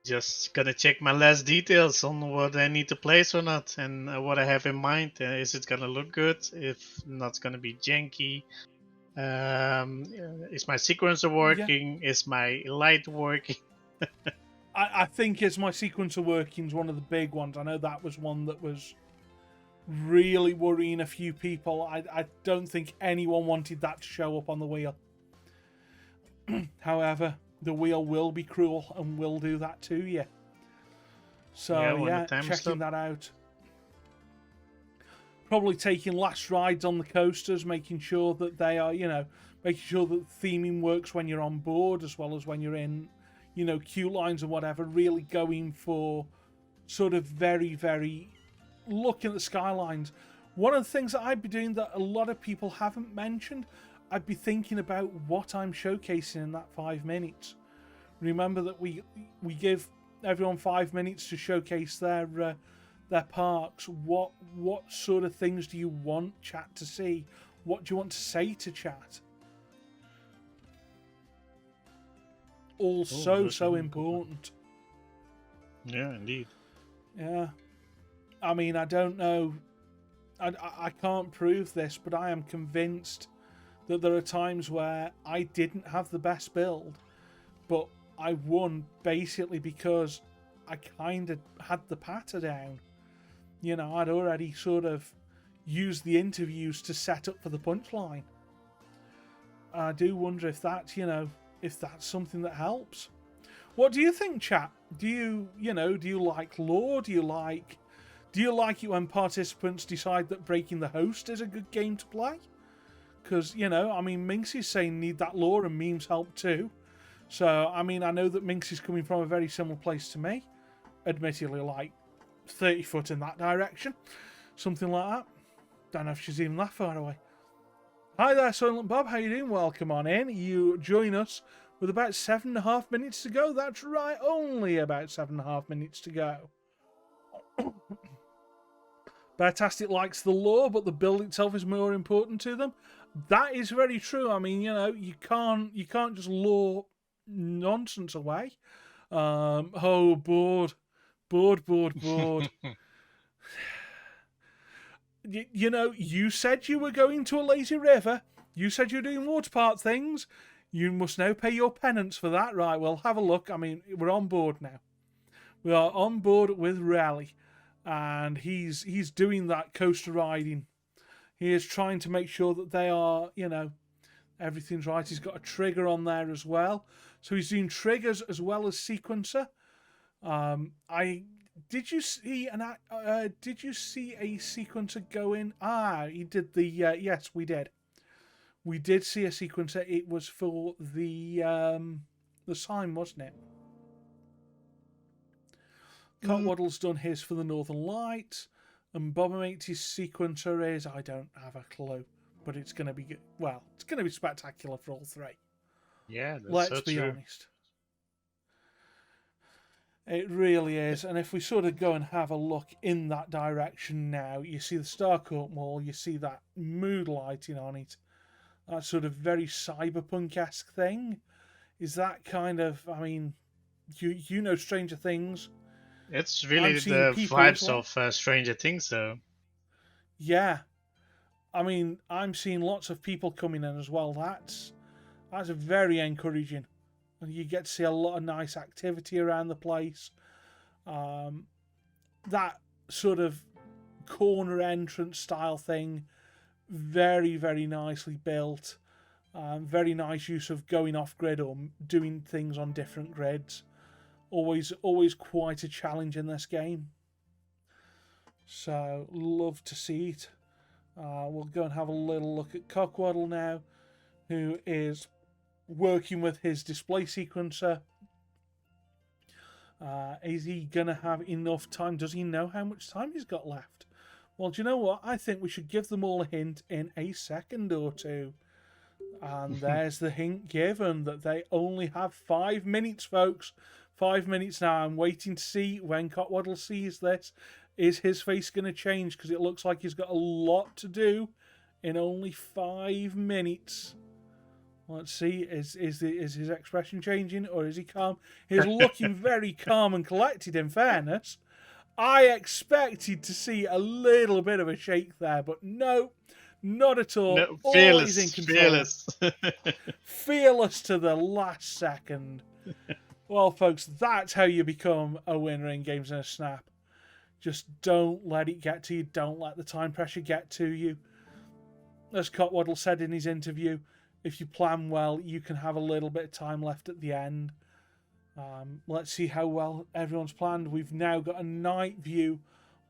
Just gonna check my last details on what I need to place or not, and what I have in mind. Is it gonna look good? If not, it's gonna be janky. Is my sequencer working? Yeah. Is my light working? I think is my sequencer working is one of the big ones. I know that was one that was really worrying a few people. I don't think anyone wanted that to show up on the wheel. However, the wheel will be cruel and will do that to you. So yeah, checking that out. Probably taking last rides on the coasters, making sure that they are, you know, making sure that theming works when you're on board as well as when you're in, you know, queue lines and whatever. Really going for sort of very, very looking at the skylines. One of the things that I'd be doing that a lot of people haven't mentioned, I'd be thinking about what I'm showcasing in that 5 minutes. Remember that we give everyone 5 minutes to showcase their parks. What sort of things do you want chat to see? What do you want to say to chat? All so important. Yeah, indeed. Yeah. I mean, I don't know. I can't prove this, but I am convinced that there are times where I didn't have the best build, but I won basically because I kind of had the patter down. You know, I'd already sort of used the interviews to set up for the punchline. I do wonder if that's, you know, if that's something that helps. What do you think, chat? Do you like lore? Do you like it when participants decide that breaking the host is a good game to play? Because, you know, I mean, Minx is saying need that lore and memes help too. So, I mean, I know that Minx is coming from a very similar place to me. Admittedly, like 30 foot in that direction. Something like that. Don't know if she's even that far away. Hi there, Soylent Bob. How you doing? Welcome on in. You join us with about 7.5 minutes to go. That's right, only about 7.5 minutes to go. Beartastic likes the lore, but the build itself is more important to them. That is very true. I mean, you know, you can't just lore nonsense away. Bored. You know, you said you were going to a lazy river. You said you're doing water park things. You must now pay your penance for that. Right, well, have a look. I mean, we're on board now. We are on board with Rally. And he's doing that coaster riding. He is trying to make sure that they are, you know, everything's right. He's got a trigger on there as well. So he's doing triggers as well as sequencer. Did you see a sequencer go in? He did the yes, we did. We did see a sequencer. It was for the sign, wasn't it? Cotwaddle's done his for the Northern Lights, and Bobomate's sequencer is, I don't have a clue, but it's going to be, well, it's going to be spectacular for all 3. Yeah, let's be honest. It really is, and if we sort of go and have a look in that direction now, you see the Starcourt Mall, you see that mood lighting on it, that sort of very cyberpunk-esque thing. Is that kind of, I mean, you know Stranger Things. It's really the vibes of Stranger Things, though. Yeah. I mean, I'm seeing lots of people coming in as well. That's very encouraging. And you get to see a lot of nice activity around the place. That sort of corner entrance style thing. Very, very nicely built. Very nice use of going off grid or doing things on different grids. Always quite a challenge in this game. So, love to see it. We'll go and have a little look at Cockwaddle now, who is working with his display sequencer. Is he going to have enough time? Does he know how much time he's got left? Well, do you know what? I think we should give them all a hint in a second or two. And there's the hint given that they only have 5 minutes, folks. 5 minutes now. I'm waiting to see when Cockwaddle sees this. Is his face going to change? Because it looks like he's got a lot to do in only 5 minutes. Let's see. Is his expression changing, or is he calm? He's looking very calm and collected, in fairness. I expected to see a little bit of a shake there, but no, not at all. No, always in control. Fearless To the last second. Well, folks, that's how you become a winner in Games in a Snap. Just don't let it get to you. Don't let the time pressure get to you. As Cockwaddle said in his interview, if you plan well, you can have a little bit of time left at the end. Let's see how well everyone's planned. We've now got a night view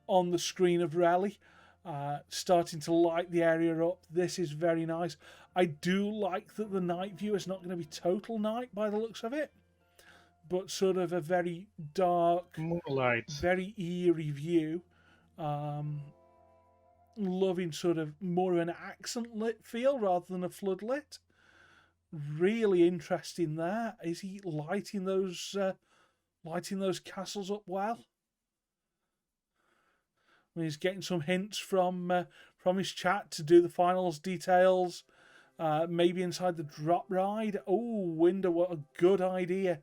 on the screen of Rally, starting to light the area up. This is very nice. I do like that the night view is not going to be total night by the looks of it, but sort of a very dark, moonlight, very eerie view. Loving sort of more of an accent lit feel rather than a flood lit. Really interesting there. Is he lighting those castles up well? I mean, he's getting some hints from his chat to do the finals details. Maybe inside the drop ride. Oh, Winder, what a good idea.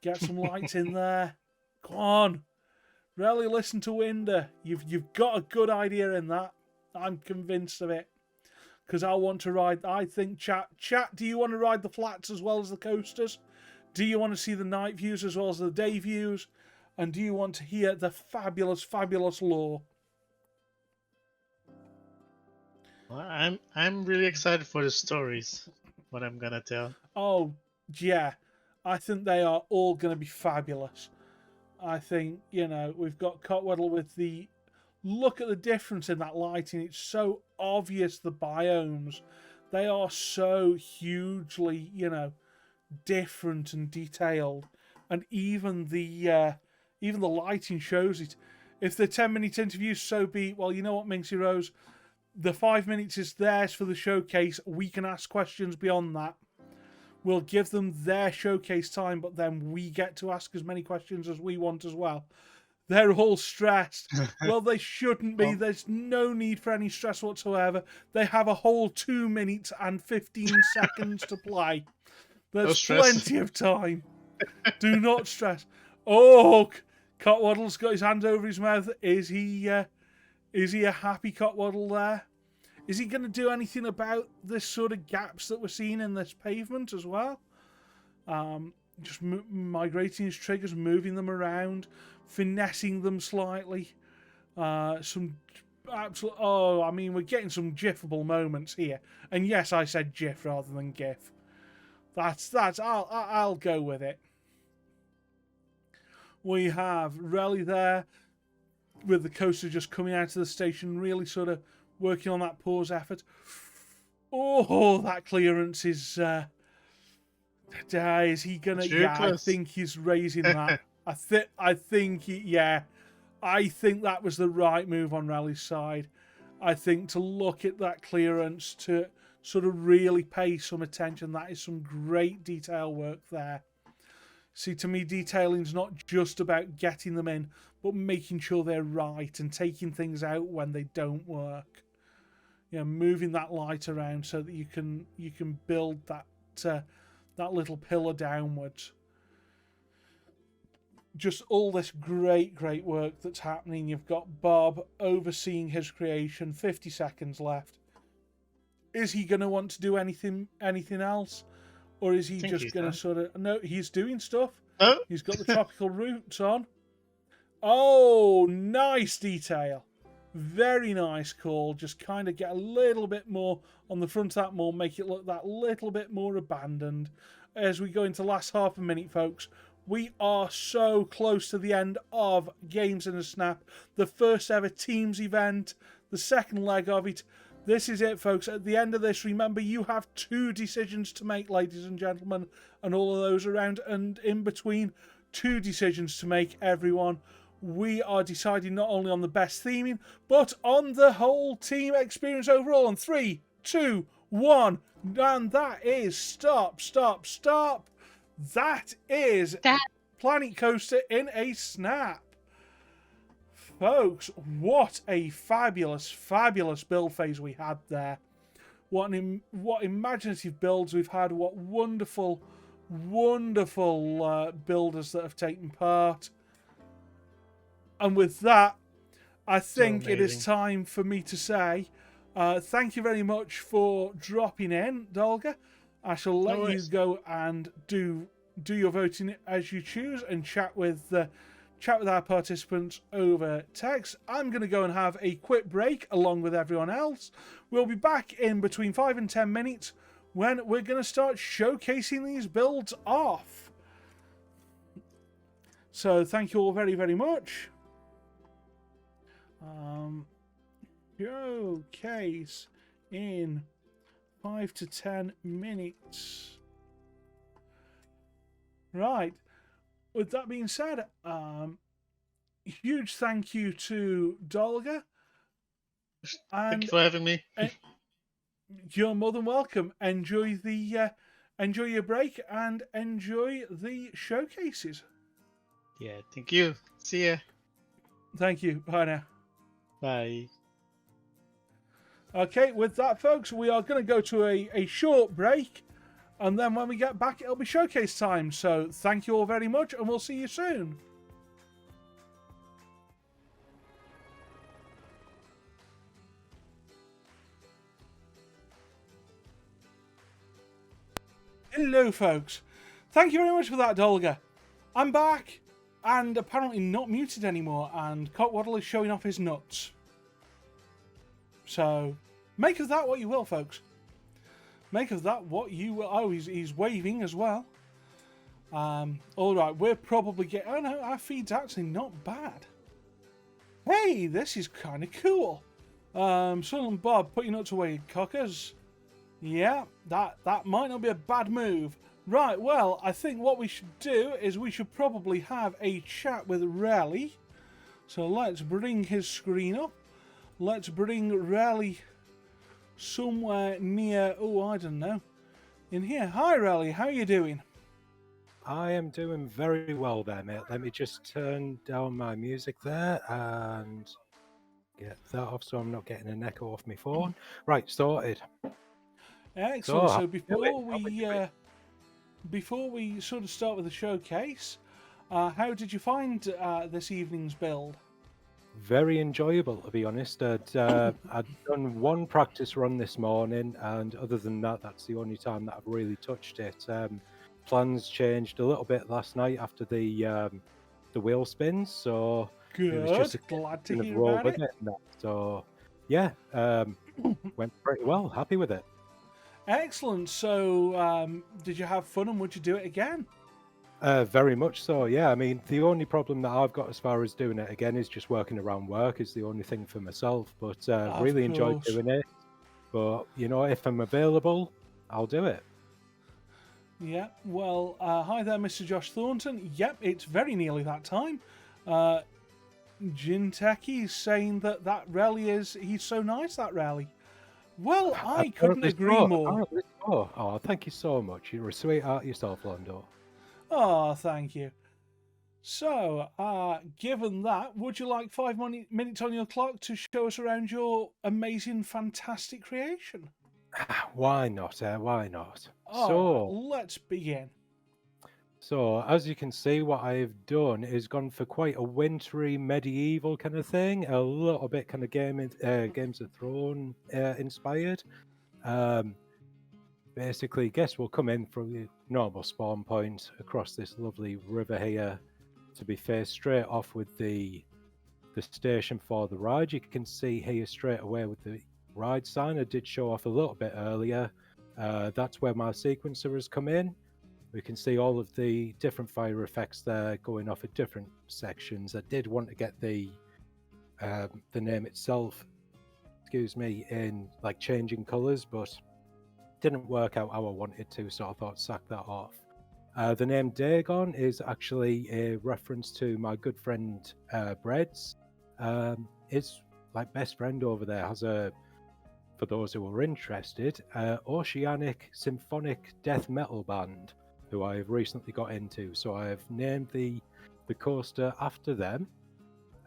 Get some lights in there. Come on. Really listen to Winder. You've got a good idea in that. I'm convinced of it. Because I want to ride. I think chat, do you want to ride the flats as well as the coasters? Do you want to see the night views as well as the day views? And do you want to hear the fabulous, fabulous lore? Well, I'm really excited for the stories. What I'm gonna tell. Oh yeah, I think they are all going to be fabulous. I think, you know, we've got Cockwaddle with the look at the difference in that lighting. It's so obvious, the biomes. They are so hugely, you know, different and detailed. And even the lighting shows it. If the 10-minute interview, so be it. Well, you know what, Minxie Rose? The 5 minutes is theirs for the showcase. We can ask questions beyond that. We'll give them their showcase time, but then we get to ask as many questions as we want as well. They're all stressed. Well, they shouldn't be. There's no need for any stress whatsoever. They have a whole 2 minutes and 15 seconds to play. There's plenty of time. Do not stress. Oh, Cockwaddle's got his hand over his mouth. Is he a happy Cockwaddle there? Is he going to do anything about this sort of gaps that we're seeing in this pavement as well? Just migrating his triggers, moving them around, finessing them slightly. Some absolute. Oh, I mean, we're getting some GIFable moments here. And yes, I said GIF rather than GIF. That's. I'll go with it. We have Relly there with the coaster just coming out of the station, really sort of working on that pause effort. Oh, that clearance is. Is he gonna? Yeah, I think he's raising that. I think that was the right move on Rally's side. I think to look at that clearance, to sort of really pay some attention. That is some great detail work there. See, to me, detailing's not just about getting them in, but making sure they're right and taking things out when they don't work. You know, moving that light around so that you can build that little pillar downwards. Just all this great work that's happening. You've got Bob overseeing his creation. 50 seconds left. Is he going to want to do anything else? Or is he just going to sort of... No, he's doing stuff. Oh. He's got the tropical roots on. Oh, nice detail. Very nice call. Just kind of get a little bit more on the front of that mall, make it look that little bit more abandoned. As we go into the last half a minute, folks, we are so close to the end of Games in a Snap, the first ever Teams event, the second leg of it. This is it, folks. At the end of this, remember, you have 2 decisions to make, ladies and gentlemen, and all of those around and in between. 2 decisions to make, everyone. We are deciding not only on the best theming, but on the whole team experience overall. On 3, 2, 1, and that is stop. That is Planet Coaster in a Snap. Folks, what a fabulous build phase we had there. What imaginative builds we've had. What wonderful builders that have taken part. And with that, I think it is time for me to say thank you very much for dropping in, Dolga. I shall let you go and do your voting as you choose and chat with our participants over text. I'm going to go and have a quick break along with everyone else. We'll be back in between 5 and 10 minutes when we're going to start showcasing these builds off. So thank you all very, very much. Showcase in 5 to 10 minutes. Right. With that being said, huge thank you to Dolga. Thank you for having me. You're more than welcome. Enjoy your break and enjoy the showcases. Yeah, thank you. See ya. Thank you. Bye now. Bye. Okay, with that, folks, we are going to go to a short break. And then when we get back, it'll be showcase time. So thank you all very much, and we'll see you soon. Hello, folks. Thank you very much for that, Dolga. I'm back, and apparently not muted anymore, and Cockwaddle is showing off his nuts. So make of that what you will, folks. Make of that what you will. Oh, he's waving as well. All right, we're probably getting... Oh, no, our feed's actually not bad. Hey, this is kind of cool. Son and Bob, put your nuts away, cockers. Yeah, that might not be a bad move. Right, well, I think what we should do is we should probably have a chat with Rally. So let's bring his screen up. Let's bring Rally somewhere near, oh, I don't know, in here. Hi, Rally, how are you doing? I am doing very well there, mate. Let me just turn down my music there and get that off so I'm not getting an echo off my phone. Right, started. Excellent. So before we sort of start with the showcase, how did you find this evening's build? Very enjoyable, to be honest. I'd done one practice run this morning, and other than that, that's the only time that I've really touched it. Plans changed a little bit last night after the wheel spins, so good. It was just glad to hear roll about with it. So yeah, went pretty well. Happy with it. Excellent. So did you have fun, and would you do it again? Very much so, yeah. I mean, the only problem that I've got as far as doing it again is just working around work is the only thing for myself. But really enjoyed doing it. But, you know, if I'm available, I'll do it. Yeah, well, hi there, Mr. Josh Thornton. Yep, it's very nearly that time. Jinteki is saying that rally he's so nice, that rally. Well, I couldn't agree more. Oh, thank you so much. You're a sweetheart yourself, Londo. Oh, thank you. So, given that, would you like 5 minutes on your clock to show us around your amazing, fantastic creation? Why not? Why not? Oh, so, let's begin. So, as you can see, what I've done is gone for quite a wintry, medieval kind of thing, a little bit kind of Games of Thrones inspired. Basically, guests will come in from the normal spawn point across this lovely river here to be faced straight off with the the station for the ride. You can see here straight away with the ride sign. I did show off a little bit earlier. That's where my sequencer has come in. We can see all of the different fire effects there going off at different sections. I did want to get the name itself, in like changing colors, but didn't work out how I wanted to, so I thought sack that off. The name Dagon is actually a reference to my good friend Breads. His like best friend over there has a, for those who are interested, Oceanic Symphonic Death Metal band who I have recently got into. So I have named the coaster after them.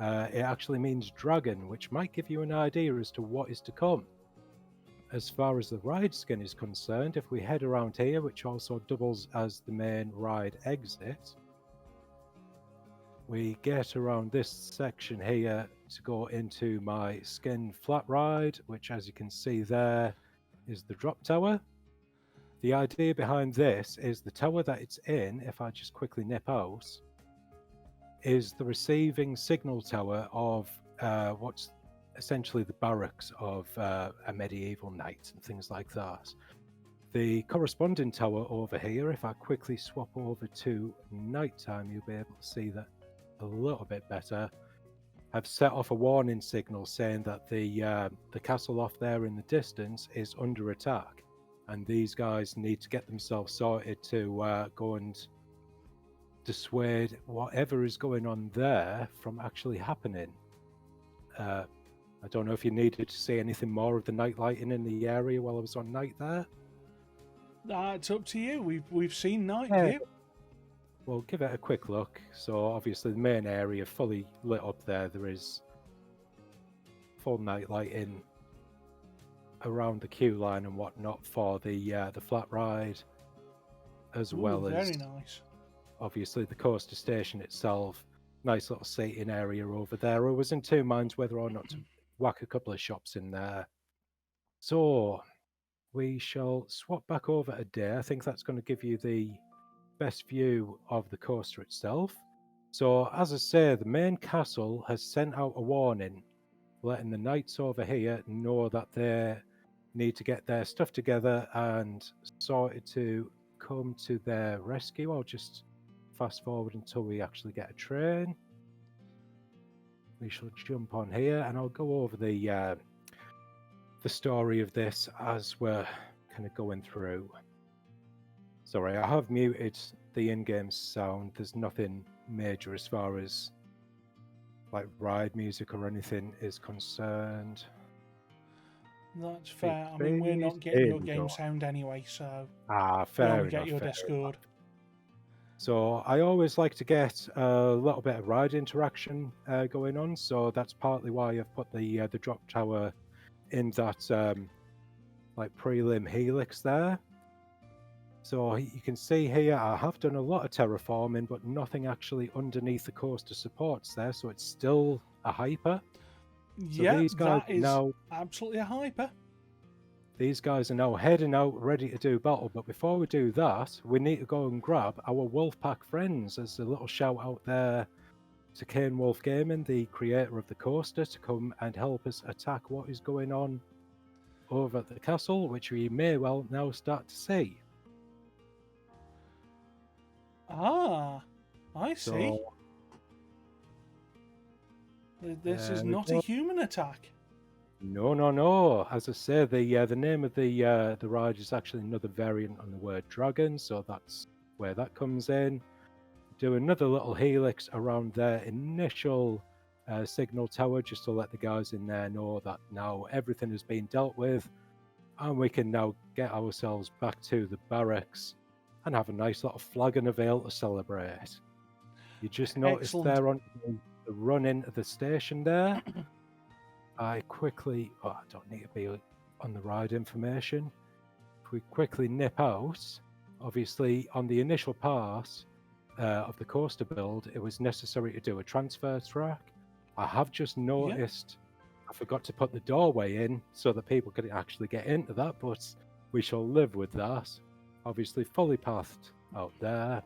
It actually means dragon, which might give you an idea as to what is to come. As far as the ride skin is concerned, if we head around here, which also doubles as the main ride exit, we get around this section here to go into my skin flat ride, which, as you can see there, is the drop tower. The idea behind this is the tower that it's in, if I just quickly nip out, is the receiving signal tower of what's essentially the barracks of a medieval knight and things like that. The corresponding tower over here, if I quickly swap over to nighttime, you'll be able to see that a little bit better. I've set off a warning signal saying that the castle off there in the distance is under attack, and these guys need to get themselves sorted to go and dissuade whatever is going on there from actually happening. I don't know if you needed to see anything more of the night lighting in the area while I was on night there. It's up to you. We've seen night view. Well, give it a quick look. So obviously the main area fully lit up there. There is full night lighting around the queue line and whatnot for the flat ride, as well as very nice. Obviously the coaster station itself. Nice little seating area over there. I was in two minds whether or not to whack a couple of shops in there. So we shall swap back over a day. I think that's going to give you the best view of the coaster itself. So as I say, the main castle has sent out a warning, letting the knights over here know that they need to get their stuff together and sorted to come to their rescue. I'll just fast forward until we actually get a train. We shall jump on here, and I'll go over the story of this as we're kind of going through. Sorry, I have muted the in-game sound. There's nothing major as far as like ride music or anything is concerned. That's fair. I mean, we're not getting your game sound anyway, so fair enough. Get your Discord. So I always like to get a little bit of ride interaction going on, so that's partly why I've put the drop tower in that like prelim helix there. So you can see here I have done a lot of terraforming, but nothing actually underneath the coaster supports there, so it's still a hyper. So yeah, these guys that is now, absolutely a hyper. These guys are now heading out, ready to do battle. But before we do that, we need to go and grab our Wolfpack friends. There's a little shout out there to Kane Wolf Gaming, the creator of the coaster, to come and help us attack what is going on over at the castle, which we may well now start to see. Ah, I see. So, this is not a human attack. No. As I say, the name of the ride is actually another variant on the word dragon, so that's where that comes in. Do another little helix around their initial signal tower, just to let the guys in there know that now everything has been dealt with, and we can now get ourselves back to the barracks and have a nice little flag and a veil to celebrate. You just noticed there on the run-in of the station there. I don't need to be on the ride information. If we quickly nip out, obviously on the initial part of the coaster build, it was necessary to do a transfer track. I have just noticed I forgot to put the doorway in so that people could actually get into that, but we shall live with that. Obviously fully pathed out there.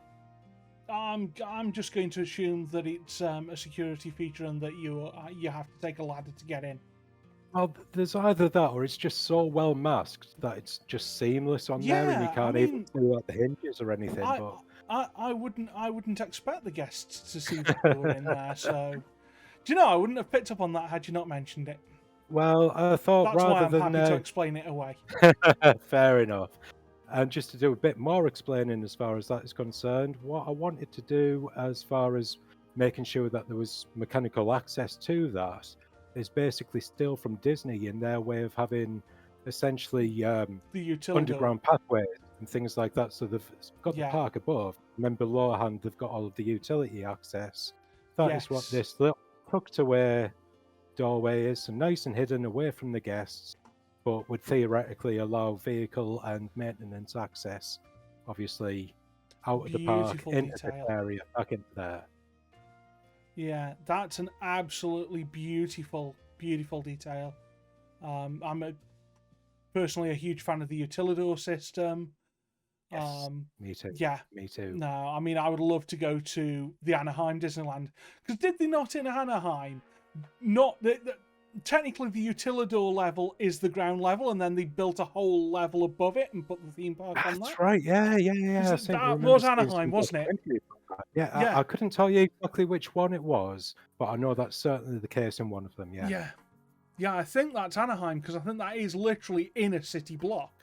I'm just going to assume that it's a security feature and that you have to take a ladder to get in. Well, there's either that or it's just so well masked that it's just seamless on there, and you can't even see like the hinges or anything. I wouldn't expect the guests to see the door in there. So, do you know, I wouldn't have picked up on that had you not mentioned it. Well, I thought That's why I'm rather happy than to explain it away. fair enough. And just to do a bit more explaining as far as that is concerned, what I wanted to do as far as making sure that there was mechanical access to that is basically steal from Disney in their way of having essentially the utility underground pathways and things like that. So they've got the Yeah. park above, and then belowhand they've got all of the utility access. That is what Yes. this little tucked away doorway is, so nice and hidden away from the guests, but would theoretically allow vehicle and maintenance access, obviously, out of the park, Beautiful into detail. this area, back into there. Yeah, that's an absolutely beautiful detail. I'm personally a huge fan of the Utilidor system. Yes, me too. Yeah, Me too. no, I mean, I would love to go to the Anaheim Disneyland, because did they not in Anaheim? Not technically the Utilidor level is the ground level, and then they built a whole level above it and put the theme park on that. That's right. Yeah. I seem to That remember was seeing Anaheim, some wasn't it? documentary about that. Yeah, Yeah. I couldn't tell you exactly which one it was, but I know that's certainly the case in one of them. Yeah. Yeah, I think that's Anaheim, because I think that is literally in a city block.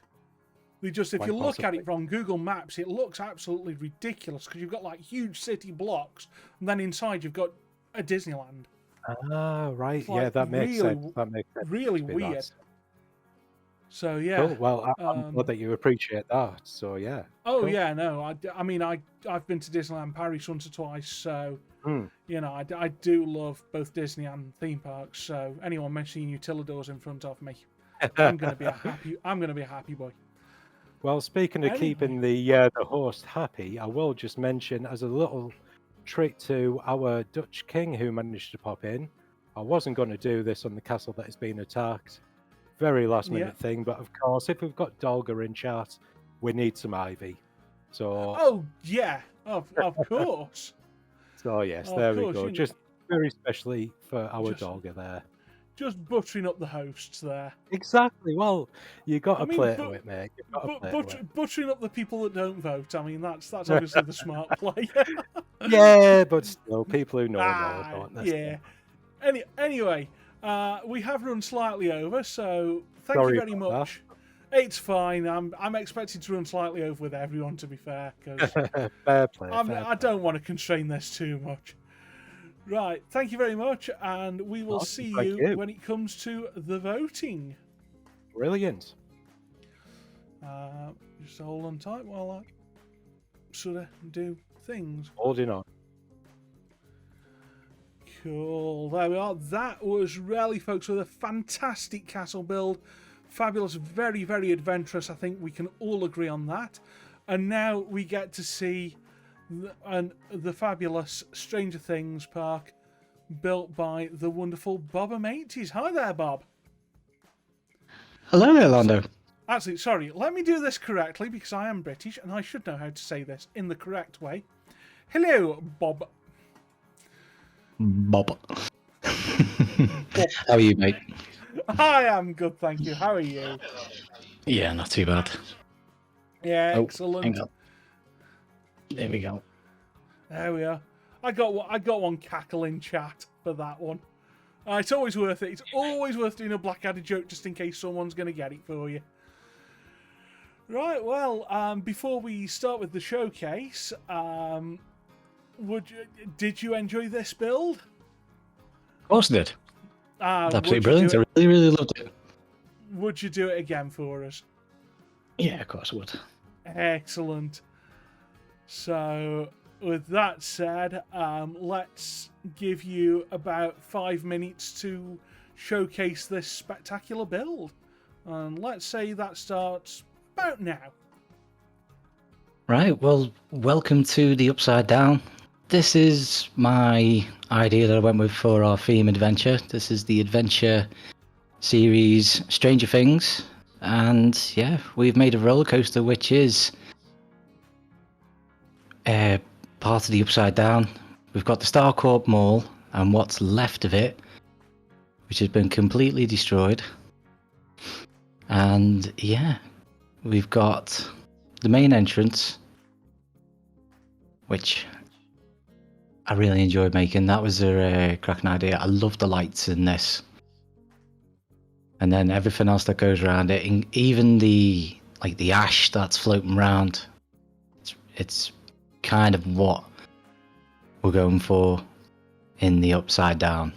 We just, if Quite you look at possibly. it from Google Maps, it looks absolutely ridiculous, because you've got like huge city blocks, and then inside you've got a Disneyland. Ah, right. It's Yeah, like that makes really- sense. That makes sense. Really to be weird. that. So yeah. Cool. Well, I'm glad that you appreciate that. So yeah. Oh Cool. yeah, no, I mean, I've been to Disneyland Paris once or twice, so you know, I do love both Disney and theme parks. So anyone mentioning Utilidors in front of me, I'm gonna be a happy boy. Well, speaking of Anyway. keeping the host happy, I will just mention as a little treat to our Dutch king who managed to pop in. I wasn't going to do this on the castle that has been attacked. Very last minute thing, but of course, if we've got Dolga in chat, we need some Ivy. So, Oh yeah, of course. so yes, of there we course, go. you know. Just very specially for our Just- Dolga there. Just buttering up the hosts there. Exactly. Well, you got I to mean, play but- to it, mate. You've got to play to it. Buttering up the people that don't vote. I mean, that's obviously the smart play. Yeah, but still, people who know don't. That's yeah. Anyway, we have run slightly over, so thank Sorry you very about much. It's fine. I'm expected to run slightly over with everyone, to be fair, because Fair play. I don't want to constrain this too much. Right, thank you very much, and we will Awesome, see thank you. when it comes to the voting. Brilliant. Just hold on tight while I sort of do things. Holding on. Cool, there we are. That was Rally, folks, with a fantastic castle build. Fabulous, very, very adventurous. I think we can all agree on that. And now we get to see the fabulous Stranger Things park built by the wonderful Bob Amates. Hi there, Bob. Hello there, Lando. Actually, sorry, let me do this correctly because I am British and I should know how to say this in the correct way. Hello, Bob. Bob. How are you, mate? I am good, thank you. How are you? Yeah, not too bad. Yeah, Oh, excellent. hang on. There we go. There we are. I got one cackle in chat for that one. It's always worth it. It's always worth doing a Blackadder joke just in case someone's going to get it for you. Right, well, before we start with the showcase, did you enjoy this build? Of course I did. It's Would absolutely you brilliant. do I really, really loved it. Would you do it again for us? Yeah, of course I would. Excellent. So, with that said, let's give you about 5 minutes to showcase this spectacular build. And let's say that starts about now. Right, well, welcome to the Upside Down. This is my idea that I went with for our theme adventure. This is the adventure series Stranger Things. And yeah, we've made a roller coaster which is part of the Upside Down. We've got the Starcorp Mall and what's left of it, which has been completely destroyed. And yeah, we've got the main entrance, which I really enjoyed making. That was a cracking idea. I love the lights in this. And then everything else that goes around it, even the ash that's floating around, it's kind of what we're going for in the Upside Down.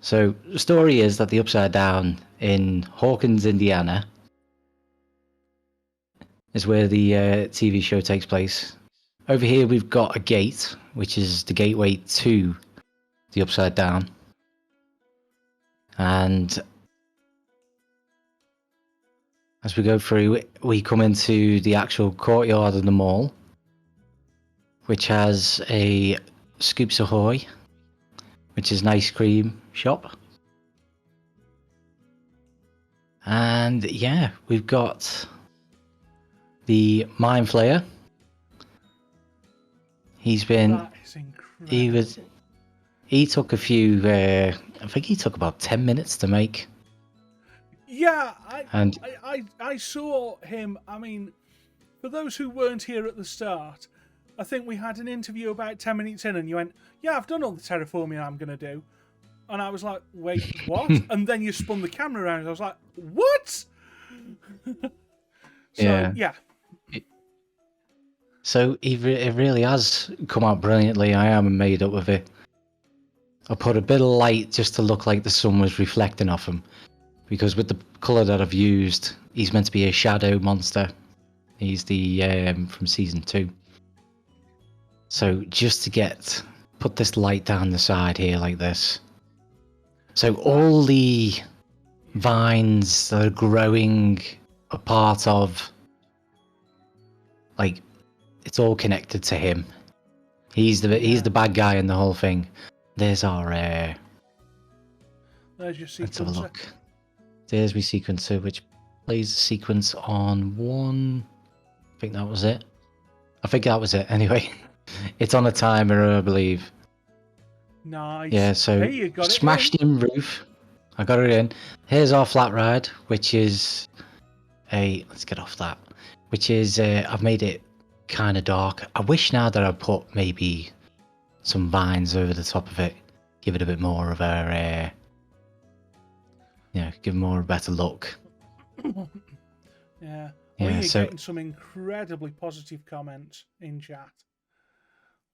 So the story is that the Upside Down in Hawkins, Indiana, is where the TV show takes place. Over here we've got a gate, which is the gateway to the Upside Down. And as we go through, we come into the actual courtyard of the mall, which has a Scoops Ahoy, which is an ice cream shop. And yeah, we've got the Mind Flayer. He's been, That is incredible. he took a few, I think he took about 10 minutes to make. Yeah, And I saw him. I mean, for those who weren't here at the start, I think we had an interview about 10 minutes in, and you went, "Yeah, I've done all the terraforming I'm going to do." And I was like, "Wait, what?" And then you spun the camera around, and I was like, "What?" Yeah. So it really has come out brilliantly. I am made up with it. I put a bit of light just to look like the sun was reflecting off him. Because with the colour that I've used, he's meant to be a shadow monster. He's the from season 2. So just to put this light down the side here like this. So all the vines that are growing are part of, like, it's all connected to him. He's the bad guy in the whole thing. There's our There's your sequencer. let's have a look. There's my sequencer, which plays the sequence on 1. I think that was it. Anyway. It's on a timer, I believe. Nice. Yeah, so Hey, you got it smashed in roof. I got it in. Here's our flat ride, which is let's get off that. Which is I've made it kind of dark. I wish now that I put maybe some vines over the top of it, give it a bit more of a give more of a better look. Yeah. Yeah, You're so getting some incredibly positive comments in chat.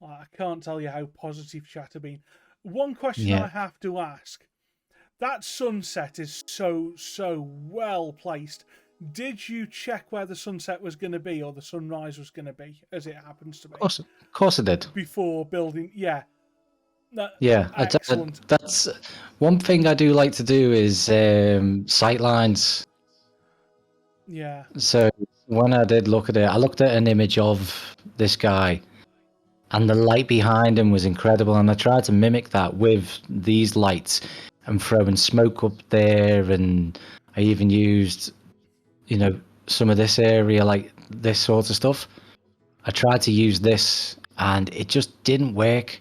Like, I can't tell you how positive chat have been. One question I have to ask. That sunset is so well placed. Did you check where the sunset was going to be or the sunrise was going to be, as it happens to be? Of course I did. Before building, yeah. Excellent. That's one thing I do like to do is sight lines. Yeah. So when I did look at it, I looked at an image of this guy, and the light behind him was incredible, and I tried to mimic that with these lights and throwing smoke up there, and I even used, some of this area, like this sort of stuff. I tried to use this, and it just didn't work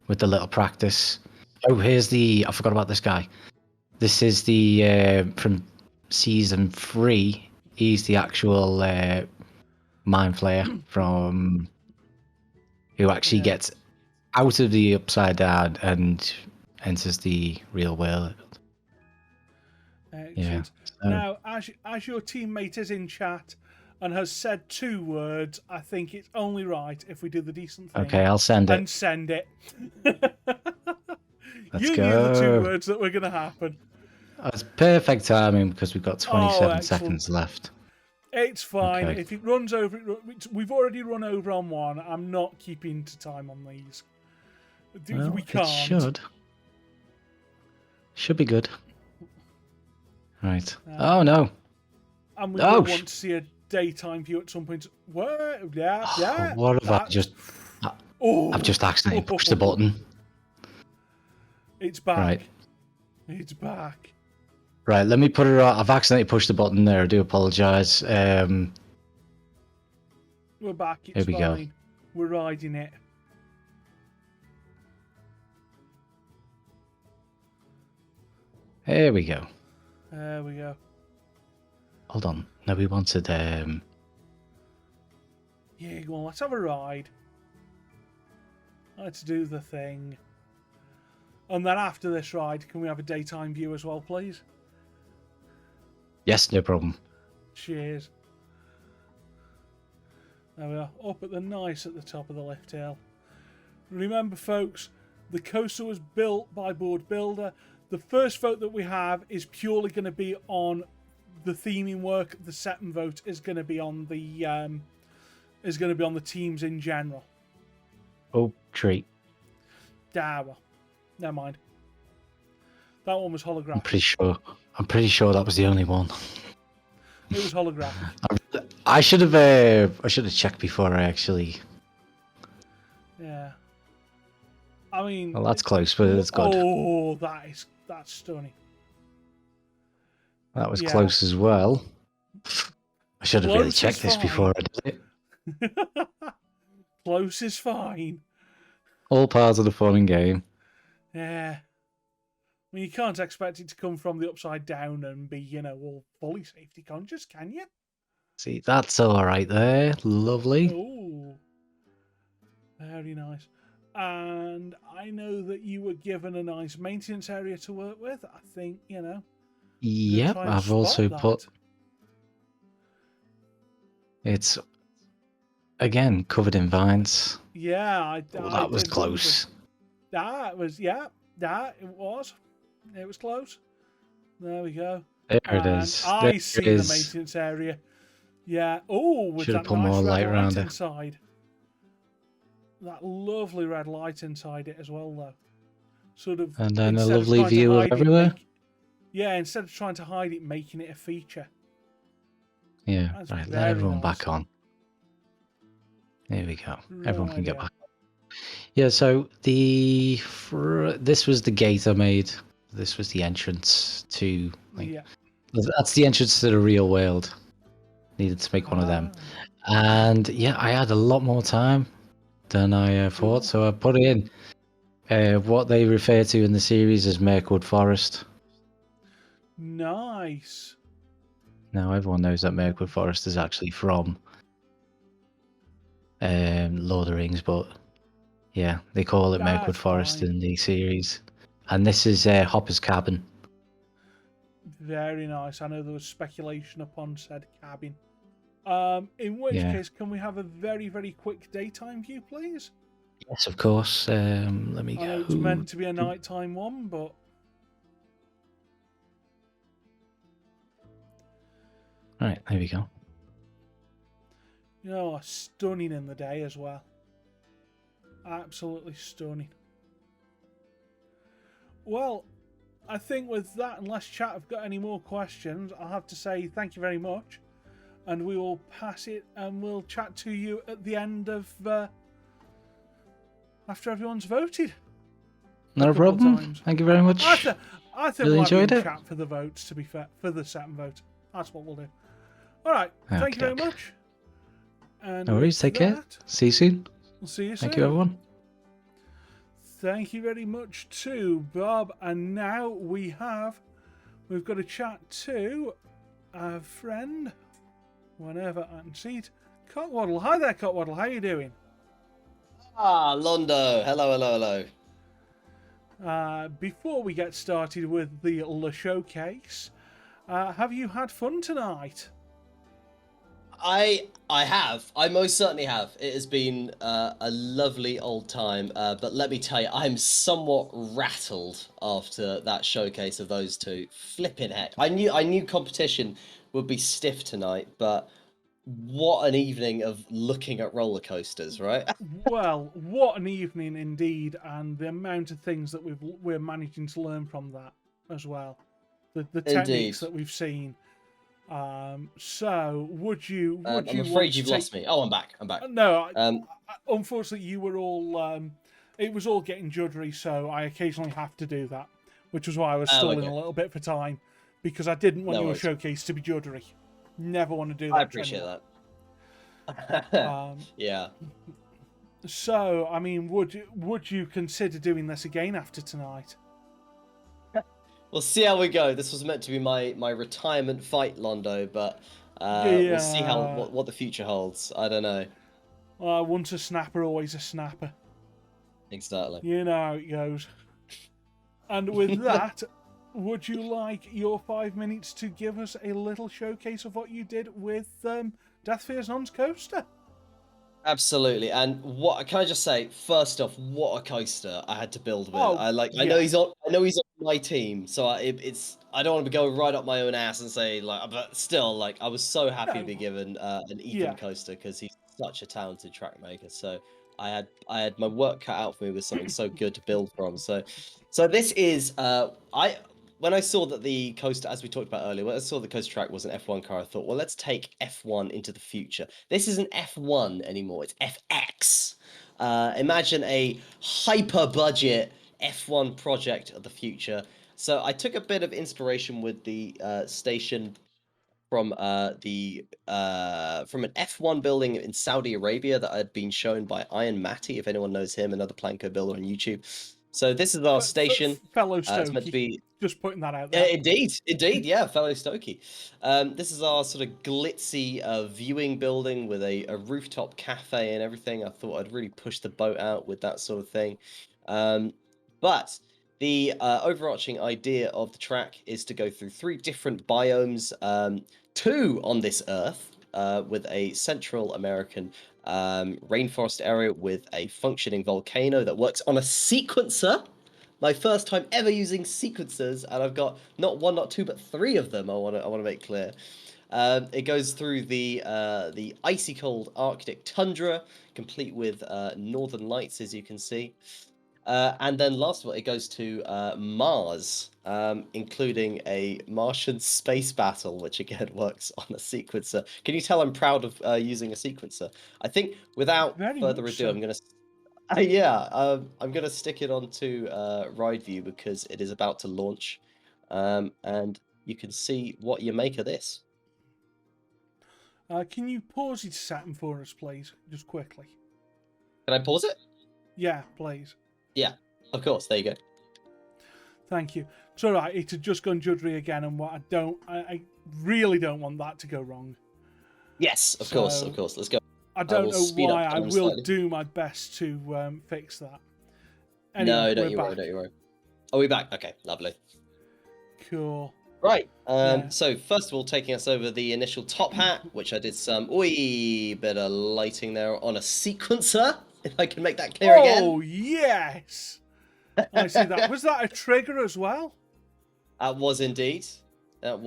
with the little practice. Oh, I forgot about this guy. This is the, from season 3, he's the actual Mind Flayer from, who actually gets out of the Upside Down and enters the real world. Excellent. Yeah. Now, as your teammate is in chat and has said 2 words, I think it's only right if we do the decent thing. Okay, I'll send it. And send it. Let's you go. knew the 2 words that were going to happen. It's perfect timing because we've got 27 excellent. seconds left. It's fine. Okay. If it runs over, we've already run over on one. I'm not keeping to time on these. Well, we can't. It should be good. Right. Oh no. And we will want to see a daytime view at some point. Where? Yeah. What have I just? I've just accidentally pushed the button. It's back. Right. It's back. Right. Let me put it on. I've accidentally pushed the button there. I do apologise. We're back. Here It's we go. fine. We're riding it. Here we go. There we go. Hold on. No, we wanted Yeah, go on. Let's have a ride. Let's do the thing. And then after this ride, can we have a daytime view as well, please? yes, no problem. Cheers. There we are, up at the top of the lift hill. Remember, folks, the coaster was built by Board Builder. The first vote that we have is purely going to be on the theming work. The second vote is going to be on the teams in general. Oh, treat. Well, never mind. That one was I'm holographic. pretty sure that was the only one. It was holographic. I should have checked before I actually. Yeah. I mean. Well, that's close, but it's good. Oh, that's stunning. That was yeah. close as well. I should have really Close is checked this fine. before I did it. Close is fine. All part of the fun and game. Yeah. I mean, you can't expect it to come from the upside down and be, all fully safety conscious, can you? See, that's all right there. Lovely. Oh, very nice. And I know that you were given a nice maintenance area to work with. I think, Yep, try and I've also spot put. that. It's again covered in vines. Yeah, Oh, that was close. That was, it was. It was close. There we go. There it And is. I There see it the is. maintenance area. Yeah. Oh, with Should have that put nice more red light around it. inside. That lovely red light inside it as well, though. Sort of. And then a instead of lovely trying to view of hide it, everywhere. yeah, instead of trying to hide it, making it a feature. Yeah, That's right. Let very everyone nice. back on. There we go. Everyone can get Right, back. Yeah. So this was the gate I made. This was the entrance to. Yeah. That's the entrance to the real world. Needed to make one of them. Ah. And yeah, I had a lot more time than I thought, so I put in what they refer to in the series as Mirkwood Forest. Nice. Now everyone knows that Mirkwood Forest is actually from Lord of the Rings, but yeah, they call it Mirkwood That's Forest fine. in the series. And this is Hopper's cabin. Very nice. I know there was speculation upon said cabin. In which Yeah. case, can we have a very, very quick daytime view, please? Yes, of course. Let me I know go. it's meant to be a nighttime one, but Right, there we go. stunning in the day as well. Absolutely stunning. Well, I think with that, unless chat have got any more questions, I'll have to say thank you very much. And we will pass it and we'll chat to you at the end of after everyone's voted. Not a couple of problem. times. Thank you very much. I think Really we'll enjoyed have it. chat for the votes, to be fair, for the second vote. That's what we'll do. All right. Thank you very Okey-doke. much. And No worries. with Take care. that, See you soon. We'll see you soon. Thank you, everyone. Thank you very much to Bob. And now we've got to chat to our friend, whenever I can see it, Cotwaddle. Hi there, Cotwaddle. How you doing? Ah, Londo. Hello. Before we get started with the Le Showcase, have you had fun tonight? I have. I most certainly have. It has been a lovely old time. But let me tell you, I'm somewhat rattled after that showcase of those two. Flipping heck! I knew competition would be stiff tonight, but what an evening of looking at roller coasters, right? Well, what an evening indeed, and the amount of things that we're managing to learn from that as well. The techniques that we've seen. So would you? I'm afraid you've lost me. Oh, I'm back. No, unfortunately, you were all. It was all getting juddery, so I occasionally have to do that, which was why I was stalling a little bit for time, because I didn't want your showcase to be juddery. Never want to do that. I appreciate that. Yeah. So, I mean, would you consider doing this again after tonight? We'll see how we go. This was meant to be my retirement fight, Londo, but we'll see what the future holds. I don't know. Once a snapper, always a snapper. Exactly. You know how it goes. And with that, would you like your 5 minutes to give us a little showcase of what you did with Death Fears None's coaster? Absolutely. And what can I just say? First off, what a coaster I had to build with. I know he's on my team, so I don't want to go right up my own ass and say like, but still, like, I was so happy to be given an Ethan coaster because he's such a talented track maker. So I had my work cut out for me with something so good to build from. So this is when I saw that the coaster, as we talked about earlier, when I saw the coaster track was an F1 car, I thought, well, let's take F1 into the future. This isn't F1 anymore, it's FX. Imagine a hyper-budget F1 project of the future. So I took a bit of inspiration with the station from an F1 building in Saudi Arabia that had been shown by Iron Matty, if anyone knows him, another Planko builder on YouTube. So this is our station. Fellow Stokey. It's meant to be... Just putting that out there. Indeed, yeah, fellow Stokey. This is our sort of glitzy viewing building with a rooftop cafe and everything. I thought I'd really push the boat out with that sort of thing. But the overarching idea of the track is to go through 3 different biomes, 2 on this Earth, with a Central American rainforest area with a functioning volcano that works on a sequencer. My first time ever using sequencers, and I've got not 1, not 2, but 3 of them. I want to make clear. It goes through the icy cold Arctic tundra, complete with northern lights, as you can see. And then last of all, it goes to Mars, including a Martian space battle, which again works on a sequencer. Can you tell I'm proud of using a sequencer? I think without further ado, I'm going to... I'm going to stick it onto Ride View because it is about to launch. And you can see what you make of this. Can you pause it a second for us, please? Just quickly. Can I pause it? Yeah, please. Yeah, of course. There you go. Thank you. It's all right. It had just gone juddery again, and what I really don't want that to go wrong. Yes, of course. Let's go. I don't know why. I will do my best to fix that. Anyway, no, don't you worry. Are we back? Okay, lovely. Cool. Right. So first of all, taking us over the initial top hat, which I did some bit of lighting there on a sequencer. If I can make that clear again. Oh yes, I see that. Was that a trigger as well? That was indeed. Oh,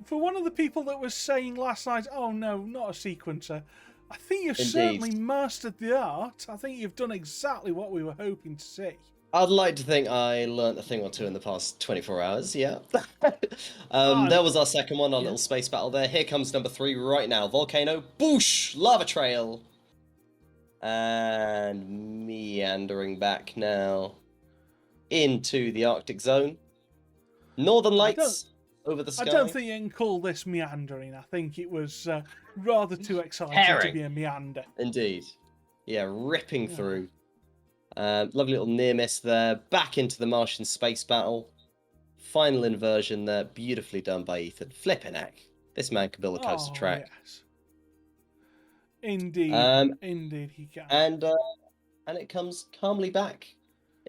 for one of the people that was saying last night, oh no, not a sequencer. I think you've certainly mastered the art. I think you've done exactly what we were hoping to see. I'd like to think I learnt a thing or two in the past 24 hours, yeah. There was our second one, our little space battle there. Here comes number 3 right now. Volcano, boosh, lava trail. And meandering back now into the Arctic zone. Northern lights over the sky. I don't think you can call this meandering. I think it was rather too exciting to be a meander. Indeed. Yeah, ripping through. Lovely little near miss there. Back into the Martian space battle. Final inversion there. Beautifully done by Ethan. Flipping heck. This man can build a coaster track. Yes. Indeed. Indeed he can. And it comes calmly back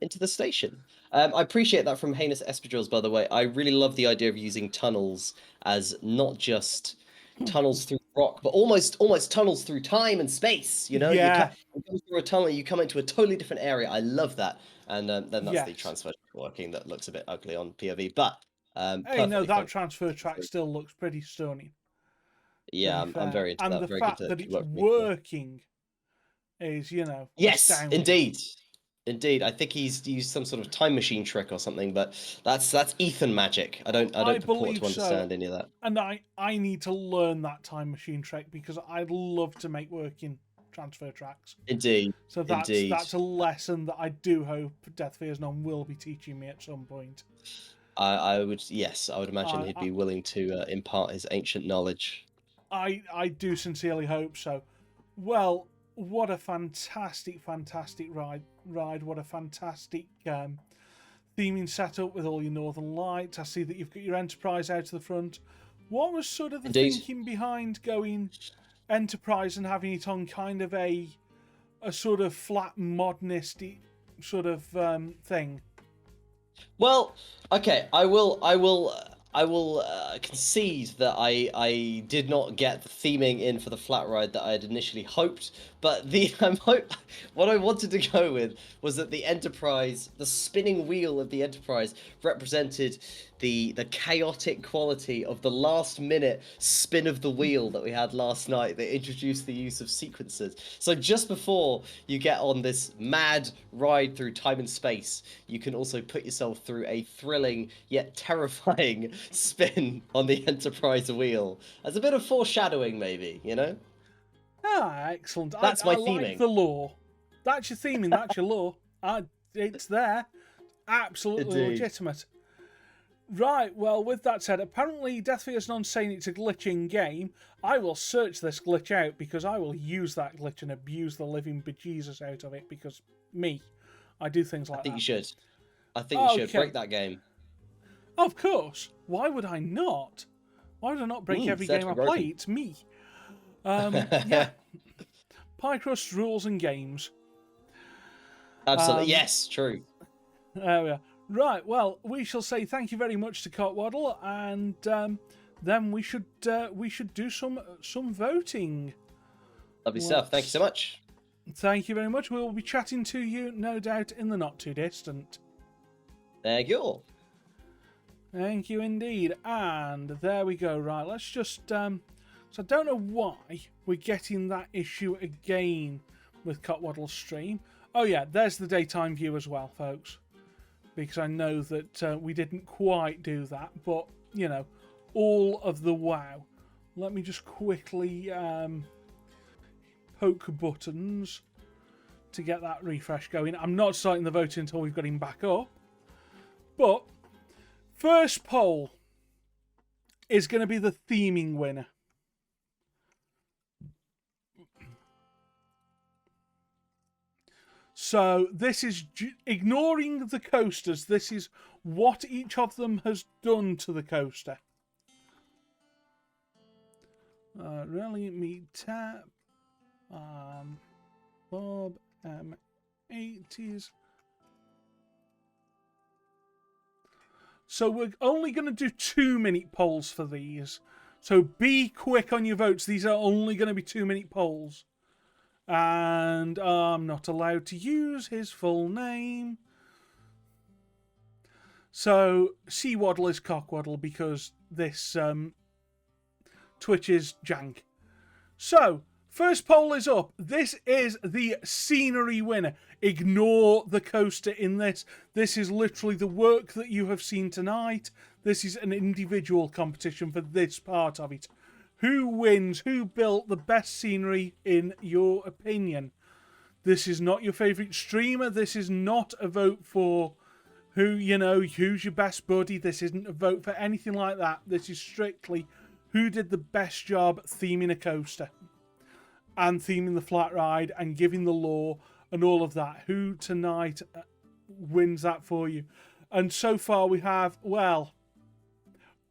into the station. I appreciate that from Heinous Espadrilles, by the way. I really love the idea of using tunnels as not just tunnels through rock, but almost tunnels through time and space. You know, you come through a tunnel, you come into a totally different area. I love that, and then that's the transfer working that looks a bit ugly on POV, but hey, no, that transfer track still looks pretty stunning. Yeah, I'm very into that. And the very fact good that it's working is, yes, astounding. Indeed, I think he's used some sort of time machine trick or something, but that's Ethan magic. I don't purport to understand any of that. And I need to learn that time machine trick because I'd love to make working transfer tracks. Indeed. So that's a lesson that I do hope Death Fears None will be teaching me at some point. I would imagine he'd be willing to impart his ancient knowledge. I do sincerely hope so. Well, what a fantastic ride! What a fantastic theming setup with all your northern lights. I see that you've got your Enterprise out to the front. What was sort of the thinking behind going Enterprise and having it on kind of a sort of flat modernist sort of thing? Well, okay, I will concede that I did not get the theming in for the flat ride that I had initially hoped, but what I wanted to go with was that the Enterprise, the spinning wheel of the Enterprise, represented the chaotic quality of the last minute spin of the wheel that we had last night that introduced the use of sequencers. So just before you get on this mad ride through time and space, you can also put yourself through a thrilling yet terrifying spin on the Enterprise wheel as a bit of foreshadowing, maybe, you know? Ah, excellent. That's my theming. Like the lore. That's your theming. That's your lore. It's there. Absolutely Indeed. Legitimate. Right, well, with that said, apparently Deathfear's not saying it's a glitch in game. I will search this glitch out because I will use that glitch and abuse the living bejesus out of it because I do things like that. I think you should. I think you should break that game. Of course. Why would I not? Why would I not break every game I play? It's me. Yeah. Pycrust rules and games. Absolutely. Yes, true. There we are. Right, well, we shall say thank you very much to Cotwaddle, and then we should do some voting. Lovely stuff. Thank you so much. Thank you very much. We'll be chatting to you, no doubt, in the not too distant. Thank you all. Thank you indeed. And there we go. Right, let's just... so I don't know why we're getting that issue again with Cotwaddle's stream. Oh yeah, there's the daytime view as well, folks. Because I know that we didn't quite do that, but, you know, all of the wow. Let me just quickly poke buttons to get that refresh going. I'm not starting the voting until we've got him back up. But first poll is going to be the theming winner. So this is ignoring the coasters. This is what each of them has done to the coaster. Rally Meet Tap. Bob M80s. So we're only going to do 2-minute polls for these. So be quick on your votes. These are only going to be 2-minute polls. And I'm not allowed to use his full name. So Seawaddle is Cockwaddle because this Twitch is jank. So first poll is up. This is the scenery winner. Ignore the coaster in this. This is literally the work that you have seen tonight. This is an individual competition for this part of it. Who wins? Who built the best scenery in your opinion? This is not your favourite streamer. This is not a vote for who's your best buddy. This isn't a vote for anything like that. This is strictly who did the best job theming a coaster and theming the flat ride and giving the lore and all of that. Who tonight wins that for you? And so far we have, well,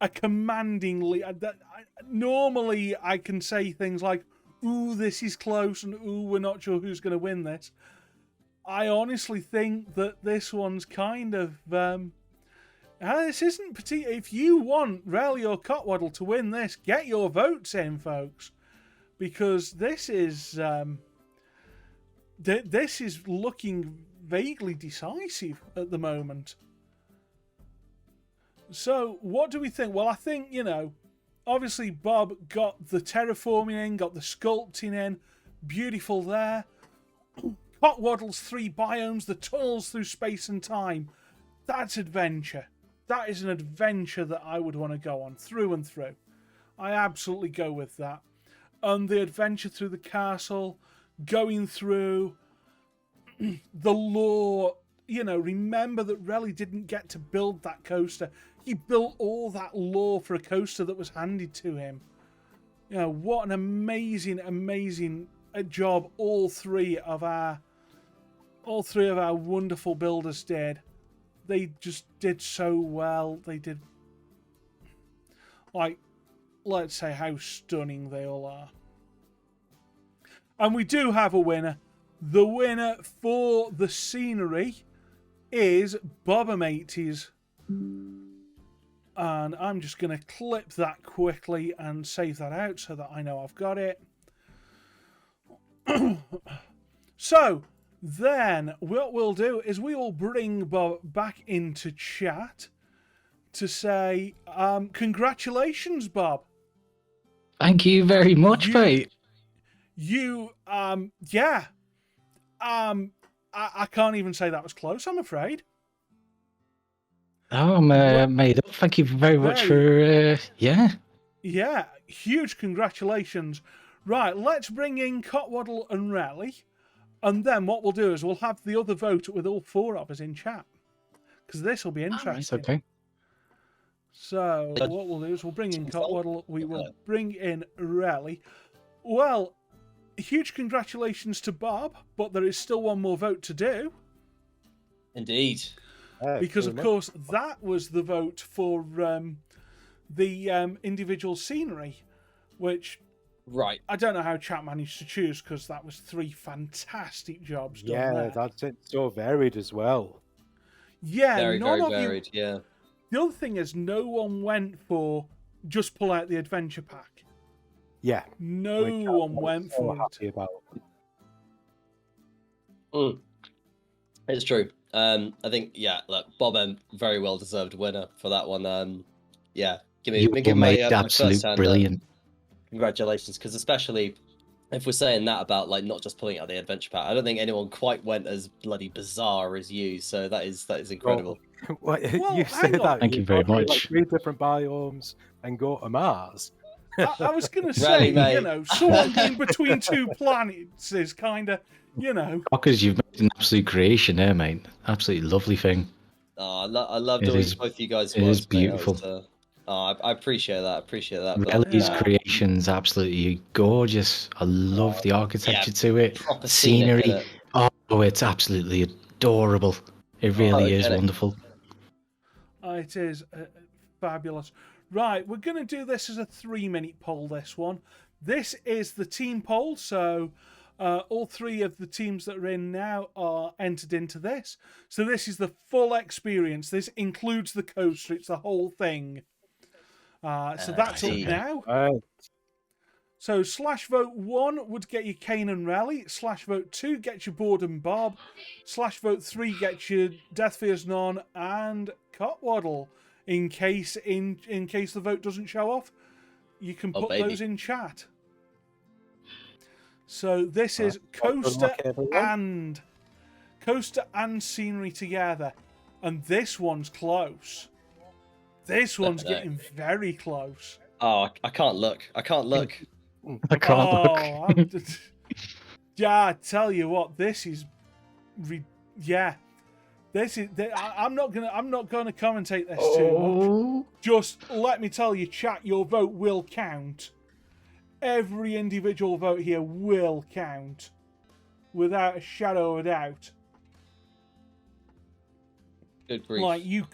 a commandingly... Normally, I can say things like, ooh, this is close, and ooh, we're not sure who's going to win this. I honestly think that this one's kind of... this isn't particular. If you want Rally or Cotwaddle to win this, get your votes in, folks. Because this is... this is looking vaguely decisive at the moment. So, what do we think? Well, I think, obviously Bob got the terraforming in, got the sculpting in. Beautiful there. Cotwaddle's 3 biomes, the tunnels through space and time. That's adventure. That is an adventure that I would want to go on, through and through. I absolutely go with that. And the adventure through the castle, going through the lore. Remember that Relly didn't get to build that coaster. He built all that lore for a coaster that was handed to him. You know, what an amazing, amazing job all three of our wonderful builders did. They just did so well. They did, like, let's say how stunning they all are. And we do have a winner. The winner for the scenery is Bobomates. And I'm just going to clip that quickly and save that out so that I know I've got it. So, then what we'll do is we will bring Bob back into chat to say, congratulations, Bob. Thank you very much, mate. I can't even say that was close, I'm afraid. Oh, I'm made up. Thank you very much for, yeah. Yeah, huge congratulations. Right, let's bring in Cotwaddle and Rally, and then what we'll do is we'll have the other vote with all four of us in chat, because this will be interesting. Okay. So what we'll do is we'll bring in Cotwaddle, we will bring in Rally. Well, huge congratulations to Bob, but there is still one more vote to do. Indeed. Because, of course, that was the vote for the individual scenery, which right. I don't know how chat managed to choose, because that was 3 fantastic jobs done there. That's it. So varied as well. Yeah, very varied, yeah. The other thing is, no one went for just pull out the adventure pack. Yeah. No one went for it. About. It's true. I think, yeah, look, Bob M, very well deserved winner for that one. Yeah, give my absolute brilliant. Congratulations, because especially if we're saying that about like not just pulling out the adventure pack, I don't think anyone quite went as bloody bizarre as you. So that is incredible. Well, you say that. Thank you very much. Like 3 different biomes and go to Mars. I was going to say, someone being between 2 planets is kind of, Because you've made an absolute creation there, mate. Absolutely lovely thing. Oh, I love doing both of you guys. It is beautiful. I appreciate that. Relly's creation's absolutely gorgeous. I love the architecture to it. The scenery. Oh, it's absolutely adorable. It really is wonderful. It is fabulous. Right, we're going to do this as a 3-minute poll, this one. This is the team poll, so all 3 of the teams that are in now are entered into this. So this is the full experience. This includes the coaster. It's the whole thing. So that's up now. So /vote 1 would get you Kane and Rally. /vote 2 gets you Board and Bob. /vote 3 gets you Death Fears None and Cotwaddle. In case the vote doesn't show off, you can put those in chat. So this is coaster and scenery together, and this one's close. This one's getting very close. Oh, I can't look. I can't look. Yeah, I tell you what, this is, This is. I'm not gonna commentate this too much. Just let me tell you, chat. Your vote will count. Every individual vote here will count, without a shadow of a doubt. Good grief. Like you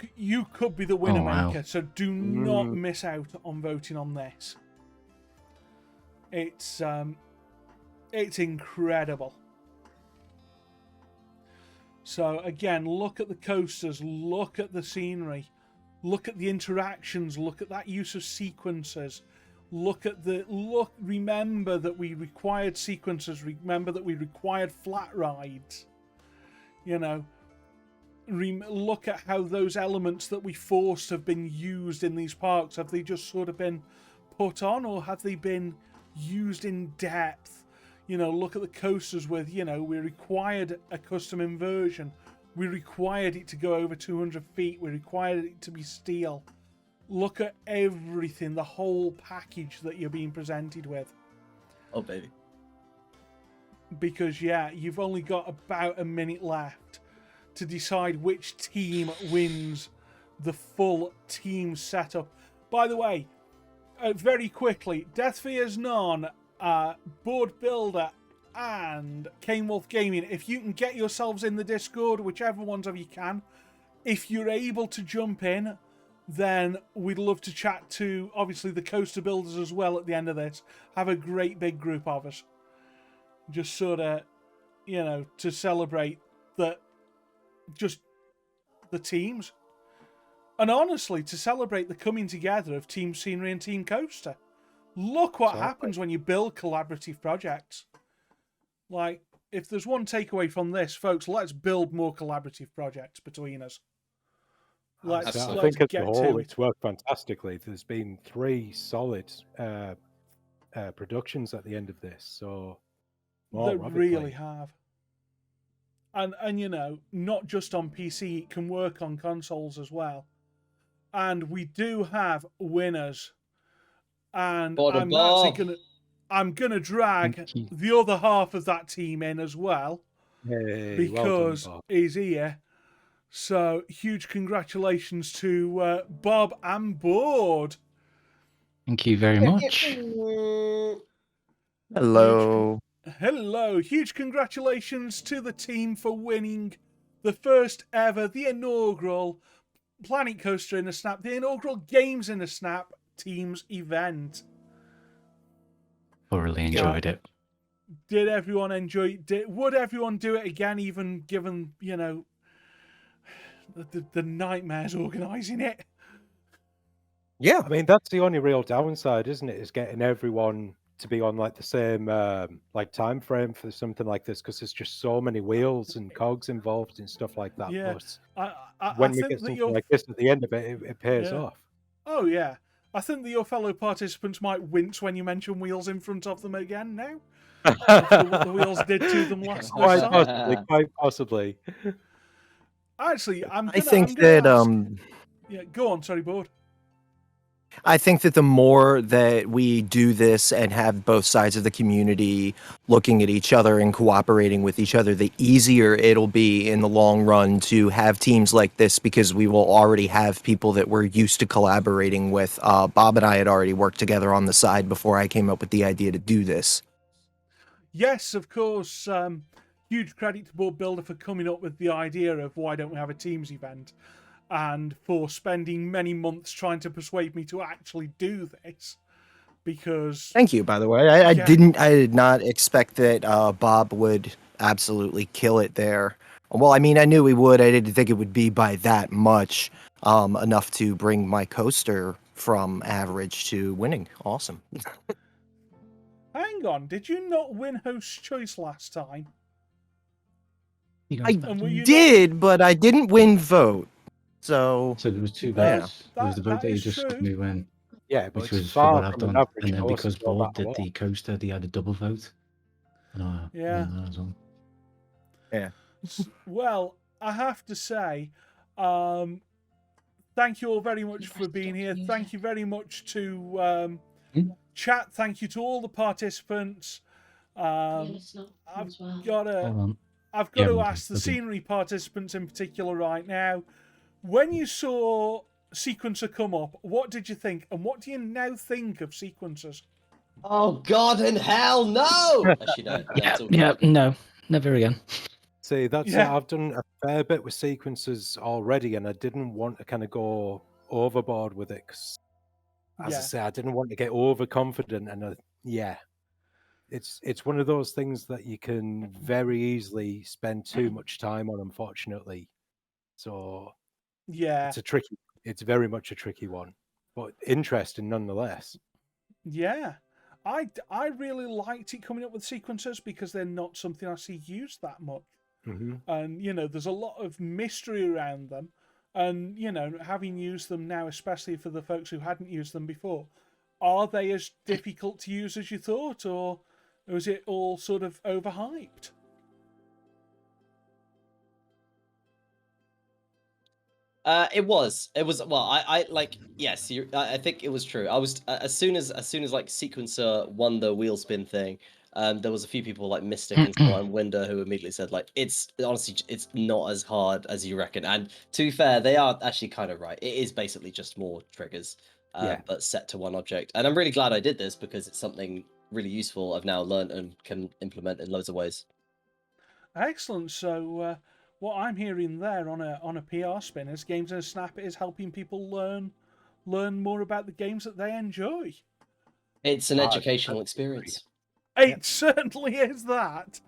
could be the winner maker. So do not miss out on voting on this. It's incredible. So again, look at the coasters, look at the scenery, look at the interactions, look at that use of sequences, remember that we required sequences, remember that we required flat rides. Look at how those elements that we forced have been used in these parks. Have they just sort of been put on, or have they been used in depth? Look at the coasters with, we required a custom inversion. We required it to go over 200 feet. We required it to be steel. Look at everything, the whole package that you're being presented with. Oh, baby. Because, you've only got about a minute left to decide which team wins the full team setup. By the way, very quickly, Death Fears None, Board Builder, and Cane Wolf Gaming. If you can get yourselves in the Discord, whichever ones of you can, if you're able to jump in, then we'd love to chat to, obviously, the Coaster Builders as well at the end of this. Have a great big group of us. Just sort of, to celebrate just the teams. And honestly, to celebrate the coming together of Team Scenery and Team Coaster. Look what happens when you build collaborative projects. Like, if there's one takeaway from this, folks, let's build more collaborative projects between us. I think as a whole, it's worked fantastically. There's been 3 solid productions at the end of this, so they really have. And not just on PC, it can work on consoles as well. And we do have winners. And I'm gonna drag the other half of that team in as well, because he's here. So huge congratulations to Bob and Board. Thank you very much. Hello. Hello. Huge congratulations to the team for winning the first ever, the inaugural Planet Coaster in a Snap, the inaugural Games in a Snap teams event. Thoroughly enjoyed it. Did everyone enjoy it? Would everyone do it again, even given, the nightmares organising it? Yeah. I mean, that's the only real downside, isn't it? Is getting everyone to be on like the same time frame for something like this, because there's just so many wheels and cogs involved and stuff like that. Yeah. But when we get something like this at the end of it, it pays off. Oh, yeah. I think that your fellow participants might wince when you mention wheels in front of them again now. After what the wheels did to them last time. Quite possibly. Actually, I think that yeah, go on, sorry, Board. I think that the more that we do this and have both sides of the community looking at each other and cooperating with each other, the easier it'll be in the long run to have teams like this, because we will already have people that we're used to collaborating with. Bob and I had already worked together on the side before I came up with the idea to do this. Yes, of course. Huge credit to Board Builder for coming up with the idea of why don't we have a teams event, and for spending many months trying to persuade me to actually do this. Because thank you, by the way. I did not expect that Bob would absolutely kill it there. Well, I mean, I knew he would. I didn't think it would be by that much, enough to bring my coaster from average to winning. Awesome. Hang on, did you not win Host Choice last time? I did, but I didn't win vote. So there was 2 votes. There was the vote that you just couldn't win. Yeah, which was what I've done. And then because Board did the coaster, they had a double vote. Yeah. Yeah. Well, I have to say, thank you all very much for being here. Thank you very much to chat. Thank you to all the participants. I've got to ask the scenery participants in particular right now. When you saw Sequencer come up, what did you think? And what do you now think of Sequencers? Oh, God in hell, no! Actually, no. No, never again. See, that's I've done a fair bit with Sequencers already, and I didn't want to kind of go overboard with it, because, as I say, I didn't want to get overconfident, and it's one of those things that you can very easily spend too much time on, unfortunately. So it's very much a tricky one, but interesting nonetheless. Yeah, I really liked it coming up with Sequencers, because they're not something I see used that much. Mm-hmm. And there's a lot of mystery around them, and having used them now, especially for the folks who hadn't used them before, are they as difficult to use as you thought, or was it all sort of overhyped? It was. Well, I like. Yes, I think it was true. I was as soon as like Sequencer won the wheel spin thing. There was a few people like Mystic and Winder who immediately said like it's not as hard as you reckon. And to be fair, they are actually kind of right. It is basically just more triggers. but set to one object. And I'm really glad I did this because it's something really useful I've now learned and can implement in loads of ways. Excellent. So what I'm hearing there on a PR spin is Games in a Snap is helping people learn more about the games that they enjoy. It's an educational experience. It certainly is that.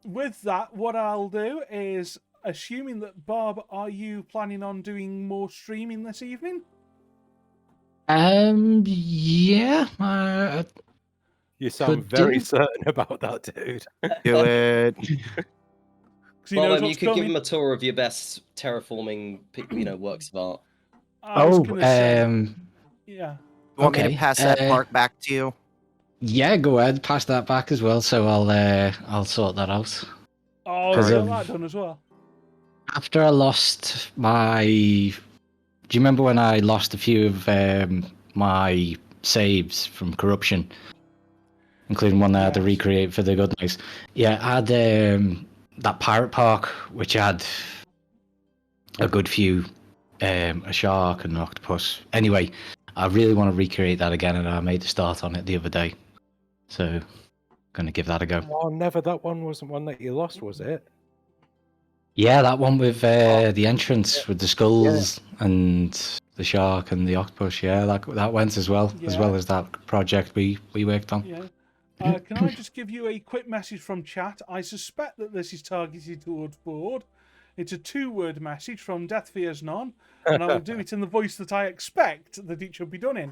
With that, what I'll do is, assuming that Bob, are you planning on doing more streaming this evening? Yeah. You sound very certain about that, dude. Do it. Well, you could give him a tour of your best terraforming, works of art. Yeah. You want me to pass that mark back to you? Yeah, go ahead, pass that back as well. So I'll sort that out. Oh, I got that done as well. After I lost my, do you remember when I lost a few of my saves from corruption, including one that I had to recreate for the good nights? Yeah, I had that pirate park, which had a good few, a shark and an octopus. Anyway, I really want to recreate that again, and I made a start on it the other day. So, going to give that a go. Oh, never. That one wasn't one that you lost, was it? Yeah, that one with the entrance with the skulls and the shark and the octopus. Yeah, that went as well as that project we worked on. Yeah. Can I just give you a quick message from chat? I suspect that this is targeted towards Board. It's a 2-word message from Death Fears None, and I will do it in the voice that I expect that it should be done in.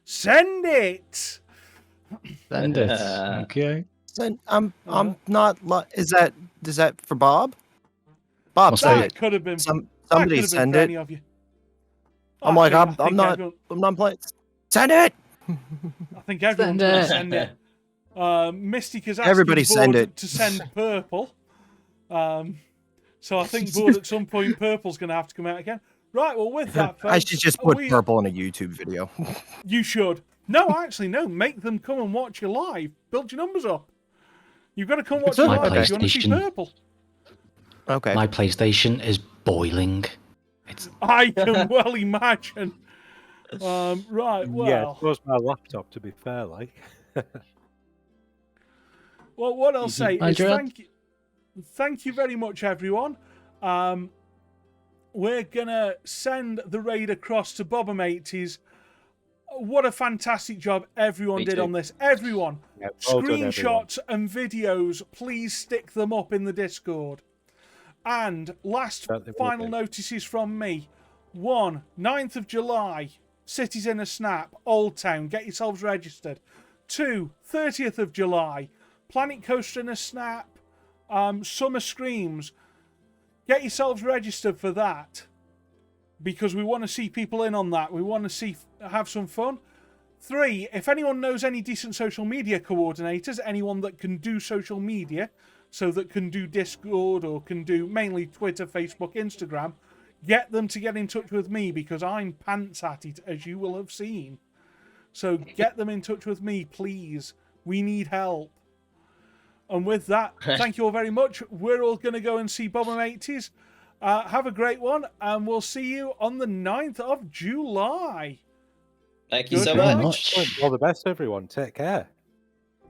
Send it. Send it. Okay. I'm not. Is that for Bob? Bob, send it. Could have been. Somebody send it. I'm like, I'm not playing. Send it. I think everyone's going to send it. Mystic has asked everybody send it to send purple. So I think Board at some point purple's going to have to come out again. Right. Well, with that, folks, I should just put purple in a YouTube video. You should. No, actually, no. Make them come and watch you live. Build your numbers up. You've got to come watch you live if you want to see purple. Okay. My PlayStation is boiling. I can well imagine. Right. Well. Yeah, it was my laptop. To be fair, like. Well, what I'll say is thank you very much, everyone. We're gonna send the raid across to Bob-O-Mateys. What a fantastic job everyone did on this. Everyone, screenshots and videos, please stick them up in the Discord. And final notices from me. 1, 9th of July, Cities in a Snap, Old Town, get yourselves registered. 2, 30th of July, Planet Coaster in a Snap, Summer Screams. Get yourselves registered for that. Because we want to see people in on that. We want to have some fun. 3, if anyone knows any decent social media coordinators, anyone that can do social media, so that can do Discord or can do mainly Twitter, Facebook, Instagram, get them to get in touch with me because I'm pants at it, as you will have seen. So get them in touch with me, please. We need help. And with that, thank you all very much. We're all going to go and see Bob-O-Mateys. Have a great one, and we'll see you on the 9th of July. Thank you so much. All the best, everyone. Take care.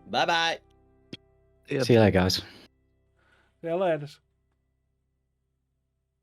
Bye-bye. See you later, guys. See you later.